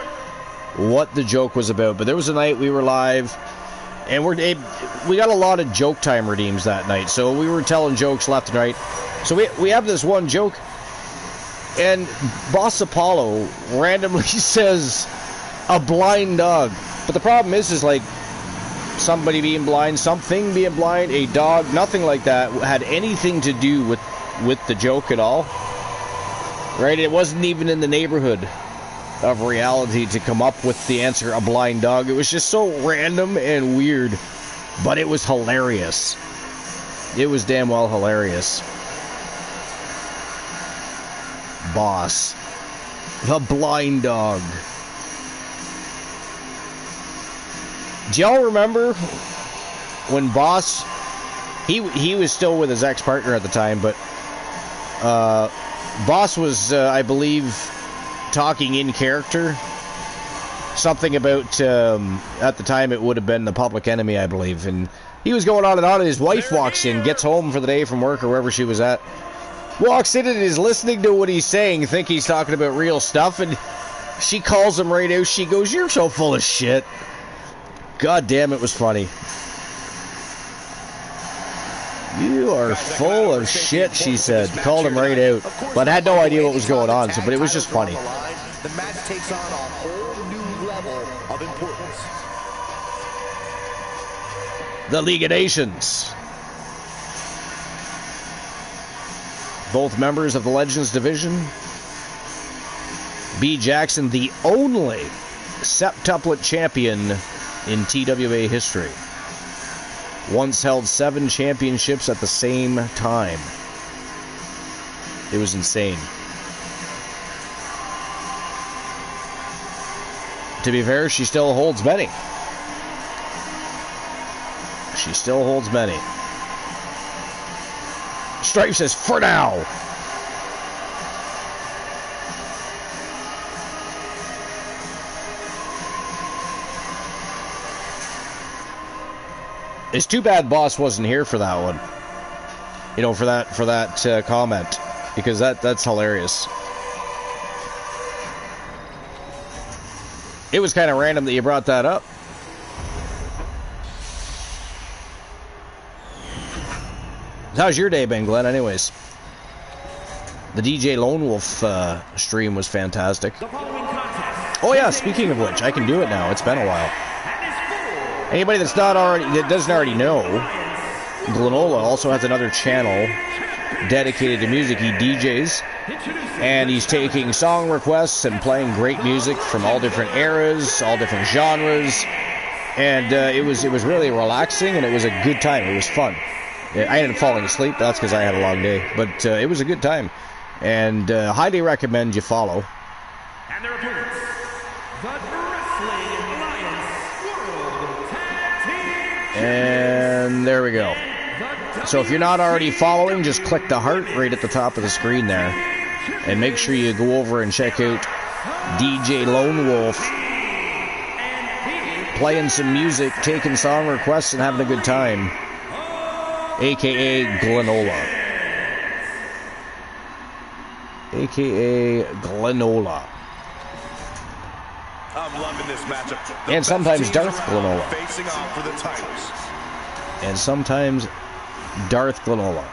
what the joke was about, but there was a night we were live, and we got a lot of joke time redeems that night, so we were telling jokes left and right. So we have this one joke, and Boss Apollo randomly says, a blind dog. But the problem is like, somebody being blind, something being blind, a dog, nothing like that had anything to do with the joke at all. Right? It wasn't even in the neighborhood of reality to come up with the answer, a blind dog. It was just so random and weird, but it was hilarious. It was damn well hilarious. Boss. The blind dog. Do y'all remember when Boss, he was still with his ex-partner at the time, but Boss was, I believe, talking in character. Something about, at the time it would have been the Public Enemy, I believe. And he was going on, and his wife walks in, gets home for the day from work or wherever she was at. Walks in and is listening to what he's saying, think he's talking about real stuff, and she calls him right out. She goes, "You're so full of shit." God damn, it was funny. "You are full of shit," she said. Called him right out. But I had no idea what was going on, but it was just funny. The match takes on a whole new level of importance. The League of Nations. Both members of the Legends division. B. Jackson, the only septuplet champion in TWA history. Once held 7 championships at the same time. It was insane. To be fair, she still holds many. She still holds many. Stripe says, for now. It's too bad Boss wasn't here for that one. You know, for that comment, because that's hilarious. It was kind of random that you brought that up. How's your day been, Glenn? Anyways, the DJ Lone Wolf stream was fantastic. Oh yeah, speaking of which, I can do it now. It's been a while. Anybody that doesn't already know, Glenola also has another channel dedicated to music. He DJs, and he's taking song requests and playing great music from all different eras, all different genres, and it was really relaxing, and it was a good time. It was fun. I ended up falling asleep. That's because I had a long day, but it was a good time, and highly recommend you follow. And their opponents, the Wrestling Alliance World Tag Team. And there we go. So if you're not already following, just click the heart right at the top of the screen there, and make sure you go over and check out DJ Lone Wolf playing some music, taking song requests, and having a good time. AKA Glenola. AKA Glenola. I'm loving this matchup. And sometimes Darth Glenola. Facing off for the titles. And sometimes Darth Glenola.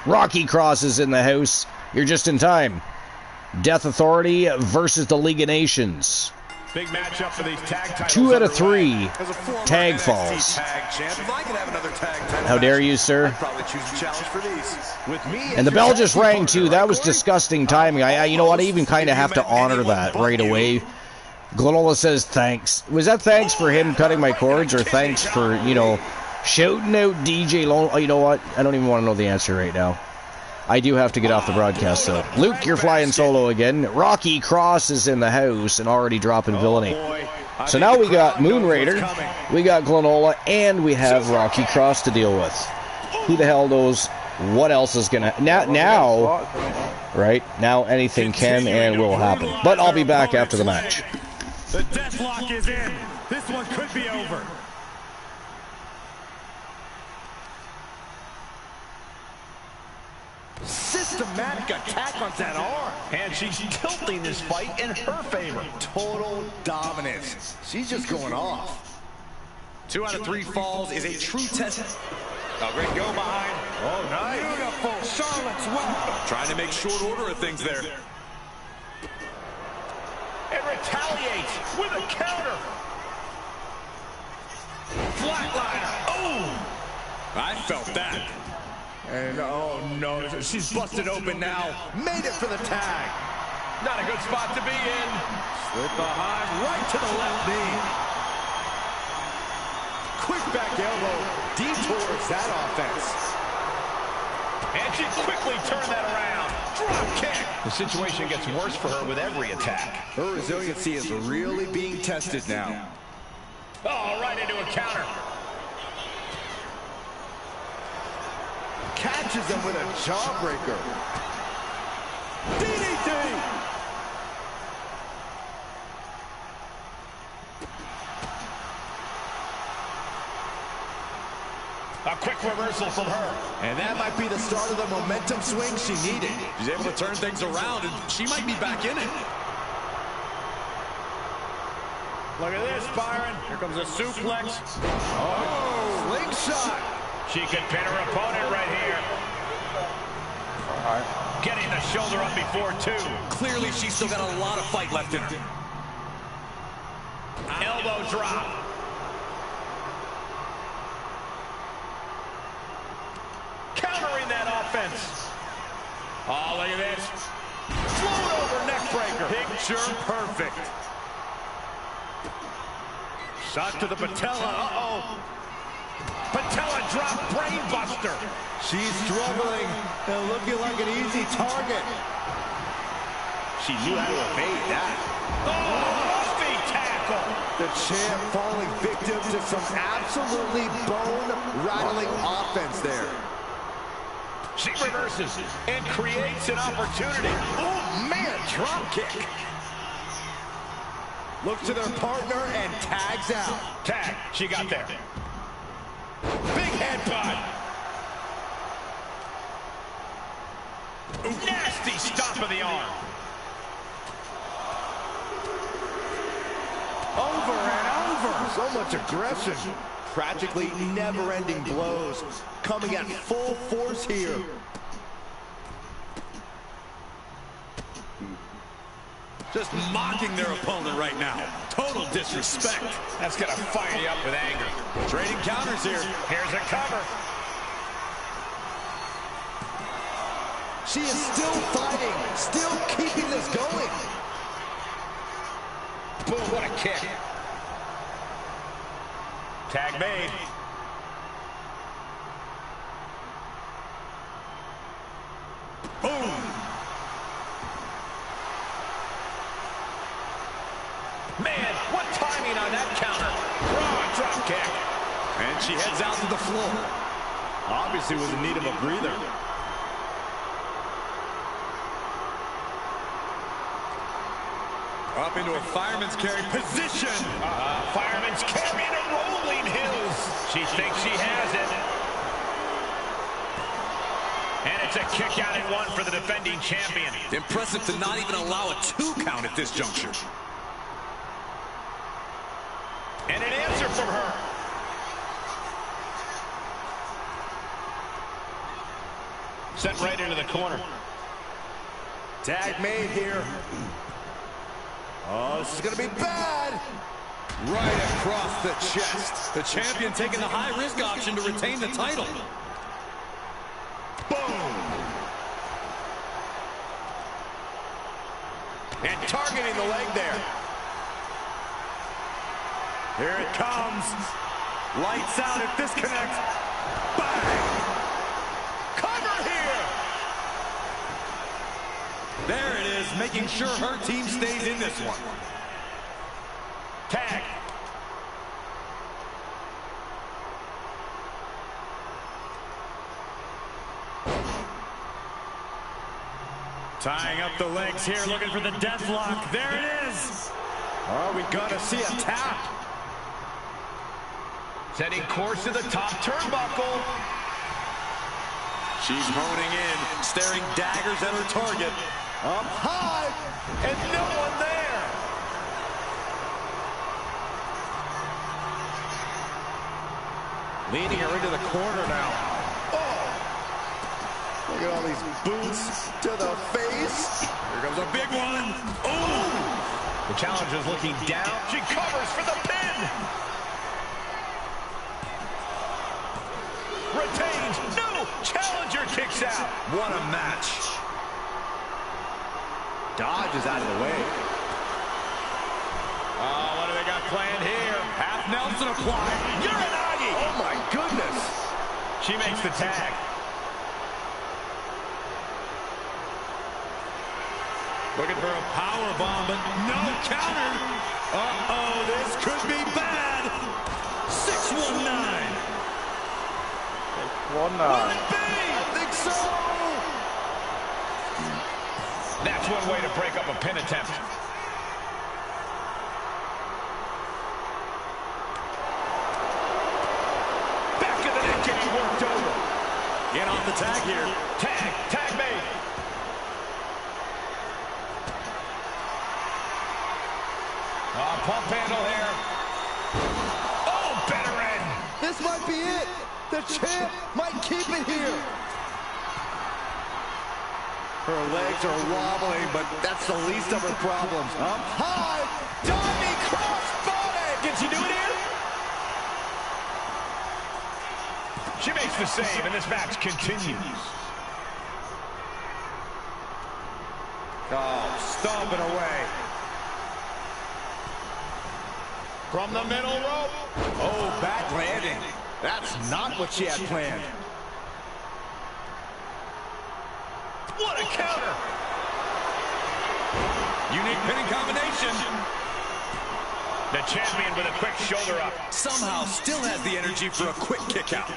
Rocky Cross is in the house. You're just in time. Death Authority versus the League of Nations. Big matchup for these tag titles. 2 out of 3 tag falls. How dare you, sir? I'd probably choose a challenge for these. With me, and the bell just rang too. That was disgusting timing. You know what? I even kind of have to honor that right away. Glenola says thanks. Was that thanks for him cutting my cords, or thanks for, you know, shouting out DJ Lone? Oh, you know what? I don't even want to know the answer right now. I do have to get off the broadcast, though. Luke, you're flying solo again. Rocky Cross is in the house and already dropping villainy. So now we got Moon Raider, we got Glenola, and we have Rocky Cross to deal with. Who the hell knows what else is going to... Now, right? Now anything can and will happen. But I'll be back after the match. The deathlock is in. This one could be over. Systematic attack on that arm. And she's tilting this fight in her favor. Total dominance. She's just going off. 2 out of 3 falls is a true test. A great go behind. Oh, nice. Beautiful. Charlotte's well. Trying to make short order of things there. And retaliates with a counter. Flatliner. Oh! I felt that. And oh no, she's busted open now. Made it for the tag. Not a good spot to be in. Slip behind, right to the left knee. Quick back elbow detours that offense. And she quickly turned that around. Drop kick. The situation gets worse for her with every attack. Her resiliency is really being tested now. Oh, right into a counter. Catches him with a jawbreaker. DDT! A quick reversal from her. And that might be the start of the momentum swing she needed. She's able to turn things around, and she might be back in it. Look at this, Byron. Here comes a suplex. Oh, slingshot. She can pin her opponent right here. Getting the shoulder up before 2. Clearly, she's still got a lot of fight left in her. Elbow drop. Countering that offense. Oh, look at this. Float over neck breaker. Picture perfect. Shot to the patella. Uh-oh. Patella drop brainbuster. She's struggling and looking like an easy target. She knew how to evade that. Oh, feet tackle. The champ falling victim to some absolutely bone-rattling offense there. She reverses and creates an opportunity. Oh, man, drop kick. Looks to their partner and tags out. Tag, she got there. Big headbutt. Nasty stomp of the arm. Over and over. So much aggression. Tragically never-ending blows coming at full force here. Just mocking their opponent right now. Total disrespect. That's gonna fire you up with anger. Trading counters here. Here's a cover. She is still fighting, still keeping this going. Boom, what a kick. Tag made. Boom. Man, what timing on that counter. Raw drop kick. And she heads out to the floor. Obviously was in need of a breather. Up into a fireman's carry position. Fireman's carry to rolling hills. She thinks she has it. And it's a kick out at one for the defending champion. Impressive to not even allow a 2 count at this juncture. And an answer from her. Sent right into the corner. Tag made here. Oh, this is going to be bad. Right across the chest. The champion taking the high-risk option to retain the title. Boom. And targeting the leg there. Here it comes. Lights out at disconnect. Bang! Cover here! There it is, making sure her team stays in this one. Tag. Tying up the legs here, looking for the death lock. There it is. Are we going to see a tap? Setting course to the top turnbuckle. She's honing in, staring daggers at her target. Up high, And no one there. leading her into the corner now. Oh! Look at all these boots to the face. Here comes a big one. Oh! The challenger's looking down. She covers for the pin. Retains. No! Challenger kicks out. What a match. Dodges out of the way. Oh, what do they got planned here? Half Nelson applied. Uranagi. Oh my goodness. She makes the tag. Looking for a power bomb, but no counter. Uh-oh, this could be bad. 619. 1-9. I think so. That's one way to break up a pin attempt. Back of the neck getting worked over. In off the tag here. Tag made. Pump handle here. Oh, better end. This might be it. The champ might keep it here. Her legs are wobbling, but that's the least of her problems. Up high, diving crossbody. Can she do it here? She makes the save, and this match continues. Oh, stomping away. From the middle rope. Oh, bad landing. That's not what she had planned. What a counter. Unique pinning combination. The champion with a quick shoulder up. Somehow still has the energy for a quick kick out.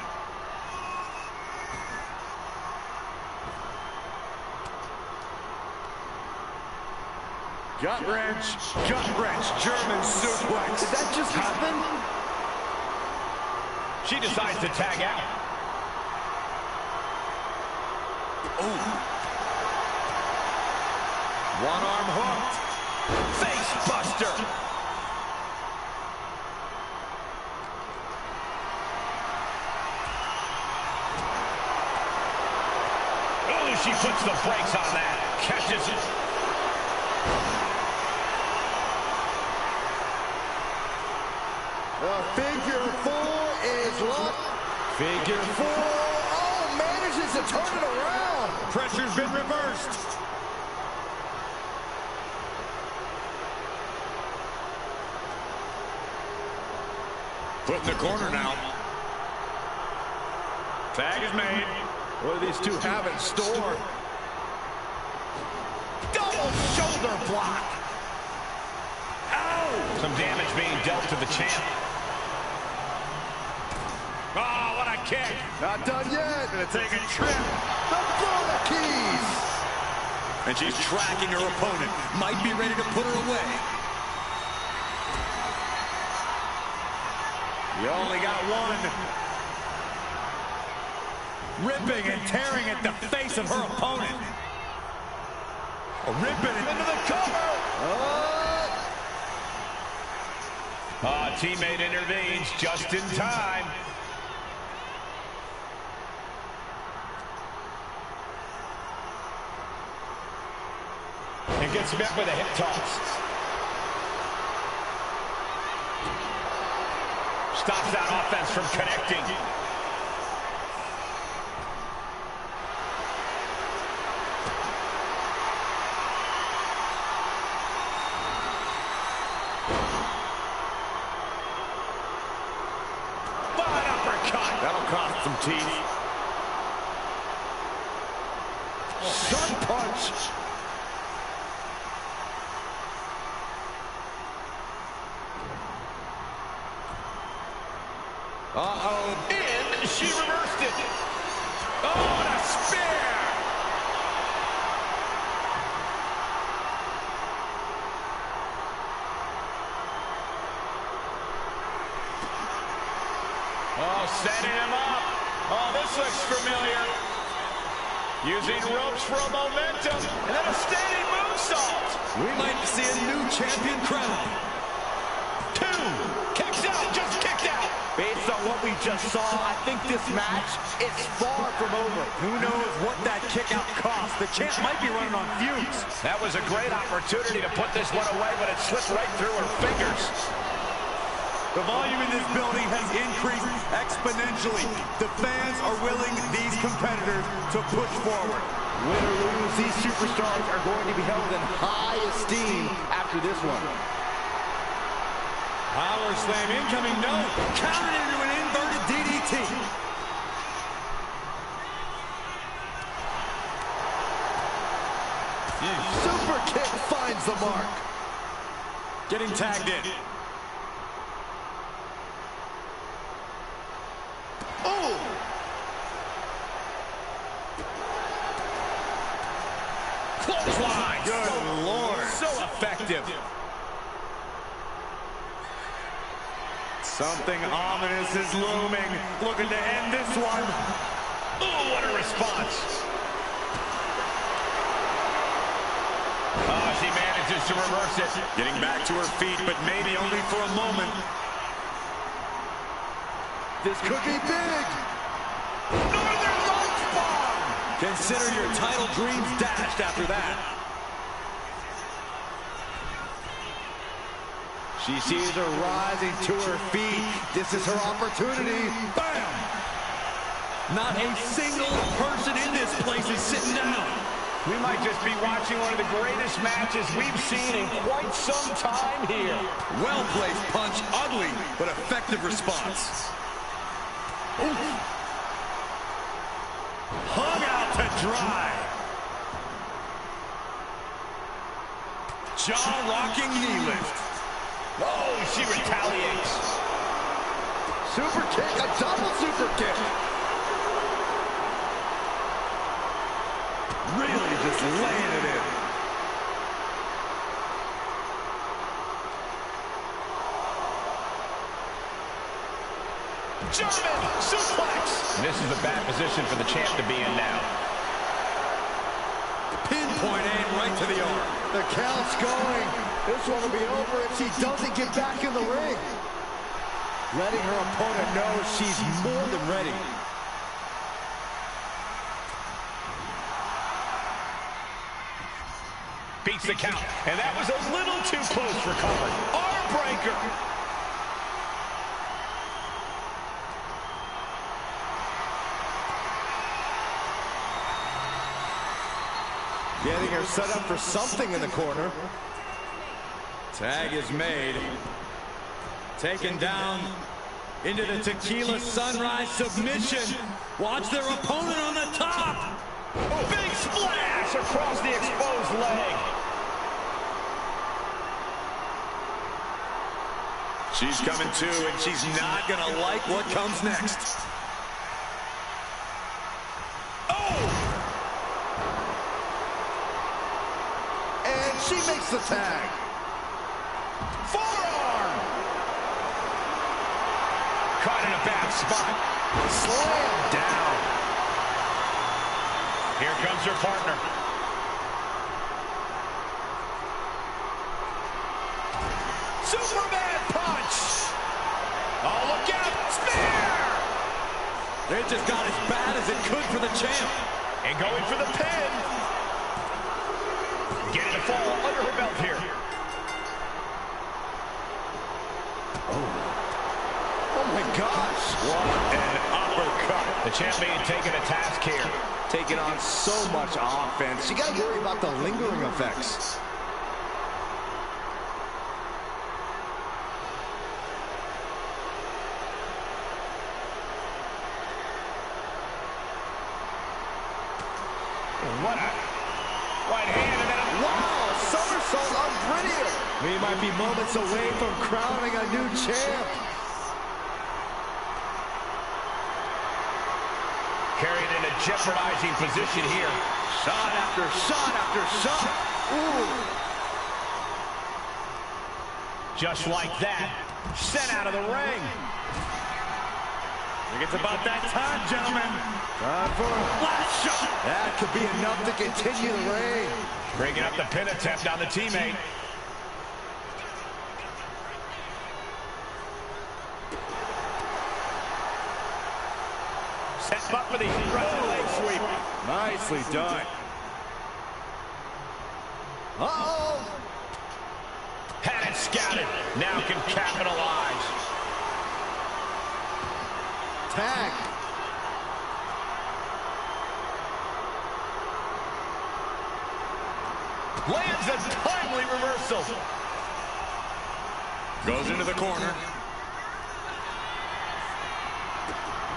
Gut wrench, German suplex. Did that just happen? She decides to tag out. Oh. One arm hooked. Face buster. Oh, she puts the brakes on that. Catches it. The figure four is locked. Figure four. Oh, manages to turn it around. Pressure's been reversed. Put in the corner now. Tag is made. What do these two have in store? Double shoulder block. Ow! Some damage being dealt to the champ. Oh, what a kick. Not done yet. Gonna take a trip. The Florida Keys. And she's tracking her opponent. Might be ready to put her away. You only got one. Ripping and tearing at the face of her opponent. Ripping into the cover. Teammate intervenes just in time. And gets met with a hip toss. Stops that offense from connecting. Fine uppercut. That'll cost some teeth. Sun punch. Uh-oh. And she reversed it. Oh, and a spear. Oh, setting him up. Oh, this looks familiar. Using ropes for a momentum. And then a standing moonsault. We might see a new champion crowned. Two. Kicks out. Just kicked out. Based on what we just saw, I think this match is far from over. Who knows what that kick out cost? The champ might be running on fumes. That was a great opportunity to put this one away, but it slipped right through her fingers. The volume in this building has increased exponentially. The fans are willing these competitors to push forward. Win or lose, these superstars are going to be held in high esteem after this one. Power slam incoming, no. Countered into an inverted DDT. Super kick finds the mark. Getting tagged in. Oh! Clothesline. Good Lord. So effective. Something ominous is looming. Looking to end this one. Oh, what a response. Oh, she manages to reverse it. Getting back to her feet, but maybe only for a moment. This could be big. Northern Lights bomb. Consider your title dreams dashed after that. She sees her rising to her feet. This is her opportunity. Bam! Not a single person in this place is sitting down. We might just be watching one of the greatest matches we've seen in quite some time here. Well-placed punch, ugly, but effective response. Oof. Hung out to dry. jaw-rocking knee lift. Oh, she retaliates. Super kick, a double super kick. Really just laying it in. German suplex. This is a bad position for the champ to be in now. Pinpoint aim right to the arm. The count's going. This one will be over if she doesn't get back in the ring. Letting her opponent know she's more than ready. Beats the count, and that was a little too close for cover. Arm breaker. Getting her set up for something in the corner. Tag is made. Taken down into the Tequila Sunrise submission. Watch their opponent on the top. Big splash across the exposed leg. She's coming to, and she's not going to like what comes next. She makes the tag. Forearm. Caught in a bad spot. Slam down. Here comes her partner. Superman punch. Oh, look out. Spear. It just got as bad as it could for the champ. And going for the pin. Getting a fall under her belt here. Oh my gosh. What an uppercut. The champ being taken a task here. Taking on so much offense. You got to worry about the lingering effects. What a right hand and then a wow, somersault unprettier. We might be moments away from crowning a new champ. carried in a jeopardizing position here. Shot after shot after shot. Ooh. Just like that, sent out of the ring. I think it's about that time, gentlemen. Time for a last shot. That could be enough to continue the reign. Bringing up the pin attempt on the teammate. Set up for the running leg sweep. Nicely done. Uh-oh. Had it scouted. Now can capitalize. Tag. Lands a timely reversal. Goes into the corner.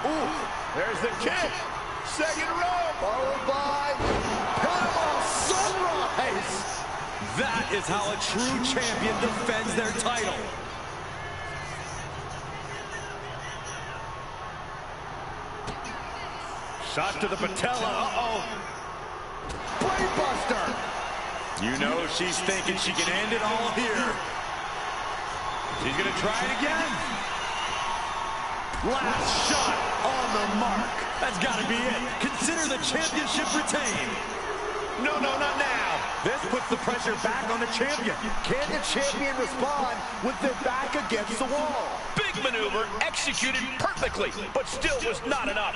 Ooh, there's the kick. Second row. Followed by Panama Sunrise. That is how a true champion defends their title. Shot to the patella. Uh-oh. Brainbuster. You know she's thinking she can end it all here. She's going to try it again. Last shot on the mark. That's got to be it. Consider the championship retained. No, not now. This puts the pressure back on the champion. Can the champion respond with their back against the wall? Big maneuver, executed perfectly, but still was not enough.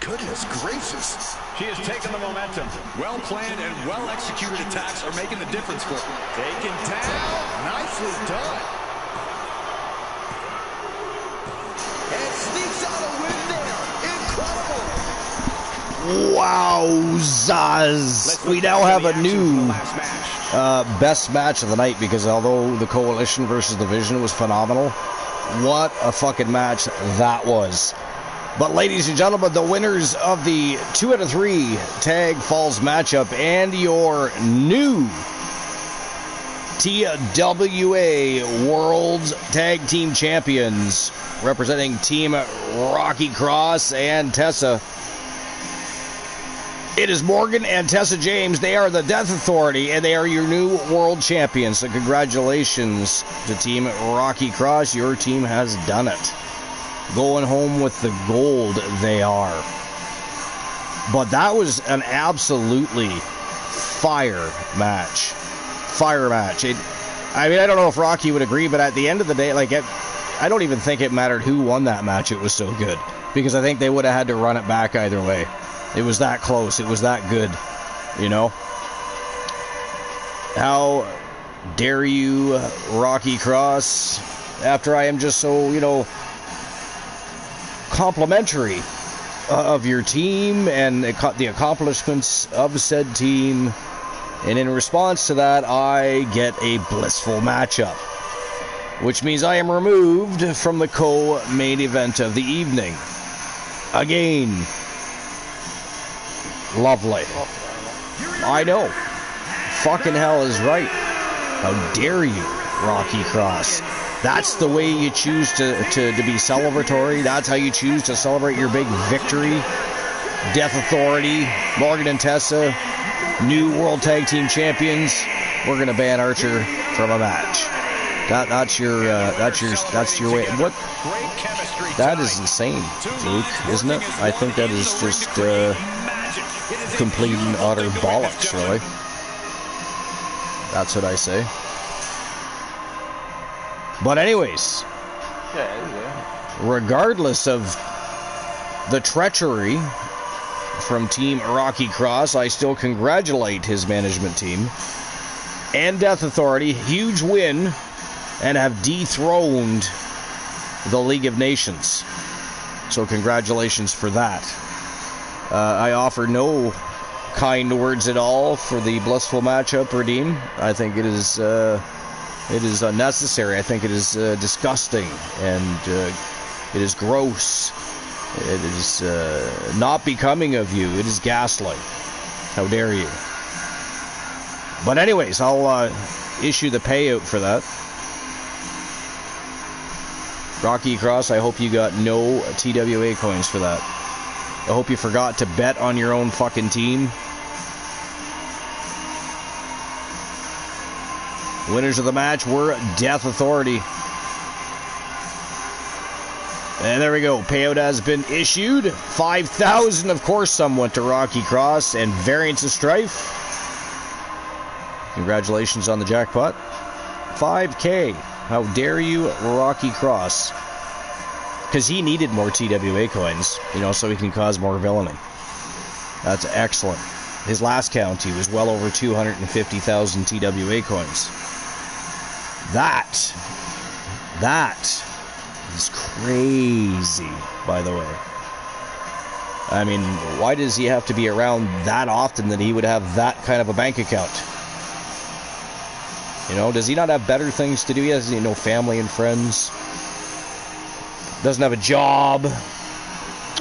Goodness gracious. She has taken the momentum. Well-planned and well-executed attacks are making the difference for her. Taken down. Nicely done. And sneaks out a win there. Incredible. Wowzers. We now have a new best match of the night, because although the Coalition versus the Vision was phenomenal, what a fucking match that was. But ladies and gentlemen, the winners of the 2 out of 3 Tag Falls matchup and your new TWA World Tag Team Champions, representing Team Rocky Cross and Tessa. It is Morgan and Tessa James. They are the Death Authority, and they are your new world champions. So congratulations to Team Rocky Cross. Your team has done it. Going home with the gold, they are. But that was an absolutely fire match. Fire match. I mean, I don't know if Rocky would agree, but at the end of the day, like, I don't even think it mattered who won that match. It was so good. Because I think they would have had to run it back either way. It was that close. It was that good. You know? How dare you, Rocky Cross, after I am just so, you know, complimentary of your team and the accomplishments of said team. And in response to that, I get a blissful matchup, which means I am removed from the co-main event of the evening. Again. Lovely. I know. Fucking hell is right. How dare you, Rocky Cross? That's the way you choose to be celebratory. That's how you choose to celebrate your big victory. Death Authority, Morgan and Tessa, new World Tag Team Champions. We're gonna ban Archer from a match. That's your way. What? That is insane, Luke, isn't it? I think that is just complete and utter bollocks, really. That's what I say. But anyways, regardless of the treachery from Team Rocky Cross, I still congratulate his management team and Death Authority. Huge win, and have dethroned the League of Nations. So congratulations for that. I offer no kind words at all for the blissful matchup, Redeem. I think it is unnecessary. I think it is disgusting, and it is gross. It is not becoming of you. It is ghastly. How dare you? But anyways, I'll issue the payout for that. Rocky Cross, I hope you got no TWA coins for that. I hope you forgot to bet on your own fucking team. Winners of the match were Death Authority. And there we go. Payout has been issued. 5,000, of course, some went to Rocky Cross and Variants of Strife. Congratulations on the jackpot. 5K. How dare you, Rocky Cross? Because he needed more TWA coins, you know, so he can cause more villainy. That's excellent. His last count, he was well over 250,000 TWA coins. That is crazy, by the way. I mean, why does he have to be around that often that he would have that kind of a bank account? You know, does he not have better things to do? He has, you know, family and friends. Doesn't have a job.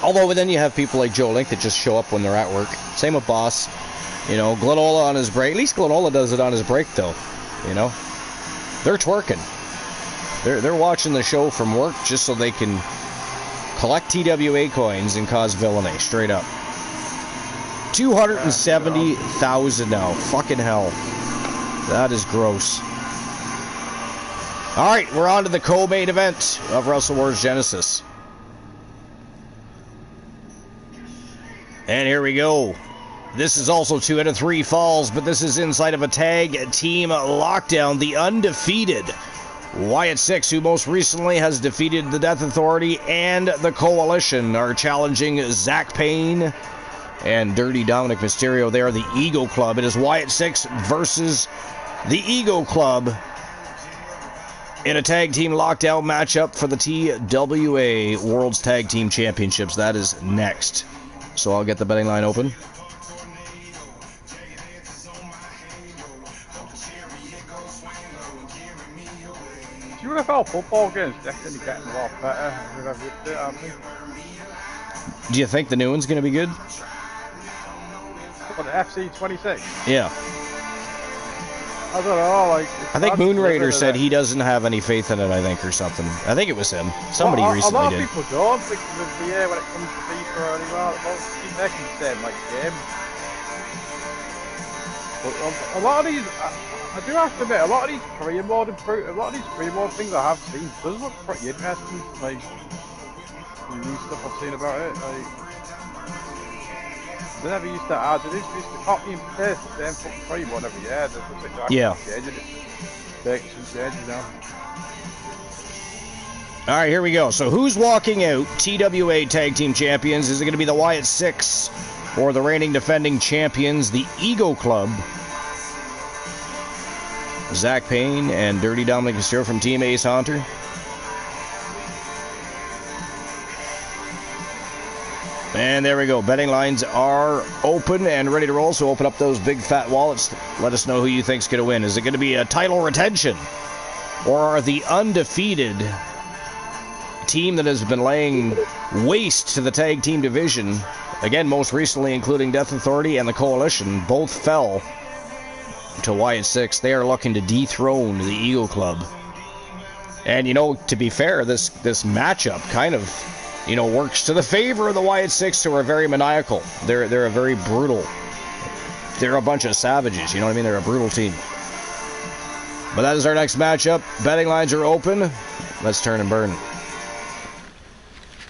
Although then you have people like Joe Link that just show up when they're at work. Same with Boss. You know, Glenola on his break. At least Glenola does it on his break, though. You know, they're twerking. They're watching the show from work just so they can collect TWA coins and cause villainy. Straight up. 270,000 now. Fucking hell. That is gross. Alright, we're on to the co-main event of Wrestle Wars Genesis. And here we go. This is also 2 out of 3 falls, but this is inside of a tag team lockdown. The undefeated Wyatt Six, who most recently has defeated the Death Authority and the Coalition, are challenging Zach Payne and Dirty Dominic Mysterio. They are the Ego Club. It is Wyatt Six versus the Ego Club in a tag team lockdown matchup for the TWA World's Tag Team Championships. That is next. So I'll get the betting line open. Do you NFL football games definitely getting a lot better with every bit, aren't they? Do you think the new one's going to be good? What, the FC26? Yeah. I don't know, like... I think Moonrader said he doesn't have any faith in it, I think, or something. I think it was him. Somebody recently did. A lot of people don't think of the year when it comes to FIFA or anything. Well, keep making the same, like, game. But a lot of these... I do have to admit, a lot of these career mode things I have seen does look pretty interesting. Like, the new stuff I've seen about it, like... They never used to add, they used to copy and paste the same fucking career mode every year. Yeah. Making some changes now. Alright, here we go. So who's walking out TWA Tag Team Champions? Is it going to be the Wyatt Six or the reigning defending champions, the Ego Club? Zach Payne and Dirty Dominic Mysterio from Team Ace Hunter. And there we go. Betting lines are open and ready to roll, so open up those big fat wallets. Let us know who you think's going to win. Is it going to be a title retention? Or are the undefeated team that has been laying waste to the tag team division, again, most recently including Death Authority and the Coalition, both fell to Wyatt Six. They are looking to dethrone the Ego Club. And, you know, to be fair, this matchup kind of... you know, works to the favor of the Wyatt Six, who are very maniacal. They're a very brutal. They're a bunch of savages, you know what I mean? They're a brutal team. But that is our next matchup. Betting lines are open. Let's turn and burn.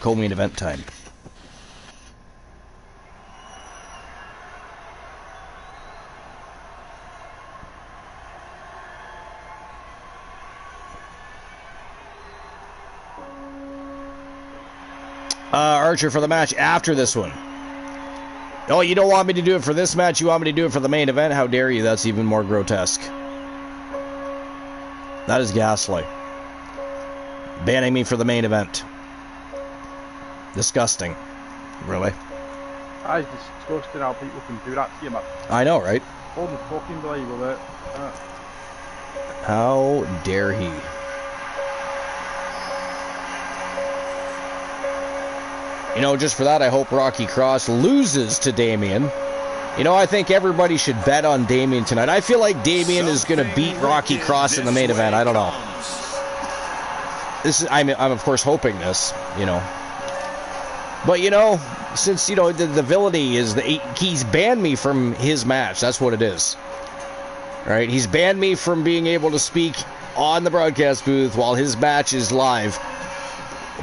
Co-main event time. Archer for the match after this one. Oh, you don't want me to do it for this match? You want me to do it for the main event? How dare you? That's even more grotesque. That is ghastly. Banning me for the main event. Disgusting. Really? It's disgusting how people can do that to you, man. I know, right? Couldn't fucking believe it. How dare he? You know, just for that, I hope Rocky Cross loses to Damien. You know, I think everybody should bet on Damien tonight. I feel like Damien is going to beat Rocky Cross in the main event. I don't know. I'm of course hoping this, you know. But, you know, since, you know, the villainy is he's banned me from his match. That's what it is. Right? He's banned me from being able to speak on the broadcast booth while his match is live.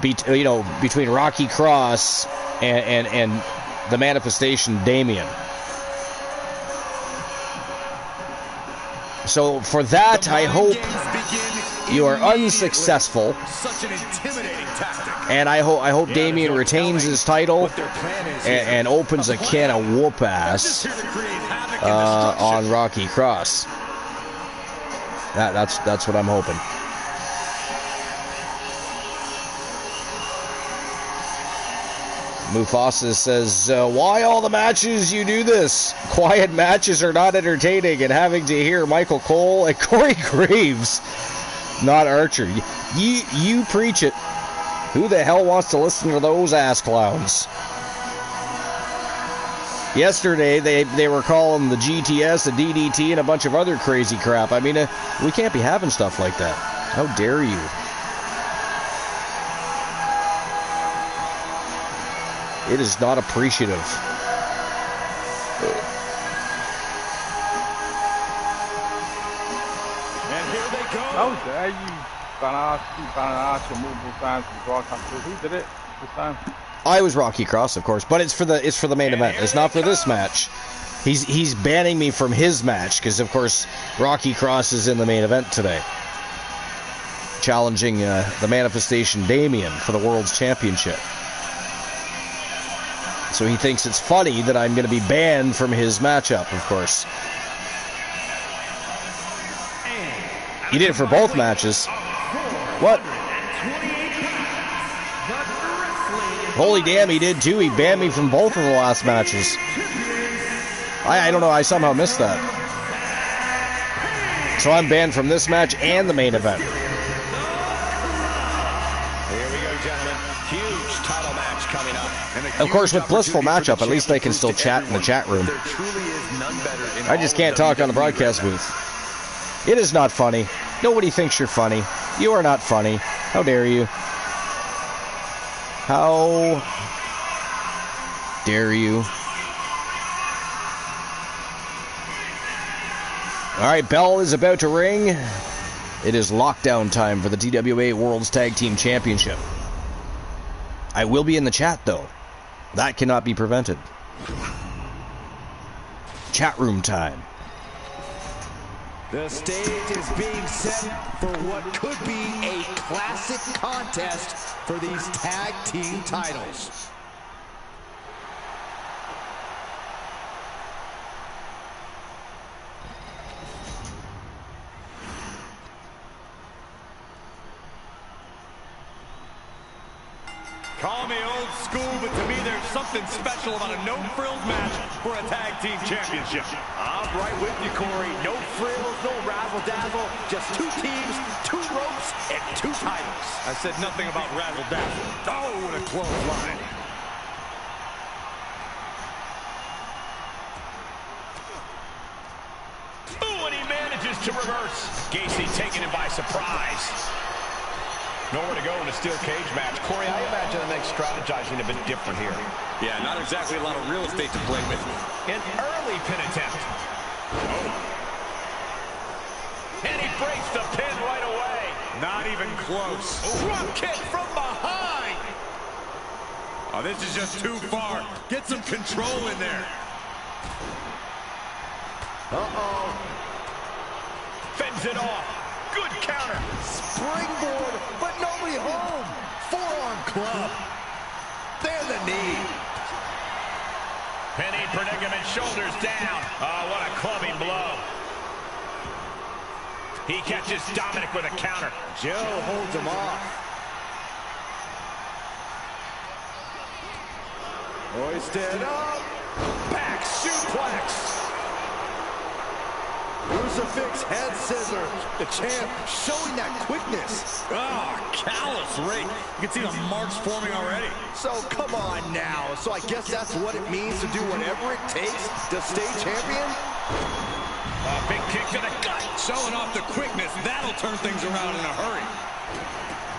You know, between Rocky Cross and the Manifestation Damien. So for that, I hope you are unsuccessful. Such an intimidating tactic. And I hope Damien retains his title and opens a can of whoop ass on Rocky Cross. That's what I'm hoping. Mufasa says, why all the matches you do this? Quiet matches are not entertaining, and having to hear Michael Cole and Corey Graves, not Archer. You preach it. Who the hell wants to listen to those ass clowns? Yesterday, they were calling the GTS, the DDT, and a bunch of other crazy crap. I mean, we can't be having stuff like that. How dare you? It is not appreciative. And here they go. How dare you ban Archer multiple times from the broadcast? Who did it this time? I was Rocky Cross, of course, but it's for the main event. It's not for this match. He's banning me from his match because, of course, Rocky Cross is in the main event today, challenging the Manifestation Damien for the World's Championship. So he thinks it's funny that I'm going to be banned from his matchup, of course. He did it for both matches. What? Holy damn, he did too. He banned me from both of the last matches. I don't know, I somehow missed that. So I'm banned from this match and the main event. Here we go, gentlemen. Huge title match coming up. And the Of course, with blissful matchup, at least they can still chat in the chat room. There truly is none better in I just can't talk on the broadcast booth. It is not funny. Nobody thinks you're funny. You are not funny. How dare you? How dare you? All right, bell is about to ring. It is lockdown time for the TWA World's Tag Team Championship. I will be in the chat, though. That cannot be prevented. Chat room time. The stage is being set for what could be a classic contest for these tag team titles. Call me old school, but to me there's something special about a no-frills match for a tag team championship. I'm right with you, Corey. No frills, no razzle-dazzle. Just 2 teams, 2 ropes, and 2 titles. I said nothing about razzle-dazzle. Oh, what a close line. Ooh, and he manages to reverse. Gacy taking him by surprise. Nowhere to go in a steel cage match. Corey, I imagine it makes strategizing a bit different here. Yeah, not exactly a lot of real estate to play with. An early pin attempt. Oh. And he breaks the pin right away. Not even close. Drop kick from behind. Oh, this is just too far. Get some control in there. Uh-oh. Fends it off. Good counter. Springboard, but nobody home. Forearm club. There's the knee. Penny predicament, shoulders down. Oh, what a clubbing blow. He catches Dominic with a counter. Joe holds him off. Hoisted up. Back suplex. Crucifix head scissor. The champ showing that quickness. Oh, callous rake. You can see the marks forming already. So come on now. So I guess that's what it means to do whatever it takes to stay champion? A big kick to the gut. Showing off the quickness. That'll turn things around in a hurry.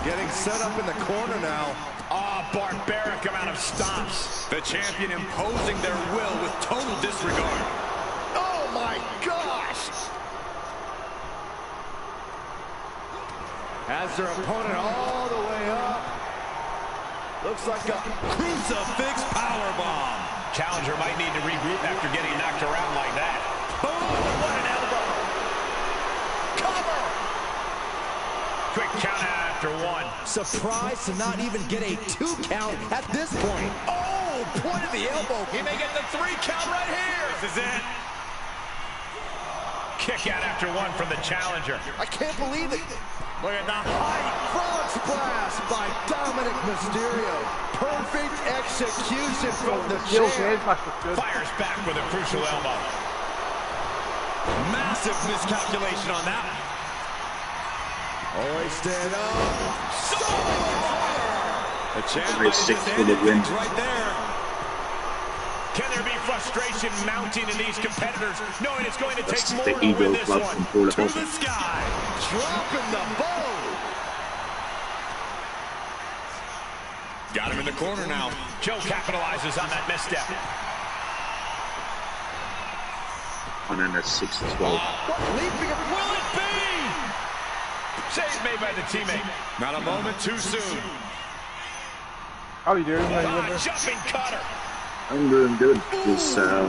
Getting set up in the corner now. Oh, barbaric amount of stomps. The champion imposing their will with total disregard. Oh my gosh! Has their opponent all the way up. Looks like a Crucifix powerbomb. Challenger might need to regroup after getting knocked around like that. Boom! What an elbow! Cover! Quick count out after 1. surprised to not even get a 2 count at this point. Oh, point of the elbow. He may get the 3 count right here. This is it. Kick out after 1 from the challenger. I can't believe it. Look at the height. Frog splash by Dominic Mysterio. Perfect execution from the champ. Fires back with a crucial elbow. Massive miscalculation on that one. Hoisted up. The champion right there. Can there be frustration mounting in these competitors, knowing it's going to take more to win this one? To the sky. Dropping the bow. Got him in the corner now. Joe capitalizes on that misstep. And then a 6-12. Leaping, will it be? Save made by the teammate. Not a moment too soon. How are you doing? Jumping cutter. I'm doing good. Just, What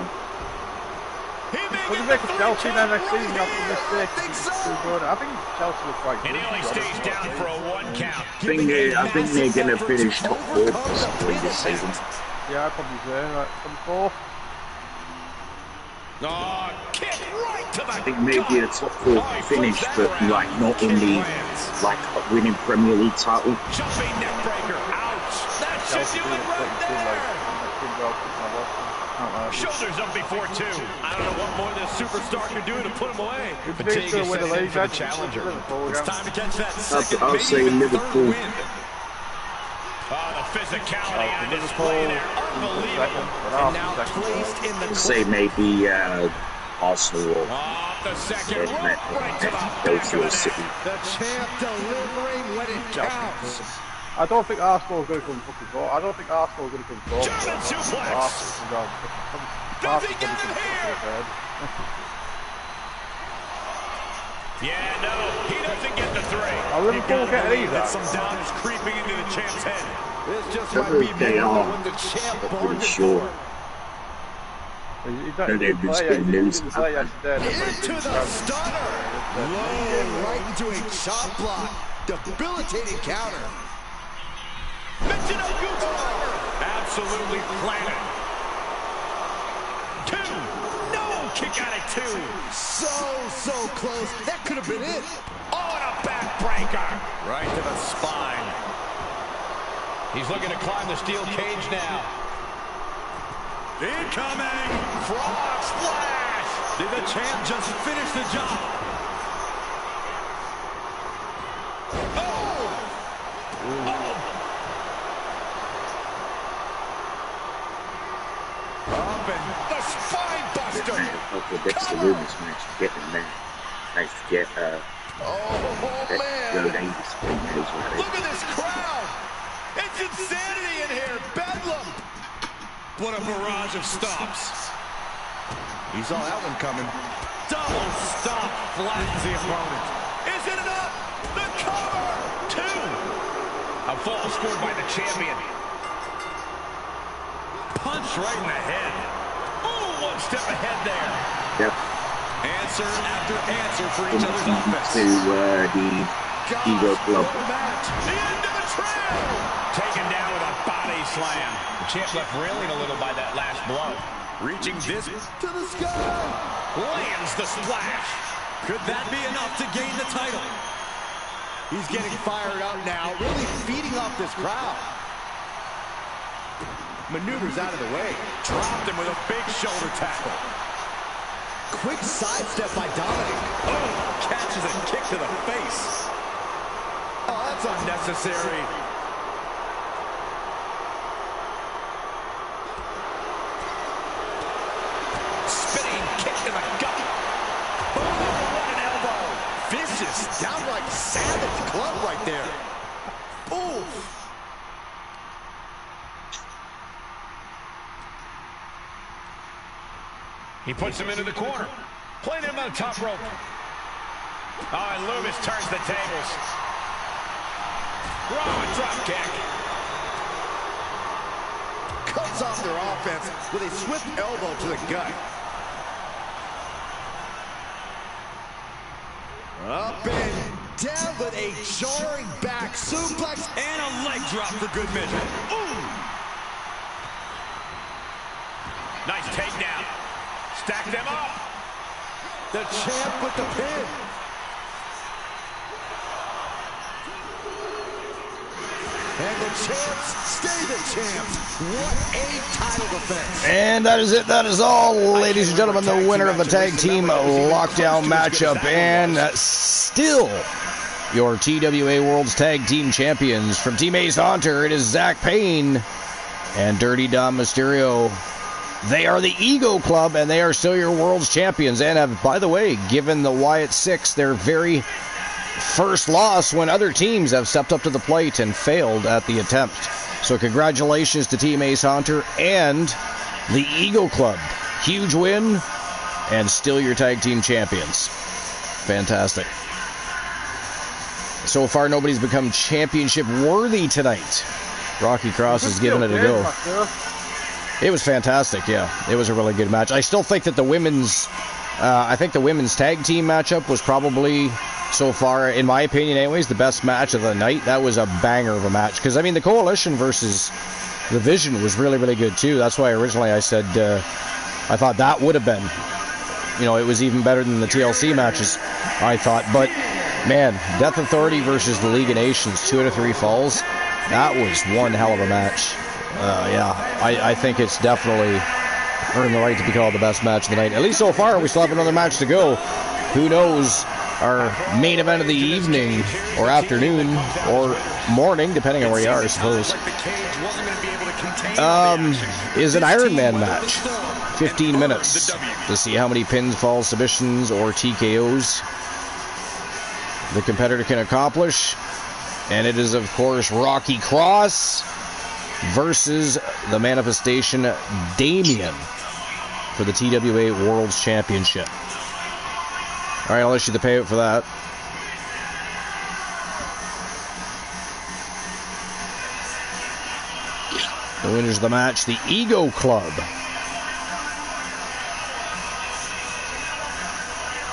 do you make of Chelsea then next season after this day? I think Chelsea was quite good. And he only stays down for a 1 count. I think they're going to finish top 4 possibly this season. Yeah, I'd probably say, like, top 4. Oh, kick right to the I think maybe a top 4 finish, but like not in the like a winning Premier League title. Jumping neck breaker. Ouch. That should do it right there. Shoulders up before 2. I don't know what more this superstar can do to put him away. Fatigue says in for the challenger. It's time to catch that second, I'll say Liverpool. Oh, the physicality on display there. Unbelievable. And now placed in the Say maybe Arsenal or Off the second rope, right to the back of the net. City. The champ delivering when it counts. I don't think Arsenal is going to come fucking close. I don't think Arsenal is going to come close. German suplex. Does he get him here? Yeah, no, he doesn't get the three. Liverpool get it either. Some doubt is creeping into the champ's head. This just might be They more are. than the champ I'm bargained pretty sure. for. He's not even playing. He didn't play yesterday. Into the stunner. Low right into a chop block. Debilitating counter. Absolutely planted. Two. No, kick out at two. So close. That could have been it. Oh, and a backbreaker. Right to the spine. He's looking to climb the steel cage now. Incoming. Frog splash. Did the champ just finish the job? Oh. Up and the spine buster. Okay, that's the rumors match. Getting that. Nice to get Man. Look Look at this crowd. It's insanity in here. Bedlam. What a barrage of stomps. He saw that one coming. Double stomp flattens the opponent. Is it enough? The cover. Two. A fall scored by the champion. Punch right in the head. Ooh, one step ahead there. Yep. Answer after answer for each other's To offense. the Ego Club. The end of the trail. Taken down with a body slam. The champ left railing a little by that last blow. Reaching this To the sky. lands the splash. Could that be enough to gain the title? He's getting fired up now, really feeding off this crowd. Maneuvers out of the way. Dropped him with a big shoulder tackle. Quick sidestep by Dominic. Oh, catches a kick to the face. Oh, that's Unnecessary. Spinning kick to the gut. Boom, what an elbow. vicious, downright savage club right there. Ooh. He puts him into the corner. Playing him on the top rope. Oh, and Loomis turns the tables. Raw drop kick. Cuts off their offense with a swift elbow to the gut. Up and down with a jarring back suplex And a leg drop for good measure. Ooh! Nice takedown. Stack them up. the champ with the pin. And the champs stay the champs. What a title defense. And that is it. That is all, ladies and gentlemen. The winner of the tag team lockdown matchup, and still your TWA World's Tag Team Champions from Team Ace Hunter. It is Zach Payne and Dirty Dom Mysterio. They are the Ego Club, and they are still your World's Champions, and have, by the way, given the Wyatt Six their very first loss when other teams have stepped up to the plate and failed at the attempt. So congratulations to Team Ace Hunter and the Ego Club. Huge win, and still your tag team champions. Fantastic. So far, nobody's become championship worthy tonight. Rocky Cross is giving it a go. It was fantastic, yeah. It was a really good match. I still think that the women's, I think the women's tag team matchup was probably, so far, in my opinion anyways, the best match of the night. That was a banger of a match. Because, I mean, the Coalition versus the Vision was really, really good, too. That's why originally I said I thought that would have been, you know, it was even better than the TLC matches, I thought. But, man, Death Authority versus the League of Nations, 2 out of 3 falls, that was one hell of a match. Yeah, I think it's definitely earned the right to be called the best match of the night. At least so far, we still have another match to go. Who knows our main event of the evening, or afternoon, or morning, depending on where you are, I suppose, is an Iron Man match. 15 minutes to see how many pins, falls, submissions, or TKOs the competitor can accomplish. And it is, of course, Rocky Cross versus the Manifestation Damien for the TWA World Championship. All right, I'll issue the payout for that. The winners of the match, the Ego Club.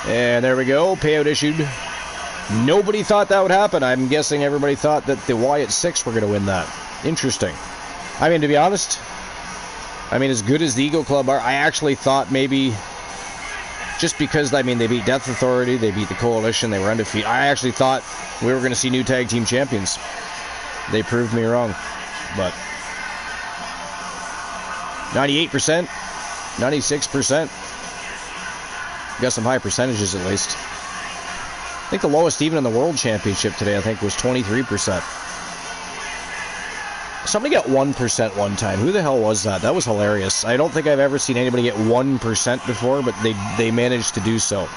And there we go, payout issued. Nobody thought that would happen. I'm guessing everybody thought that the Wyatt Six were going to win that. Interesting. I mean, to be honest, as good as the Ego Club are, I actually thought maybe, just because, they beat Death Authority, they beat the Coalition, they were undefeated. I actually thought we were going to see new tag team champions. They proved me wrong. But 98%, 96%. Got some high percentages at least. I think the lowest even in the World Championship today, I think, was 23%. Somebody got 1% one time. Who the hell was that? That was hilarious. I don't think I've ever seen anybody get 1% before, but they managed to do so.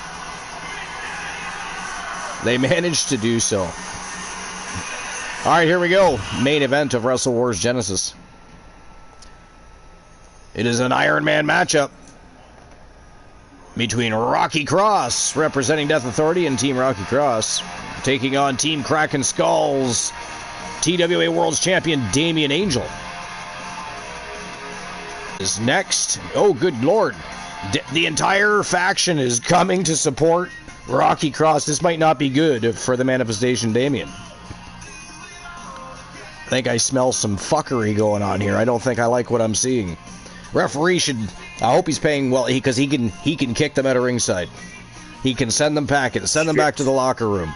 They managed to do so. All right, here we go. Main event of Wrestle Wars Genesis. It is an Iron Man matchup between Rocky Cross, representing Death Authority, and Team Rocky Cross, taking on Team Kraken Skulls, TWA World Champion Damian Angel. Is next. Oh, good lord. The entire faction is coming to support Rocky Cross. This might not be good for the Manifestation Damian. I think I smell some fuckery going on here. I don't think I like what I'm seeing. Referee should... I hope he's paying well, because he can kick them out of ringside. He can send them packing, send them back to the locker room.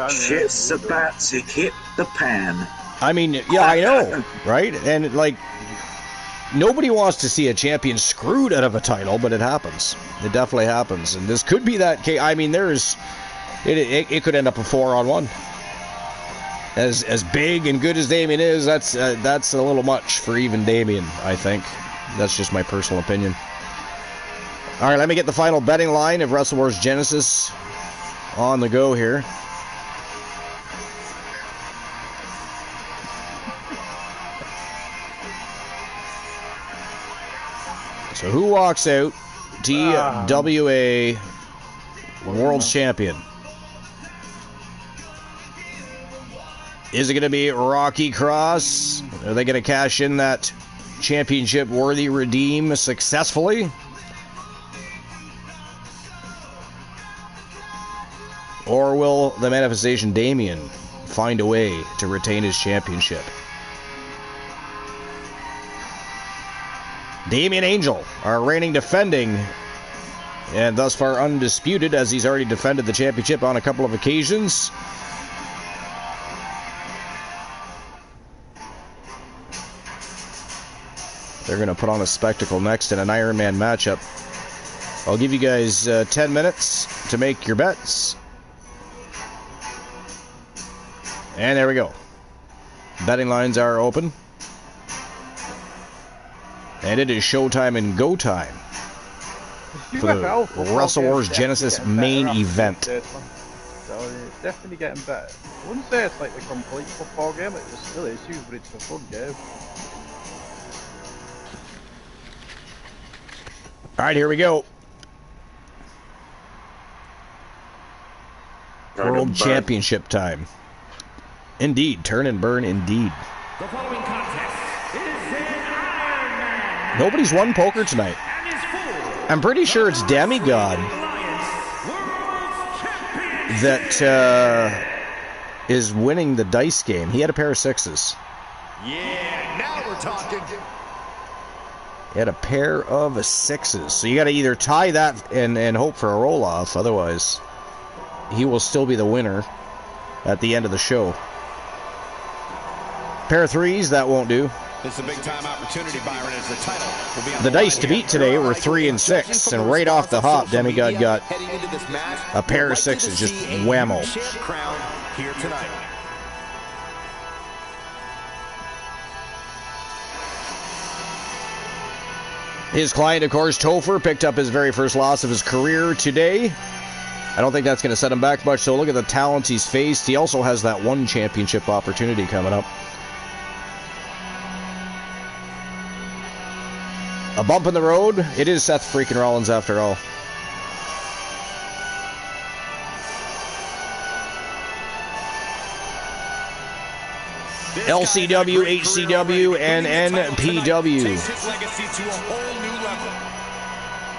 Shit's about to hit the pan. I mean, yeah, I know, right? And, nobody wants to see a champion screwed out of a title, but it happens. It definitely happens. And this could be that case. I mean, it could end up a 4-on-1. As big and good as Damien is, that's a little much for even Damien, I think. That's just my personal opinion. All right, let me get the final betting line of Wrestle Wars Genesis on the go here. So who walks out TWA World Champion? Is it going to be Rocky Cross? Are they going to cash in that championship-worthy redeem successfully? Or will the Manifestation Damian find a way to retain his championship? Damian Angel, our reigning defending, and thus far undisputed, as he's already defended the championship on a couple of occasions. They're going to put on a spectacle next in an Iron Man matchup. I'll give you guys 10 minutes to make your bets. And there we go. Betting lines are open. And it is showtime and go time for the Wrestle Wars Genesis main event. So it's definitely getting better. I wouldn't say it's like the complete football game, it still is huge, but it's a fun game. Alright, here we go. World Championship time. Indeed, turn and burn indeed. The following contest is an Iron Man. Nobody's won poker tonight. I'm pretty sure it's Demigod that is winning the dice game. He had a pair of sixes. Yeah, now we're talking. He had a pair of sixes. So you got to either tie that and hope for a roll-off. Otherwise, he will still be the winner at the end of the show. Pair of threes, that won't do. It's a big-time opportunity, Byron, as the title will be on The dice to beat today were 3 and 6, and right off the hop, Demigod got a pair of sixes, just whammo. Here tonight. His client, of course, Topher, picked up his very first loss of his career today. I don't think that's going to set him back much, so look at the talent he's faced. He also has that one championship opportunity coming up. A bump in the road. It is Seth freaking Rollins after all. LCW, HCW, and NPW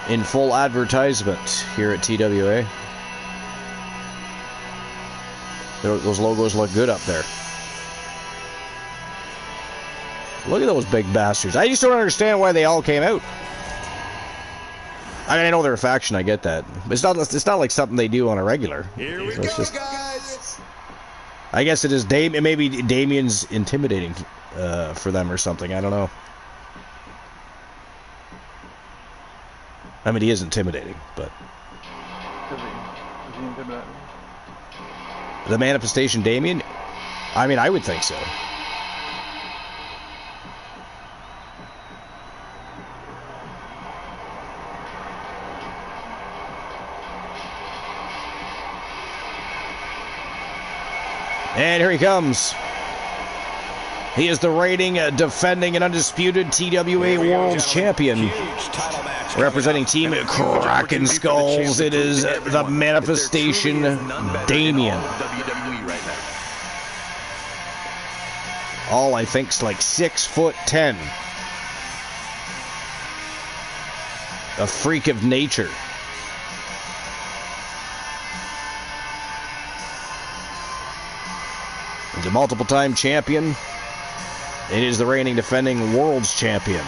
in full advertisement here at TWA. Those logos look good up there. Look at those big bastards. I just don't understand why they all came out. I mean, I know they're a faction, I get that. But it's not like something they do on a regular. Here we go, guys. I guess it is maybe Damien's intimidating for them or something. I don't know. I mean, he is intimidating, but... Is he intimidating? The manifestation Damien? I mean, I would think so. And here he comes. He is the reigning, defending, and undisputed TWA World Champion. Representing Team Kraken Skulls, it is the manifestation Damien. All, I think, is like 6'10". A freak of nature. He's a multiple-time champion. It is the reigning, defending World's Champion.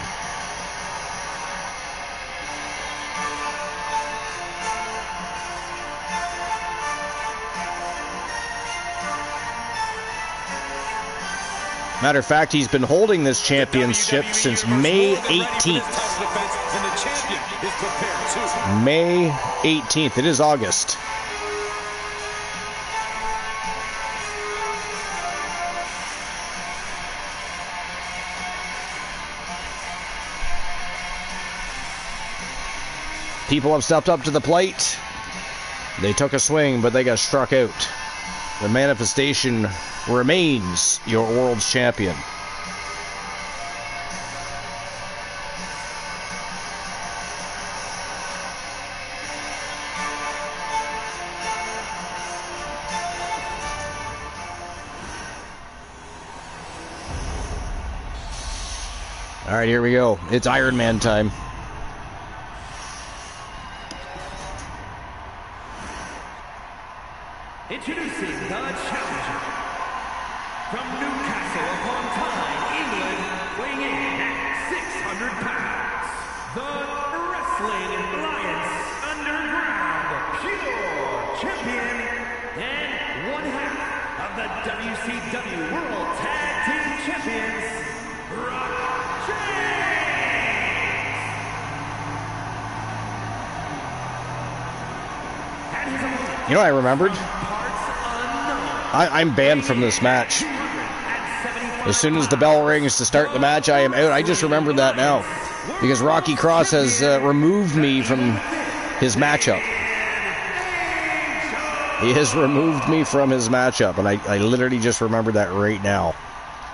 Matter of fact, he's been holding this championship since May 18th. May 18th. It is August. People have stepped up to the plate. They took a swing, but they got struck out. The manifestation remains your world's champion. All right, here we go. It's Iron Man time. Introducing the challenger from Newcastle upon Tyne, England, weighing in at 600 pounds, the Wrestling Alliance Underground Pure Champion and one half of the WCW World Tag Team Champions, Rock James. You know, I remembered. I'm banned from this match. As soon as the bell rings to start the match, I am out. I just remembered that now. Because Rocky Cross has removed me from his matchup. He has removed me from his matchup. And I literally just remembered that right now.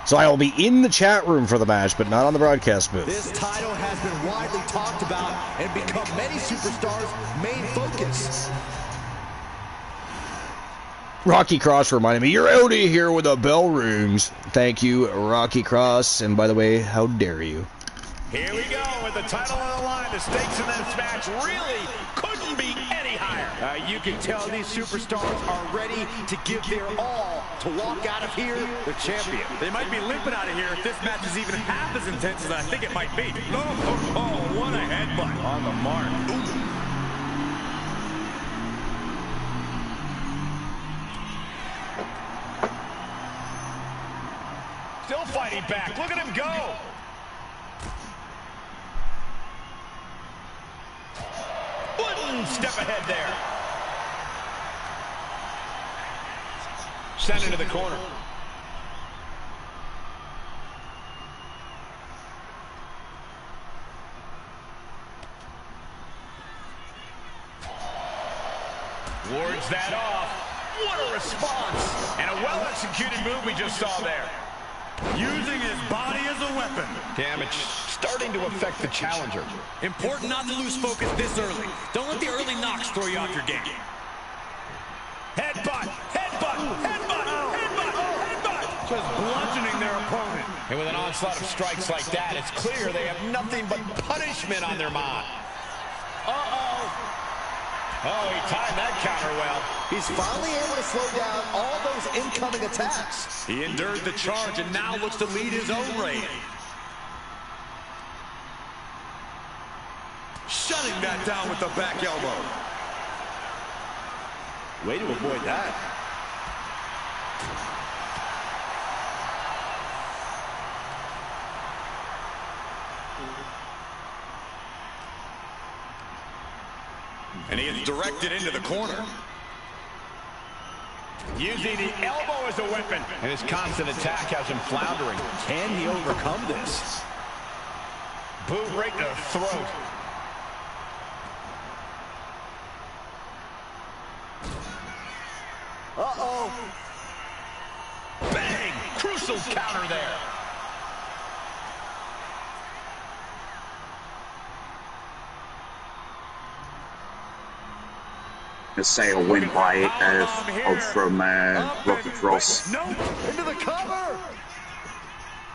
So I will be in the chat room for the match, but not on the broadcast booth. This title has been widely talked about and become many superstars' main focus. Rocky Cross reminded me, you're out of here when the bell rings. Thank you, Rocky Cross. And by the way, how dare you? Here we go with the title on the line. The stakes in this match really couldn't be any higher. You can tell these superstars are ready to give their all to walk out of here the champion. They might be limping out of here if this match is even half as intense as I think it might be. Oh, what a headbutt. On the mark. Ooh. Still fighting back. Look at him go. one step ahead there. Sent into the corner. Wards that off. What a response. And a well-executed move we just saw there. Using his body as a weapon. Damage starting to affect the challenger. Important not to lose focus this early. Don't let the early knocks throw you off your game. Headbutt, headbutt, headbutt, headbutt, headbutt. Just bludgeoning their opponent. And with an onslaught of strikes like that, it's clear they have nothing but punishment on their mind. Uh-oh. Oh, he timed that counter well. He's finally able to slow down all those incoming attacks. He endured the charge and now looks to lead his own raid. Shutting that down with the back elbow. Way to avoid that. And he is directed into the corner. Using the elbow as a weapon. And his constant attack has him floundering. Can he overcome this? Boot right in the throat. Uh-oh. Bang! Crucial counter there. Say a win by from Rocket Ross. No, into the cover.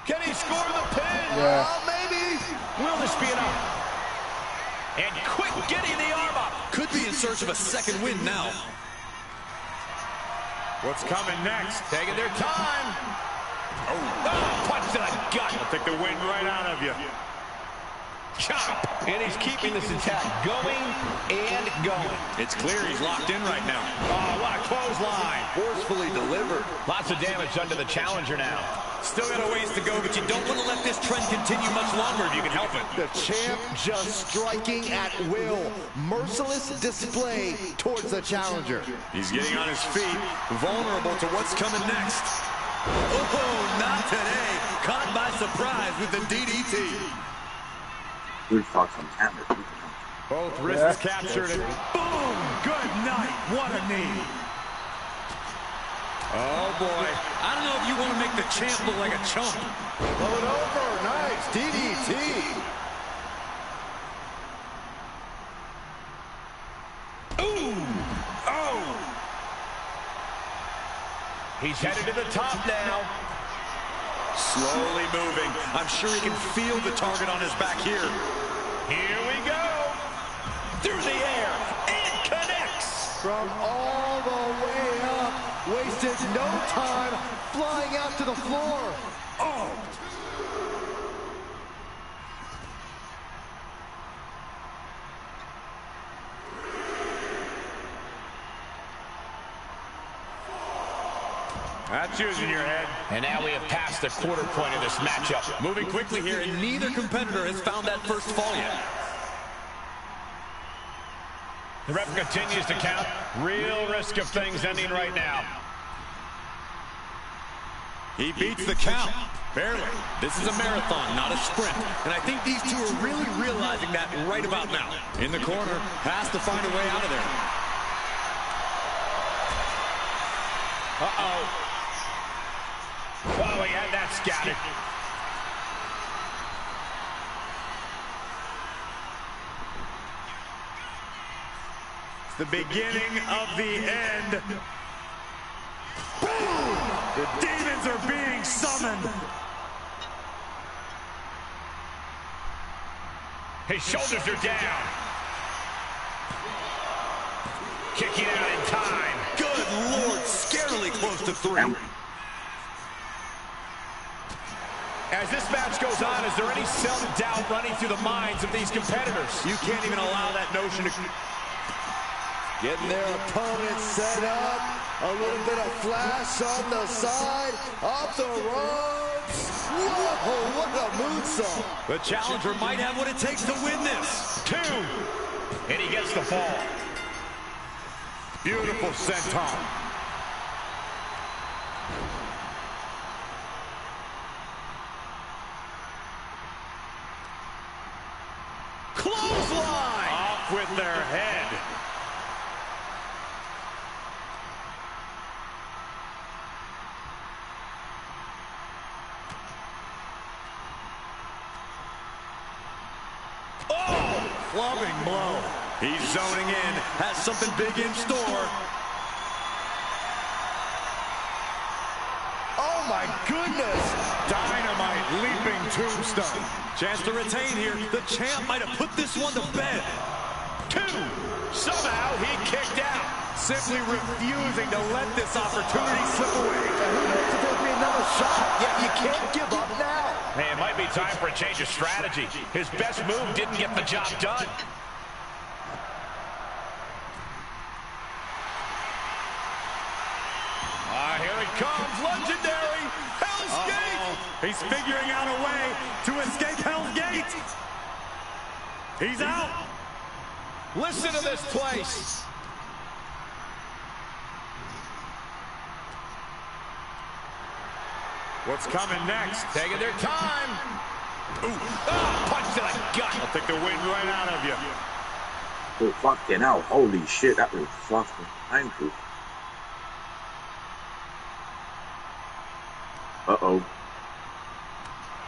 Can he score the pin? Yeah. Maybe. Will this be enough? And quick getting the arm up. Could be in search of a second win now. What's coming next? Taking their time. Oh, punch to the gut. I'll take the wind right out of you. Chop. And he's keeping this attack going and going. It's clear he's locked in right now. Oh, what a clothesline. Forcefully delivered. Lots of damage done to the challenger now. Still got a ways to go, but you don't want to let this trend continue much longer if you can help it. The champ just striking at will. Merciless display towards the challenger. He's getting on his feet, vulnerable to what's coming next. Oh, not today. Caught by surprise with the DDT. Good fuck on camera. Both wrists captured and Boom! Good night. What a knee. Oh, boy. I don't know if you want to make the champ look like a chump. Blow it over. Nice. DDT. ooh! Oh! He's headed to the top now. Slowly moving. I'm sure he can feel the target on his back here. Here we go. Through the air. And connects. From all the way up. Wasted no time. Flying out to the floor. Oh! That's using your head. And now we have passed the quarter point of this matchup. Moving quickly here, and neither competitor has found that first fall yet. The ref continues to count. Real risk of things ending right now. He beats the count. Barely. This is a marathon, not a sprint. And I think these two are really realizing that right about now. In the corner, has to find a way out of there. Uh-oh. Oh, he had that scattered. It's the beginning of the end. Boom! The demons are being summoned. His shoulders are down. Kicking out in time. Good Lord, scarily close to 3. As this match goes on, is there any self-doubt running through the minds of these competitors? You can't even allow that notion to... Getting their opponent set up. A little bit of flash on the side. Off the ropes. Whoa, what a moonsault. The challenger might have what it takes to win this. 2. And he gets the fall. Beautiful senton. Clothesline! Off with their head. Oh! Clubbing blow. He's zoning in. Has something big in store. Oh my goodness! Dynamite leaping tombstone. Chance to retain here. The champ might have put this one to bed. 2. Somehow he kicked out. Simply refusing to let this opportunity slip away. And who knows if there'll be another shot? Yet you can't give up now. Hey, it might be time for a change of strategy. His best move didn't get the job done. Here it comes. Legendary Hell's Gate. He's figuring out a way to escape Hell's Gate. He's out. Listen to this place. What's coming next? Taking their time. Ooh. Oh, punch to the gut. I'll take the wind right out of you. Oh, fucking hell. Holy shit, that was fucking painful. Uh-oh.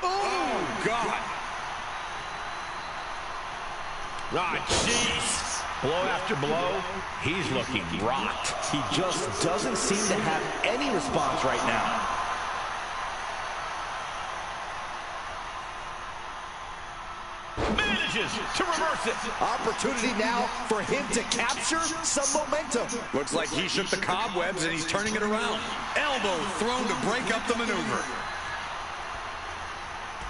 Oh, God. Ah, jeez. Blow after blow, he's looking rocked. He just doesn't seem to have any response right now. Manages to reverse it. Opportunity now for him to capture some momentum. Looks like he shook the cobwebs and he's turning it around. Elbow thrown to break up the maneuver.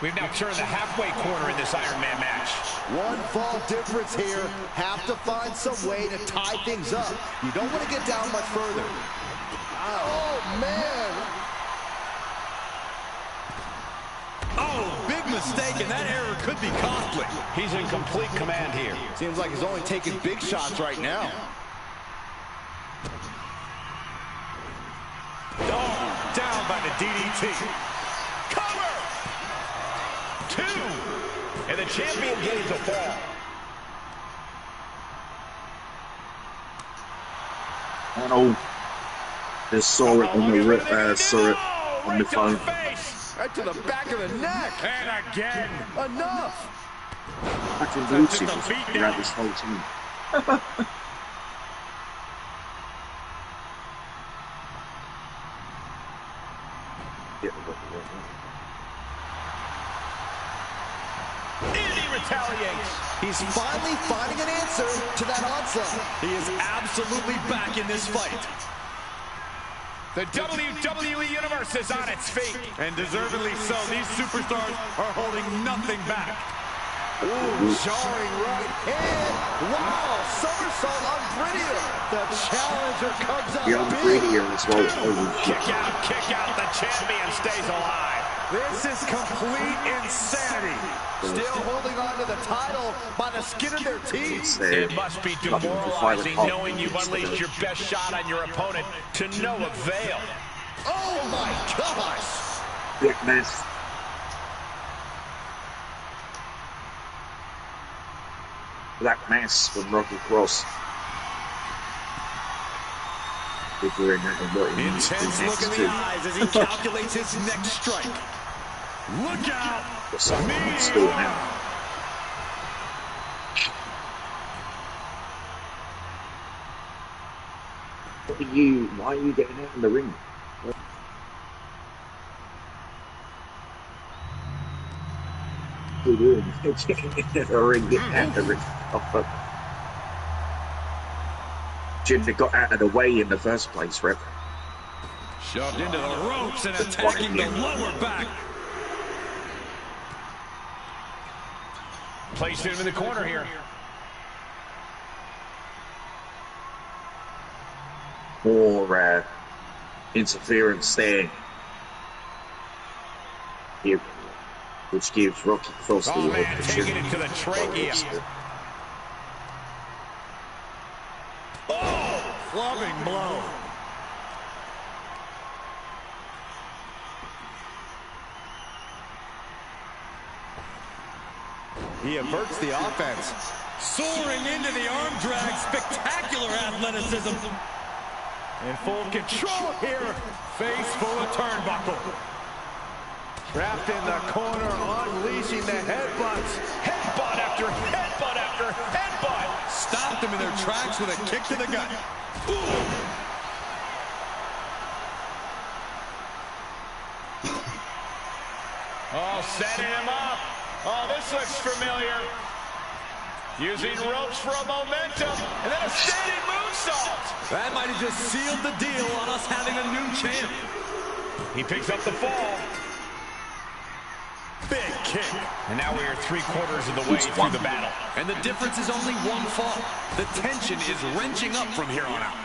We've now turned the halfway corner in this Iron Man match. One fall difference here. Have to find some way to tie things up. You don't want to get down much further. Oh, man. Oh, big mistake, and that error could be costly. He's in complete command here. Seems like he's only taking big shots right now. Oh, down by the DDT. Cover! 2. And the champion gains a fall. I know. Just saw it on the phone. Right to the back of the neck. And again. Enough. I can believe she was around this whole team. He retaliates. He's finally finding an answer to that onslaught. He is absolutely back in this fight. The WWE Universe is on its feet. And deservedly so. These superstars are holding nothing back. Ooh, jarring right hand. Wow, somersault on Brittier. The challenger comes up Beyond big. Brittier as well. Holy shit. Kick out. The champion stays alive. This is complete insanity. Still holding on to the title by the skin of their teeth. It must be demoralizing knowing you've unleashed your best shot on your opponent to no avail. Oh my gosh! Big mess. Black Mass from Rocky Cross. Intense look in the eyes as he calculates his next strike. Look out! Still now. Why are you getting out in the ring? What are you doing? Getting out the ring. Shouldn't have got out of the way in the first place, Rep. Shoved into the ropes and attacking the lower back. Placing him in the corner here. More interference there. Here, which gives Rocky Cross the Oh man, taking it to the trachea. clubbing blow. He averts the offense. Soaring into the arm drag. Spectacular athleticism. In full control here. Face full of turnbuckle. Trapped in the corner, unleashing the headbutts. Headbutt after headbutt after headbutt. Stopped them in their tracks with a kick to the gut. Ooh. Oh, setting him up. Oh, this looks familiar. Using ropes for a momentum, and then a standing moonsault. That might have just sealed the deal on us having a new champ. He picks up the fall. Big kick. And now we are 3/4 of the way through the battle. And the difference is only one fall. The tension is wrenching up from here on out.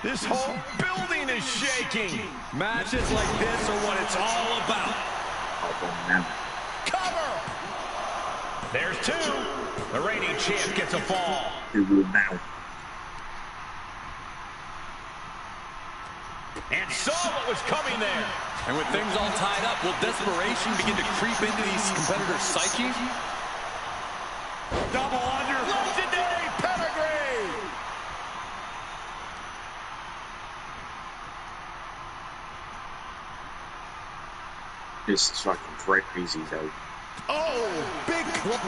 This whole building is shaking. Matches like this are what it's all about. Cover! There's two. The reigning champ gets a fall. Who will now? And saw what was coming there. And with things all tied up, will desperation begin to creep into these competitors' psyches? Double under. Legendary pedigree. This is fucking crazy though. Oh, big club.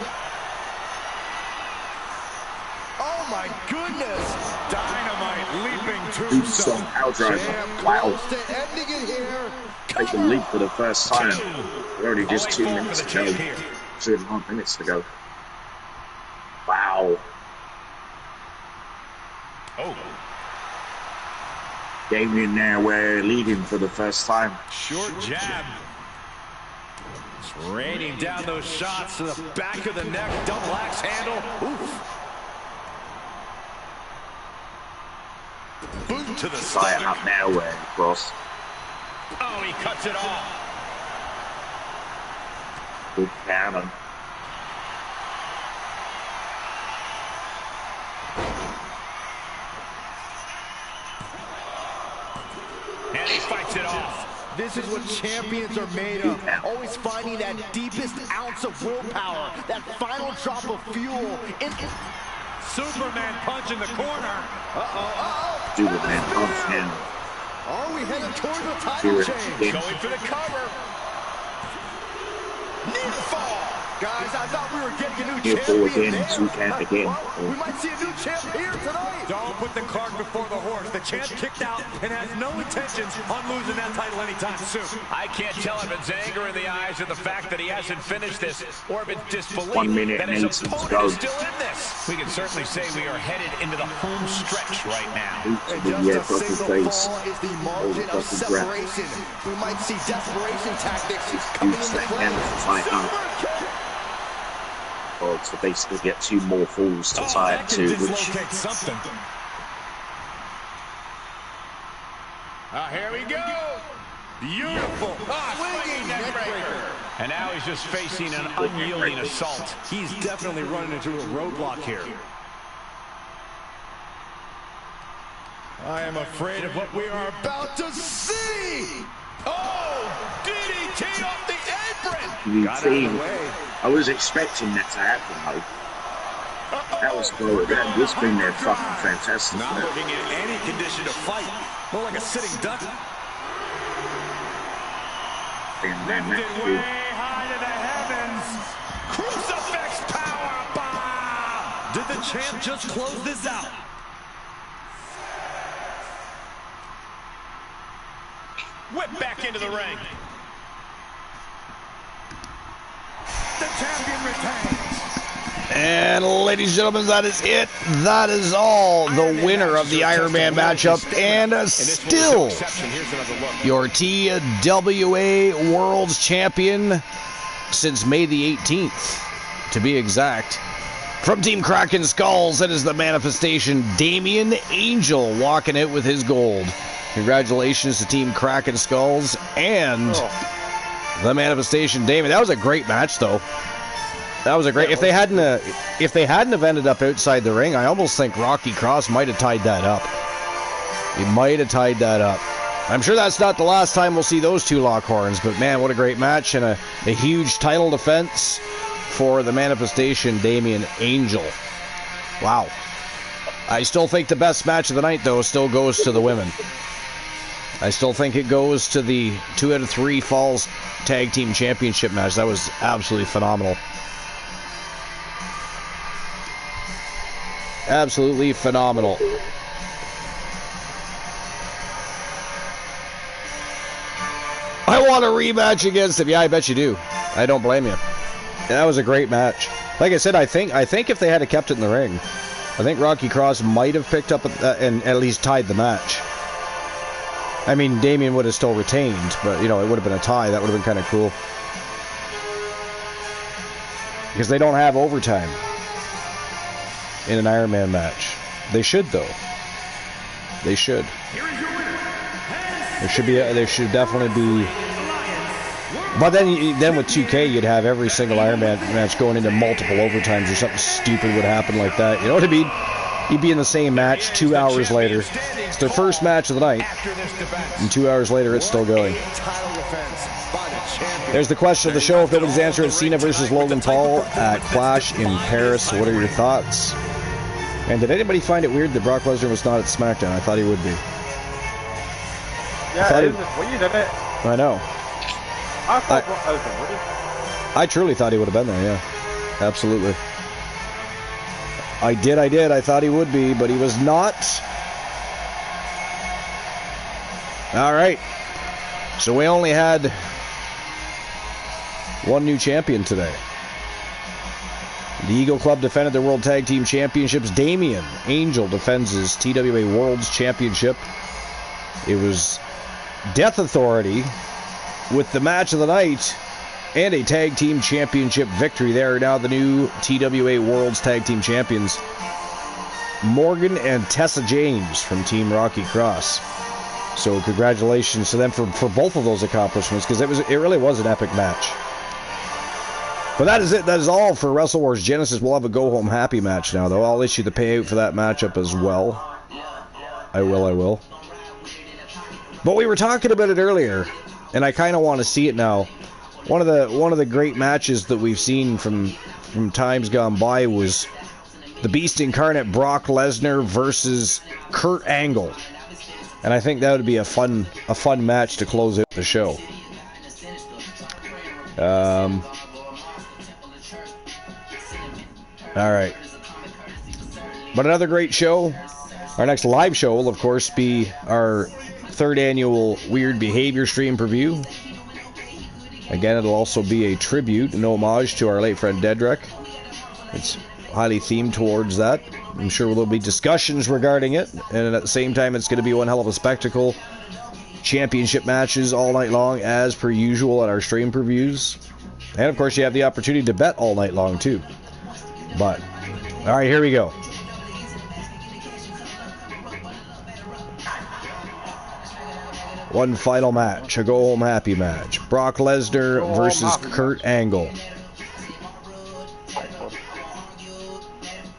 Oh my goodness. Dynamite leaping tombstone. Wow. Take the leap for the first time. We're already just 2 minutes ago. 2.5 minutes ago. Wow. Oh. Damien now we're leading for the first time. Short jab. Just raining down those shots to the back of the neck. Double axe handle. Oof. Boot to the Fire stomach. up now cross. Oh, he cuts it off. Good cannon. And he fights it off. This is what champions are made of. Always finding that deepest ounce of willpower, that final drop of fuel. Superman punch in the corner. Superman punch now. Are we headed toward the title change? Going for the cover. Near fall. Guys, I thought we were getting a new Near fall champion again, there. 2 count again. We might see a new champ here tonight. Don't put the cart before the horse. The champ kicked out and has no intentions on losing that title anytime soon. I can't tell if it's anger in the eyes of the fact that he hasn't finished this, or if it's disbelief 1 minute that and his 18 to opponent go. is still in this. We can certainly say we are headed into the home stretch right now. To the Just a single face. fall is the margin of separation. We might see desperation tactics coming into play. Or to basically get 2 more falls to tie it to, which Something. Here we go. Beautiful. Swinging neck breaker. And now he's just facing an unyielding assault. He's definitely running into a roadblock here. I am afraid of what we are about to see. Oh, DDT off the apron. you Got out of see, the way. I was expecting that to happen though. That was good. This been there fucking fantastic. Not looking in any condition to fight. More like a sitting duck. And then Lifted that way high to the heavens. Crucifix power bomb. Did the champ just close this out? Whip back into the ring. The champion retains. And ladies and gentlemen, that is it. That is all. The winner of the Iron Man matchup, and still your TWA World Champion since May the 18th, to be exact. From Team Kraken Skulls, that is the Manifestation, Damien Angel walking out with his gold. Congratulations to Team Kraken Skulls and the Manifestation, Damien. That was a great match, though. That was a great. If they hadn't have ended up outside the ring, I almost think Rocky Cross might have tied that up. He might have tied that up. I'm sure that's not the last time we'll see those two lock horns, but man, what a great match and a huge title defense for the Manifestation, Damien Angel. Wow. I still think the best match of the night, though, still goes to the women. I still think it goes to the 2 out of 3 Falls Tag Team Championship match. That was absolutely phenomenal. Absolutely phenomenal. I want a rematch against him. Yeah, I bet you do. I don't blame you. That was a great match. Like I said, I think if they had kept it in the ring, I think Rocky Cross might have picked up and at least tied the match. I mean, Damien would have still retained, but you know, it would have been a tie. That would have been kind of cool. Because they don't have overtime in an Iron Man match. They should, though. They should. There should definitely be. But then with 2K, you'd have every single Iron Man match going into multiple overtimes or something stupid would happen like that. You know what I mean? You'd be in the same match 2 hours later. It's their first match of the night, and 2 hours later, it's still going. There's the question of the show. If nobody's answering, Cena versus Logan Paul at Clash in Paris. What are your thoughts? And did anybody find it weird that Brock Lesnar was not at SmackDown? I thought he would be. Yeah, it was weird, isn't it? I know. I thought Brock Lesnar would have. I truly thought he would have been there, yeah. Absolutely. I did. I thought he would be, but he was not. All right. So we only had one new champion today. The Eagle Club defended their World Tag Team Championships. Damien Angel defends his TWA World's Championship. It was Death Authority with the match of the night and a Tag Team Championship victory. They are now the new TWA World's Tag Team Champions. Morgan and Tessa James from Team Rocky Cross. So congratulations to them for both of those accomplishments, because it really was an epic match. But that is it. That is all for Wrestle Wars Genesis. We'll have a go-home happy match now, though. I'll issue the payout for that matchup as well. I will. But we were talking about it earlier, and I kind of want to see it now. One of the great matches that we've seen from times gone by was the Beast Incarnate Brock Lesnar versus Kurt Angle, and I think that would be a fun match to close out the show. All right, but another great show. Our next live show will, of course, be our 3rd annual Weird Behavior stream preview. Again, it'll also be a tribute, an homage to our late friend Dedrick. It's highly themed towards that. I'm sure there'll be discussions regarding it, and at the same time, it's going to be one hell of a spectacle. Championship matches all night long, as per usual at our stream previews. And, of course, you have the opportunity to bet all night long, too. But, all right, here we go. One final match, a go-home happy match. Brock Lesnar versus Kurt Angle.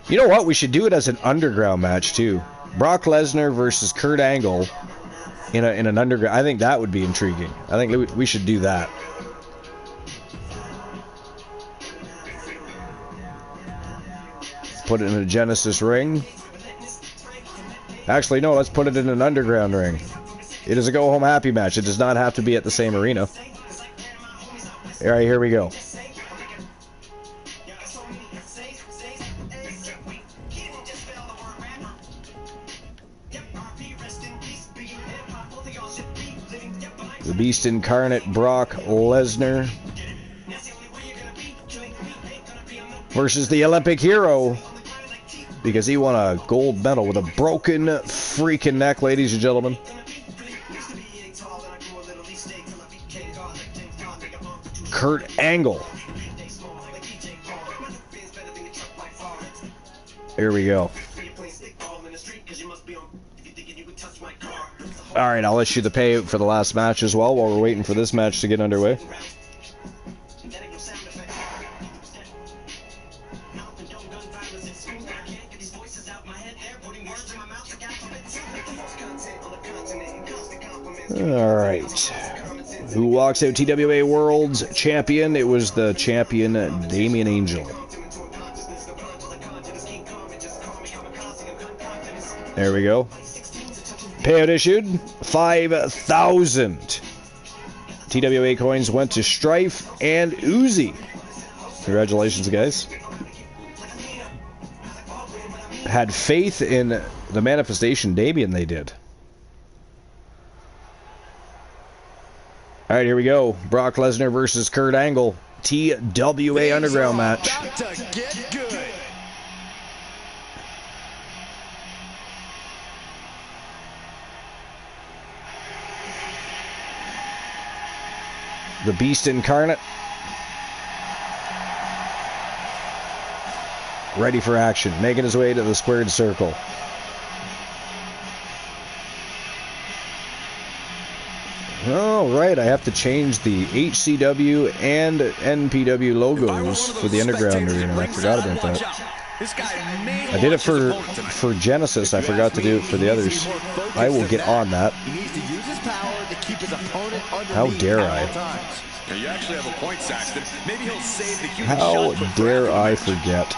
You know what? We should do it as an underground match, too. Brock Lesnar versus Kurt Angle in an underground. I think that would be intriguing. I think we should do that. Put it in a Genesis ring. Actually, no, let's put it in an underground ring. It is a go-home happy match. It does not have to be at the same arena. All right, here we go. The Beast Incarnate Brock Lesnar versus the Olympic Hero, because he won a gold medal with a broken freaking neck, ladies and gentlemen. Kurt Angle. Here we go. Alright, I'll issue the payout for the last match as well while we're waiting for this match to get underway. All right. Who walks out TWA World's champion? It was the champion, Damian Angel. There we go. Payout issued, 5,000. TWA coins went to Strife and Uzi. Congratulations, guys. Had faith in the manifestation Damian, they did. All right, here we go. Brock Lesnar versus Kurt Angle. TWA Underground match. About to get good. The Beast Incarnate. Ready for action. Making his way to the squared circle. Oh, right. I have to change the HCW and NPW logos for the Underground Arena. I forgot about that. I did it for Genesis. I forgot to do it for the others. I will get on that. How dare I? You actually have a point, Saxton. Maybe he'll save the huge How shot dare I forget?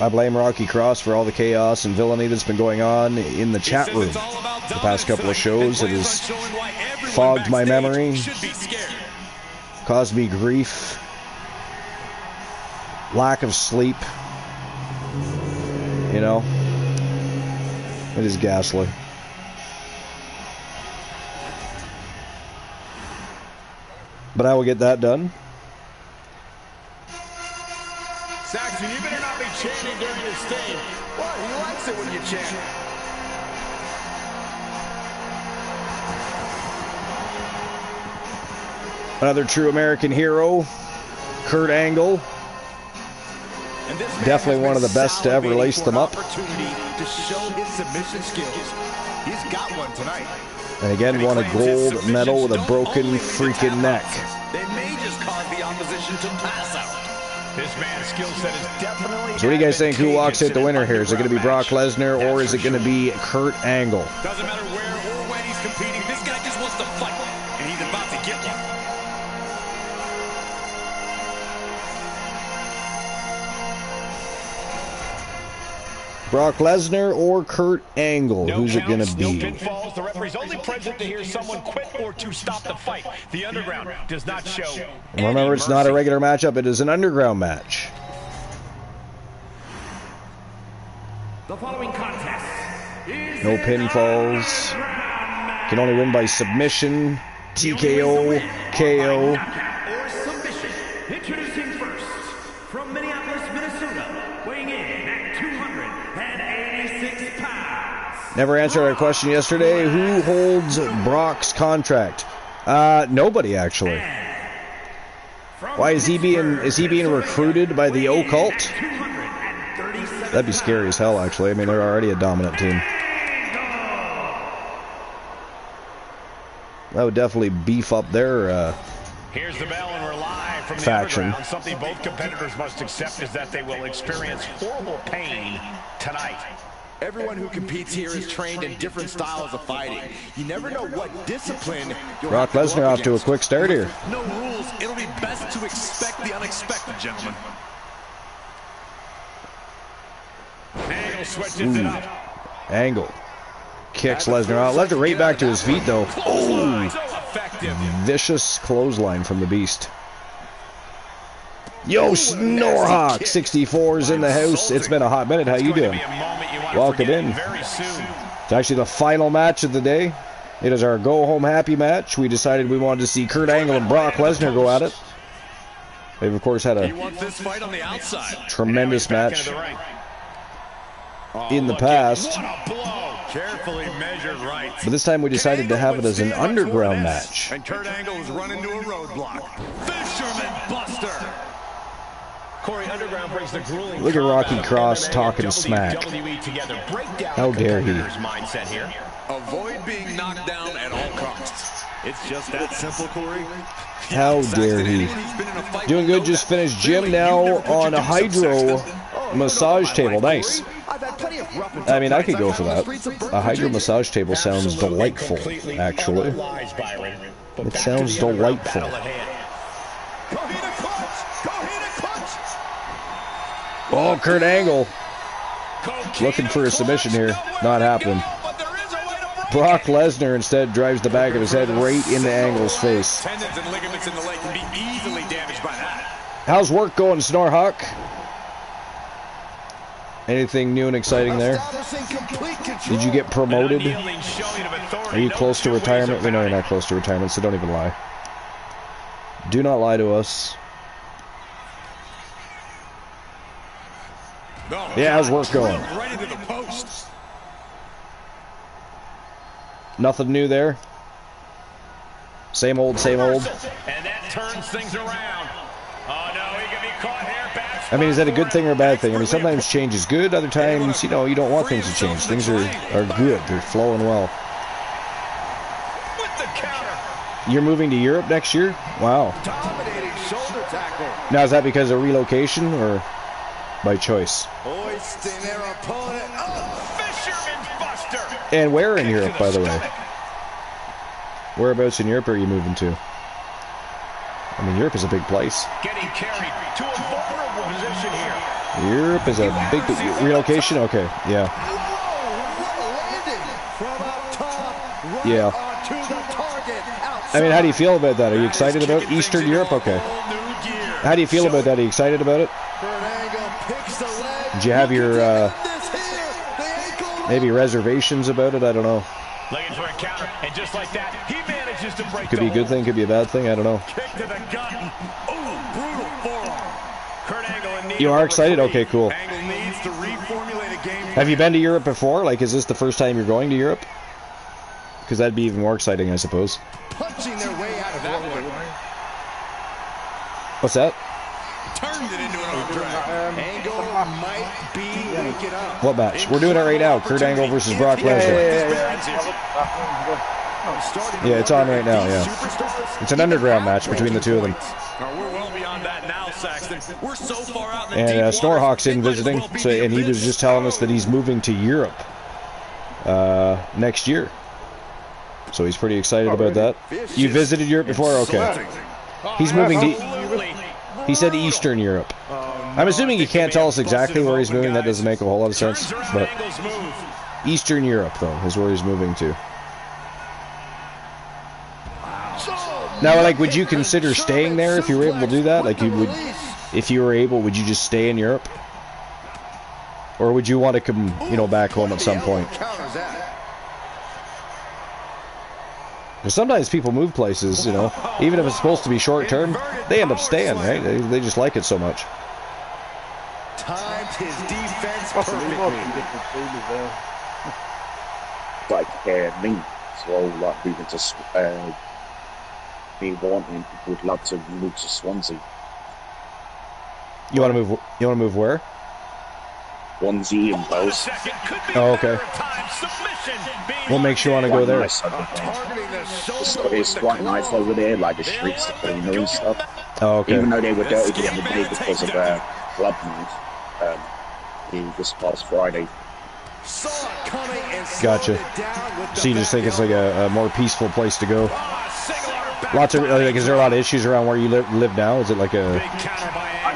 I blame Rocky Cross for all the chaos and villainy that's been going on in the chat room the past couple of shows. It has fogged my memory, caused me grief, lack of sleep. You know, it is ghastly. But I will get that done. Saxton, you better not be chanting during this theme. What? He likes it when you chant. Another true American hero, Kurt Angle. Definitely one of the best to ever lace them up. To show his submission skills. He's got one tonight. And again, won a gold medal with a broken freaking neck. They may just cause the opposition to pass out. This man's skill set is definitely. So what do you guys think? Who walks out the winner here? Is it going to be Brock Lesnar or is it going to be Kurt Angle? Doesn't matter where or when he's competing. This guy just wants to fight, and he's about to get one. Brock Lesnar or Kurt Angle? No Who's it going to be? No pinfalls. The referee's only present to hear someone quit or to stop the fight. The Underground does not show. Remember, it's not a regular matchup. It is an Underground match. The following contest is No pinfalls. Can only win by submission, TKO, KO. or submission. Introducing first, from Minneapolis, Minnesota, weighing in at 286 pounds. Never answered our question yesterday. Who holds Brock's contract? Nobody, actually. Why is he being recruited by the occult? That'd be scary as hell, actually. I mean, they're already a dominant team. That would definitely beef up their Here's the bell, and we're live from the faction. Underground. Something both competitors must accept is that they will experience horrible pain tonight. Everyone who competes here is trained in different styles of fighting. You never know what discipline you'll Brock have to go Lesnar up off to a against. quick start here. No rules. It'll be best to expect the unexpected, gentlemen. Angle switches it up. Angle kicks Lesnar out. Left it right back to his feet, though. Oh, So effective. vicious clothesline from the Beast. Yo, Snorhawk 64 is in the house. It's been a hot minute. How you doing? Welcome in. Very soon. It's actually the final match of the day. It is our go-home happy match. We decided we wanted to see Kurt Angle and Brock Lesnar go at it. They've, of course, had He a wants this fight on the outside. tremendous match Into the ring. in the past. What a blow. Carefully measured right. But this time we decided to have it as an underground match. And Kurt Angle is running into a roadblock. Fisherman Buster. Corey, Underground brings the grueling. Look at Rocky combat of Cross MMA talking and smack. WWE together. Break down How the dare he. competitor's mindset here. Avoid being knocked down at all costs. It's just that simple, Corey. How dare he. Doing good, just finished gym now on a hydro massage table. Nice. I've had plenty of I mean, I could go for that. A hydro massage table sounds delightful, actually. It sounds delightful. Oh, Kurt Angle. Looking for a submission here. Not happening. Brock Lesnar instead drives the back of his head right into Angle's face. Tendons and ligaments in the leg can be easily damaged by that. How's work going, Snorhawk? Anything new and exciting there? Did you get promoted? Are you close to retirement? We know you're not close to retirement, so don't even lie. Do not lie to us. Yeah, how's work going? Right into the post. Nothing new there? Same old, same old? And that turns things around. Oh no, he can be caught here. I mean, is that a good thing or a bad thing? I mean, sometimes change is good, other times, you know, you don't want things to change. Things are good, they're flowing well. You're moving to Europe next year? Wow. Now, is that because of relocation or by choice? And where in Europe, by the way? Whereabouts in Europe are you moving to? I mean, Europe is a big place. Getting carried to a vulnerable position here. Europe is a big relocation? Okay, yeah. Yeah. I mean, how do you feel about that? Are you excited about Eastern Europe? Okay. How do you feel about that? Are you excited about it? Do you have your, maybe reservations about it? I don't know. Looking for a counter, and just like that, he manages to break. Could be a good thing, could be a bad thing, I don't know. Kick to the gut. Ooh, brutal forearm. Kurt Angle in need. You are excited? Okay, cool. Angle needs to reformulate a game. Have you been to Europe before? Like, is this the first time you're going to Europe? Because that'd be even more exciting, I suppose. Punching their way out of that one. What's that? Turned it into an arm drag. Angle might be waking up. What match? We're doing it right now. Kurt Angle versus Brock Lesnar. Yeah, it's on right now, yeah. It's an underground match between the two of them. We're well beyond that now, Saxton. We're so far out in the And deep Snorhawk's in waters, visiting, it might as so, well be and he was just telling us that he's moving to Europe next year. So he's pretty excited about that. You visited Europe before? Okay. He's moving to... He said Eastern Europe. I'm assuming he can't tell us exactly where he's moving. That doesn't make a whole lot of sense. But Eastern Europe, though, is where he's moving to. Now, like, would you consider staying there if you were able to do that? Like, you would, if you were able, would you just stay in Europe? Or would you want to come, you know, back home at some point? Because sometimes people move places, you know, even if it's supposed to be short term, they end up staying, right? They just like it so much. Timed his defense perfectly. Like me, so like moving to me wanting would love to move to Swansea. You want to move? You want to move where? Swansea and Wales. Oh, okay. What makes you want to go there? It's quite nice over there, like the streets are cleaner and stuff. Oh, okay. Even though they were dirty the other day because of club night, this past Friday. Gotcha. So you just think it's like a more peaceful place to go? Lots of like, is there a lot of issues around where you live now? Is it like a? I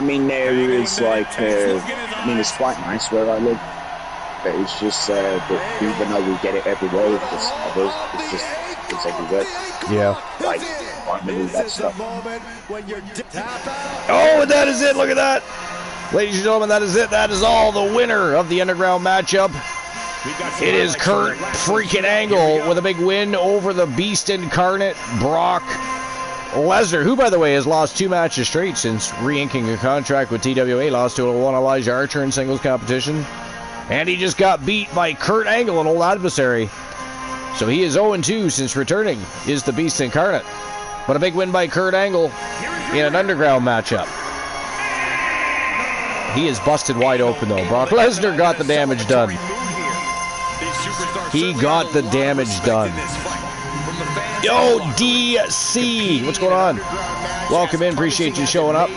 mean, there is like, it's quite nice where I live. But it's just that even though we get it everywhere, it's everywhere. Yeah. Like, finally that stuff. Oh, and that is it. Look at that. Ladies and gentlemen, that is it. That is all. The winner of the underground matchup. It is Kurt freaking Angle with a big win over the Beast Incarnate, Brock Lesnar, who, by the way, has lost 2 matches straight since re-inking a contract with TWA. Lost to one Elijah Archer in singles competition. And he just got beat by Kurt Angle, an old adversary. So he is 0-2 since returning, is the Beast Incarnate. But a big win by Kurt Angle in an underground matchup. He is busted wide open, though. Brock Lesnar got the damage done. He got the damage done. Yo, DC! What's going on? Welcome in. Appreciate you showing up.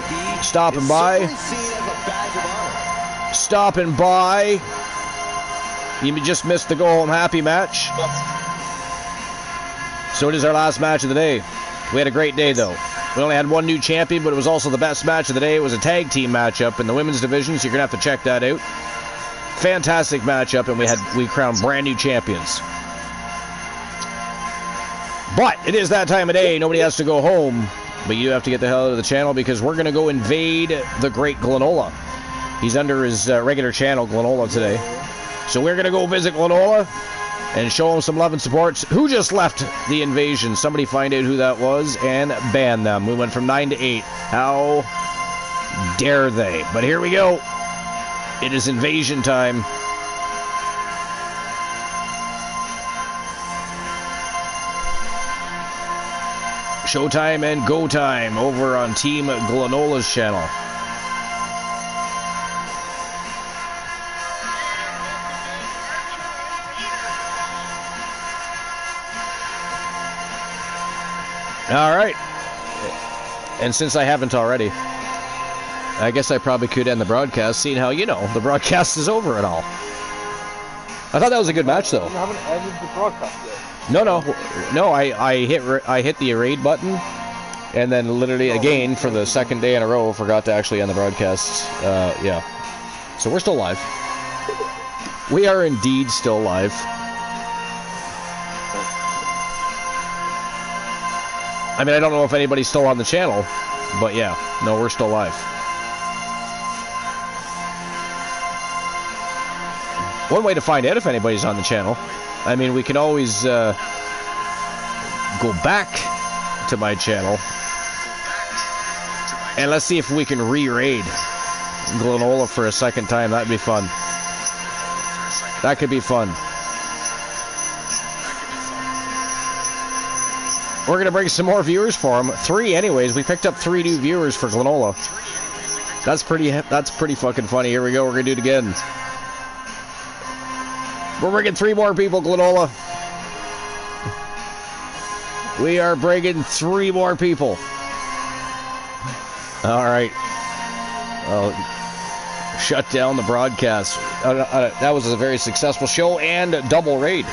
Stopping by. stopping by. You just missed the Go Home Happy match. So it is our last match of the day. We had a great day, though. We only had one new champion, but it was also the best match of the day. It was a tag team matchup in the women's division, so you're going to have to check that out. Fantastic matchup, and we crowned brand new champions. But it is that time of day. Nobody has to go home, but you have to get the hell out of the channel because we're going to go invade the great Glenola. He's under his regular channel, Glenola, today. So we're going to go visit Glenola and show him some love and support. Who just left the invasion? Somebody find out who that was and ban them. We went from 9 to 8. How dare they? But here we go. It is invasion time. Showtime and go time over on Team Glenola's channel. All right. And since I haven't already, I guess I probably could end the broadcast, seeing how, the broadcast is over and all. I thought that was a good match, though. You haven't ended the broadcast yet? No. I hit the raid button, and then literally again for the second day in a row forgot to actually end the broadcast. Yeah. So we're still live. We are indeed still live. I mean, I don't know if anybody's still on the channel, but yeah, no, we're still live. One way to find out if anybody's on the channel, I mean, we can always go back to my channel, and let's see if we can re-raid Glenola for a second time. That'd be fun. That could be fun. We're going to bring some more viewers for him. 3 anyways. We picked up 3 new viewers for Glenola. That's pretty fucking funny. Here we go. We're going to do it again. We're bringing 3 more people, Glenola. We are bringing 3 more people. All right. Shut down the broadcast. That was a very successful show and double raid.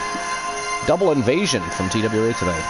Double invasion from TWA today.